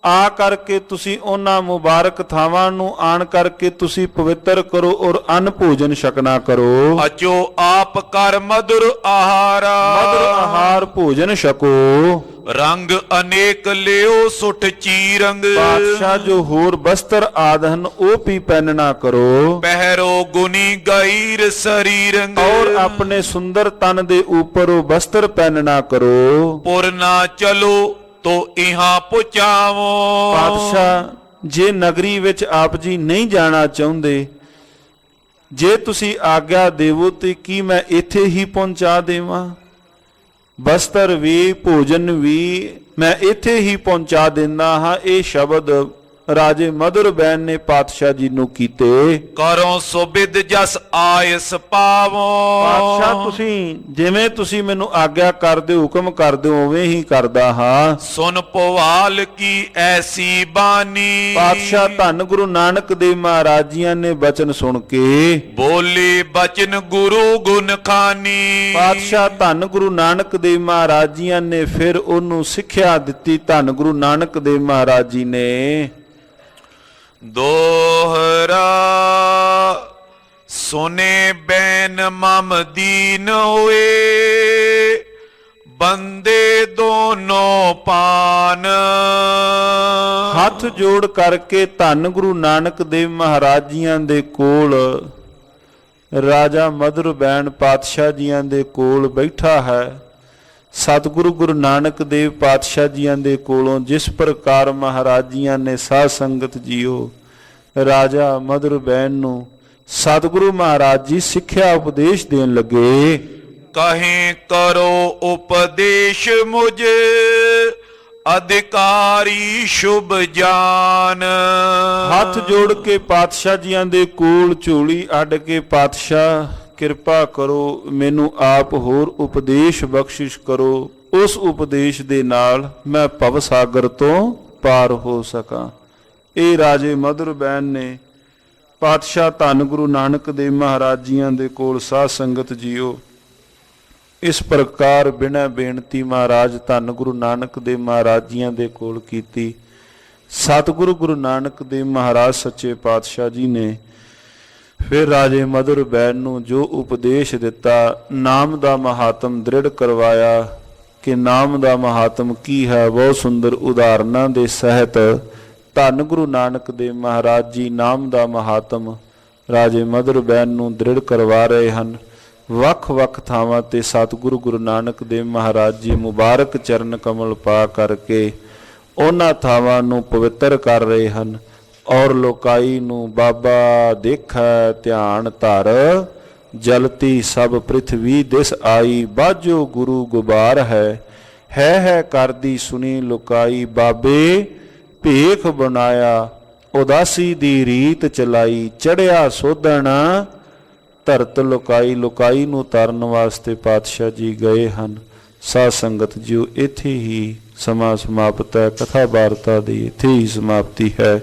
ਆ ਕਰਕੇ ਤੁਸੀਂ ਉਹਨਾਂ ਮੁਬਾਰਕ ਥਾਵਾਂ ਨੂੰ ਆਣ ਕਰਕੇ ਤੁਸੀਂ ਪਵਿੱਤਰ ਕਰੋ ਔਰ ਅੰਨ ਭੋਜਨ ਛਕਣਾ ਕਰੋ। ਅਜੋ ਆਪ ਕਰ ਮధుਰ ਆਹਾਰਾ। ਮਧੁਰ ਆਹਾਰ ਭੋਜਨ ਛਕੋ। ਰੰਗ ਅਨੇਕ ਲਿਓ ਸੁਠ ਚੀਰੰਗ। ਪਾਤਸ਼ਾਹ ਜੋ ਹੋਰ ਬਸਤਰ ਆਦਿ ਹਨ ਉਹ ਵੀ ਪਹਿਨਣਾ ਕਰੋ। ਪਹਿਰੋ ਗੁਨੀ ਗੈਰ ਸਰੀਰੰਗ। ਔਰ ਆਪਣੇ ਸੁੰਦਰ ਤਨ ਦੇ ਉੱਪਰ ਉਹ ਬਸਤਰ ਪਹਿਨਣਾ ਕਰੋ। ਪੁਰ ਨਾ ਚਲੋ ਤੋ ਇਹਾਂ ਪੁਚਾਵੋ। ਪਾਤਸ਼ਾਹ ਜੇ ਨਗਰੀ ਵਿੱਚ ਆਪ ਜੀ ਨਹੀਂ ਜਾਣਾ ਚਾਹੁੰਦੇ, ਜੇ ਤੁਸੀਂ ਆਗਿਆ ਦੇਵੋ ਤੇ ਕੀ ਮੈਂ ਇੱਥੇ ਹੀ ਪਹੁੰਚਾ ਦੇਵਾਂ? ਬਸਤਰ ਵੀ ਭੋਜਨ ਵੀ ਮੈਂ ਇੱਥੇ ਹੀ ਪਹੁੰਚਾ ਦਿੰਦਾ ਹਾਂ। ਇਹ ਸ਼ਬਦ ਰਾਜੇ ਮਧੁਰ ਬੈਨ ਨੇ ਪਾਤਸ਼ਾਹ ਜੀ ਨੂੰ ਕੀਤੇ। ਕਰੋ ਸੁਬਿਦ ਜਸ ਆਇਸ ਪਾਵੋ। ਪਾਤਸ਼ਾਹ ਤੁਸੀਂ ਜਿਵੇਂ ਤੁਸੀਂ ਮੈਨੂੰ ਆਗਿਆ ਕਰਦੇ ਹੋ, ਹੁਕਮ ਕਰਦੇ ਹੋ, ਉਵੇਂ ਹੀ ਕਰਦਾ ਹਾਂ। ਸੁਨ ਪਵਾਲ ਕੀ ਐਸੀ ਬਾਣੀ। ਪਾਤਸ਼ਾਹ ਧੰਨ ਗੁਰੂ ਨਾਨਕ ਦੇਵ ਮਹਾਰਾਜ ਜੀਆਂ ਨੇ ਬਚਨ ਸੁਣ ਕੇ ਬੋਲੇ ਬਚਨ ਗੁਰੂ ਗੁਣ ਖਾਨੀ। ਪਾਤਸ਼ਾਹ ਧੰਨ ਗੁਰੂ ਨਾਨਕ ਦੇਵ ਮਹਾਰਾਜ ਜੀਆਂ ਨੇ ਫਿਰ ਉਹਨੂੰ ਸਿੱਖਿਆ ਦਿੱਤੀ। ਧੰਨ ਗੁਰੂ ਨਾਨਕ ਦੇਵ ਮਹਾਰਾਜ ਜੀ ਨੇ ਦੋਹਰਾ ਸੁਨੇ ਬੈਨ ਮਮ ਦੀਨ ਹੋਏ ਬੰਦੇ ਦੋਨੋਂ ਪਾਨ। ਹੱਥ ਜੋੜ ਕਰਕੇ ਧੰਨ ਗੁਰੂ ਨਾਨਕ ਦੇਵ ਮਹਾਰਾਜ ਜੀਆਂ ਦੇ ਕੋਲ ਰਾਜਾ ਮਧੁਰ ਬੈਨ ਪਾਤਸ਼ਾਹ ਜੀਆਂ ਦੇ ਕੋਲ ਬੈਠਾ ਹੈ। ਸਤਿਗੁਰੂ ਗੁਰੂ ਨਾਨਕ ਦੇਵ ਪਾਤਸ਼ਾਹ ਜੀਆਂ ਦੇ ਕੋਲੋਂ ਜਿਸ ਪ੍ਰਕਾਰ ਮਹਾਰਾਜ ਜੀਆਂ ਨੇ ਸਾਧ ਸੰਗਤ ਜੀਓ ਰਾਜਾ ਮਧੁਰ ਬੈਨ ਨੂੰ ਸਤਿਗੁਰੂ ਮਹਾਰਾਜ ਜੀ ਸਿੱਖਿਆ ਉਪਦੇਸ਼ ਦੇਣ ਲੱਗੇ। ਕਹੇ ਕਰੋ ਉਪਦੇਸ਼ ਮੁਝ ਅਧਿਕਾਰੀ ਸ਼ੁਭ ਜਾਨ। ਹੱਥ ਜੋੜ ਕੇ ਪਾਤਸ਼ਾਹ ਜੀਆਂ ਦੇ ਕੋਲ ਝੋਲੀ ਅੱਡ ਕੇ ਪਾਤਸ਼ਾਹ ਕਿਰਪਾ ਕਰੋ, ਮੈਨੂੰ ਆਪ ਹੋਰ ਉਪਦੇਸ਼ ਬਖਸ਼ਿਸ਼ ਕਰੋ। ਉਸ ਉਪਦੇਸ਼ ਦੇ ਨਾਲ ਮੈਂ ਭਵ ਸਾਗਰ ਤੋਂ ਪਾਰ ਹੋ ਸਕਾਂ। ਇਹ ਰਾਜੇ ਮਧੁਰ ਬੈਨ ਨੇ ਪਾਤਸ਼ਾਹ ਧੰਨ ਗੁਰੂ ਨਾਨਕ ਦੇਵ ਮਹਾਰਾਜ ਜੀਆਂ ਦੇ ਕੋਲ ਸਾਧ ਸੰਗਤ ਜੀਓ ਇਸ ਪ੍ਰਕਾਰ ਬਿਨਾਂ ਬੇਨਤੀ ਮਹਾਰਾਜ ਧੰਨ ਗੁਰੂ ਨਾਨਕ ਦੇਵ ਮਹਾਰਾਜ ਜੀਆਂ ਦੇ ਕੋਲ ਕੀਤੀ। ਸਤਿਗੁਰੂ ਗੁਰੂ ਨਾਨਕ ਦੇਵ ਮਹਾਰਾਜ ਸੱਚੇ ਪਾਤਸ਼ਾਹ ਜੀ ਨੇ ਫਿਰ ਰਾਜੇ ਮਧੁਰ ਬੈਨ ਨੂੰ ਜੋ ਉਪਦੇਸ਼ ਦਿੱਤਾ, ਨਾਮ ਦਾ ਮਹਾਤਮ ਦ੍ਰਿੜ ਕਰਵਾਇਆ ਕਿ ਨਾਮ ਦਾ ਮਹਾਤਮ ਕੀ ਹੈ। ਬਹੁਤ ਸੁੰਦਰ ਉਦਾਹਰਨਾਂ ਦੇ ਸਹਿਤ ਧੰਨ ਗੁਰੂ ਨਾਨਕ ਦੇਵ ਮਹਾਰਾਜ ਜੀ ਨਾਮ ਦਾ ਮਹਾਤਮ ਰਾਜੇ ਮਧੁਰ ਬੈਨ ਨੂੰ ਦ੍ਰਿੜ ਕਰਵਾ ਰਹੇ ਹਨ। ਵੱਖ-ਵੱਖ ਥਾਵਾਂ ਤੇ ਸਤਿਗੁਰੂ ਗੁਰੂ ਨਾਨਕ ਦੇਵ ਮਹਾਰਾਜ ਜੀ ਮੁਬਾਰਕ ਚਰਨ ਕਮਲ ਪਾ ਕਰਕੇ ਉਹਨਾਂ ਥਾਵਾਂ ਨੂੰ ਪਵਿੱਤਰ ਕਰ ਰਹੇ ਹਨ। ਔਰ ਲੋਕਾਈ ਨੂੰ ਬਾਬਾ ਦੇਖੈ ਧਿਆਨ ਧਰ, ਜਲਤੀ ਸਭ ਪ੍ਰਿਥਵੀ ਦਿਸ ਆਈ, ਬਾਝੋ ਗੁਰੂ ਗੁਬਾਰ ਹੈ ਕਰਦੀ ਸੁਣੀ ਲੋਕਾਈ, ਬਾਬੇ ਭੇਖ ਬਣਾਇਆ ਉਦਾਸੀ ਦੀ ਰੀਤ ਚਲਾਈ, ਚੜਿਆ ਸੋਧਣ ਧਰਤ ਲੋਕਾਈ। ਲੋਕਾਈ ਨੂੰ ਤਰਨ ਵਾਸਤੇ ਪਾਤਸ਼ਾਹ ਜੀ ਗਏ ਹਨ। ਸਾਧ ਸੰਗਤ ਜੀਓ, ਇੱਥੇ ਹੀ ਸਮਾਂ ਸਮਾਪਤ ਹੈ। ਕਥਾ ਵਾਰਤਾ ਦੀ ਇੱਥੇ ਹੀ ਸਮਾਪਤੀ ਹੈ।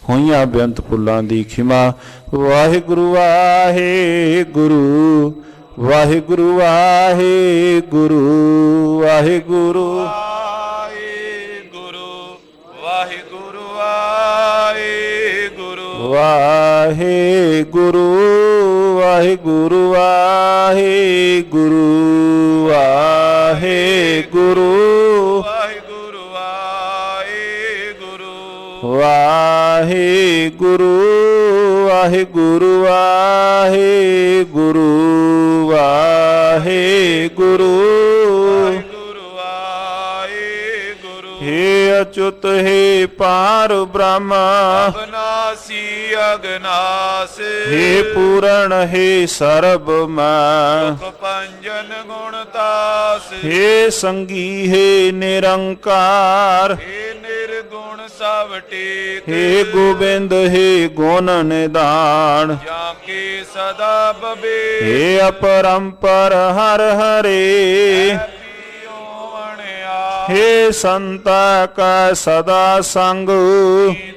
ਹੋਈਆਂ ਬੇਅੰਤ ਭੁੱਲਾਂ ਦੀ ਖਿਮਾ। ਵਾਹਿਗੁਰੂ ਵਾਹਿਗੁਰੂ ਵਾਹਿਗੁਰੂ ਵਾਹਿਗੁਰੂ ਵਾਹਿਗੁਰੂ ਵਾਹਿਗੁਰੂ ਵਾਹਿਗੁਰੂ ਵਾਹਿਗੁਰੂ ਵਾਹਿਗੁਰੂ ਵਾਹਿਗੁਰੂ ਵਾਹਿਗੁਰੂ ਵਾਹਿਗੁਰੂ ਵਾਹਿਗੁਰੂ ਵਾਹਿਗੁਰੂ ਵਾਹਿਗੁਰੂ ਵਾਹਿਗੁਰੂ ਵਾਹਿਗੁਰੂ ਹੇ ਅਚੁੱਤ ਹੇ ਪਾਰ ਬ੍ਰਹਮ, ਅਗਨਾਸੀ ਅਗਨਾਸ, ਹੇ ਪੂਰਨ ਹੇ ਸਰਬ ਮੈਂ, ਸੁਖ ਪੰਜਨ ਗੁਣਤਾਸ, ਹੇ ਸੰਗੀ ਹੇ ਨਿਰੰਕਾਰ, ਹੇ ਨਿਰਗੁਣ ਸਭ ਟੇਕ, ਹੇ ਗੋਬਿੰਦ ਹੇ ਗੁਣ ਨਿਦਾਨ, ਜਾਂ ਕੇ ਸਦਾ ਬਬੇ, ਹੇ ਅਪਰੰਪਰ ਹਰ ਹਰੇ, ਹੇ ਸੰਤਾ ਕਾ ਸਦਾ ਸੰਗ,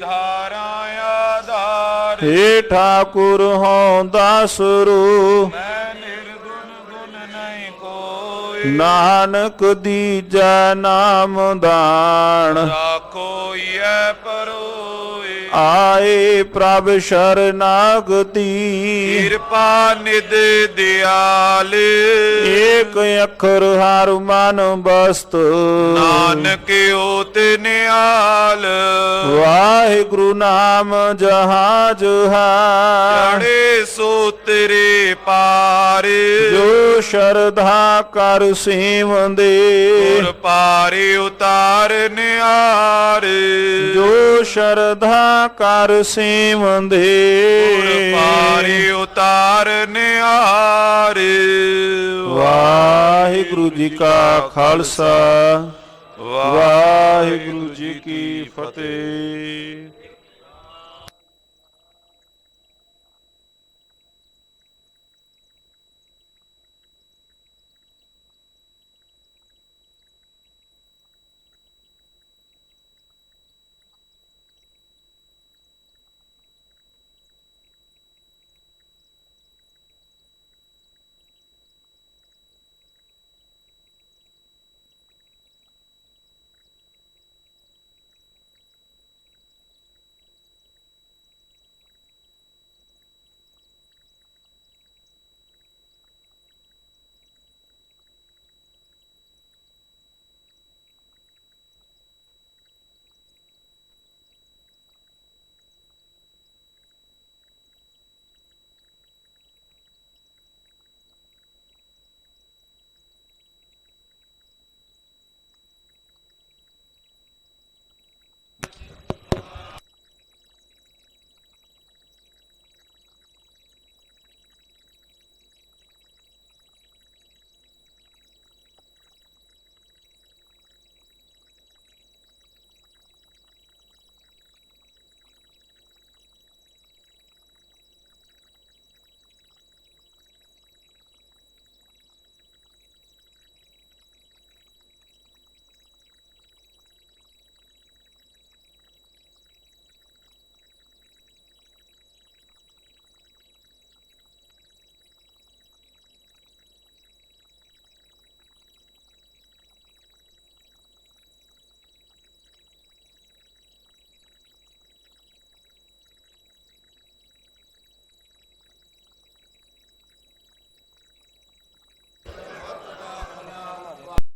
ਧਾਰਾ ਆਧਾਰ, ਹੇ ਠਾਕੁਰ ਹੋਂ ਦਾਸਰੂ, ਮੈਂ ਨਿਰਗੁਣ ਗੁਣ ਨਹੀਂ ਕੋਈ, ਨਾਨਕ ਦੀਜੈ ਨਾਮ ਦਾਨ, ਰਾਖੋ ਇਹ ਪਰੋਏ, ਆਏ ਪ੍ਰਭ ਸ਼ਰਨਾਗਤੀ, ਕਿਰਪਾ ਨਿਧ ਦਿਆਲ, ਏਕ ਅੱਖਰ ਹਰ ਮਨ ਬਸਤ, ਨਾਨਕ ਓਤ ਨਿਆਲ, ਵਾਹਿਗੁਰੂ ਨਾਮ ਜਹਾਜ ਹੈ, ਚੜੇ ਸੋਤਰੇ ਪਾਰ, ਜੋ ਸ਼ਰਧਾ ਕਰ ਸੇਵੰਦੇ, ਗੁਰ ਪਾਰੇ ਉਤਾਰ ਨਿਆਰ, ਜੋ ਸ਼ਰਧਾ ਕਰ ਸੇਵੰਦੇ, ਗੁਰ ਪਾਰੇ ਉਤਾਰ ਨਿਆਰ। ਵਾਹਿਗੁਰੂ ਜੀ ਕਾ ਖਾਲਸਾ, ਵਾਹਿਗੁਰੂ ਜੀ ਕੀ ਫਤਿਹ।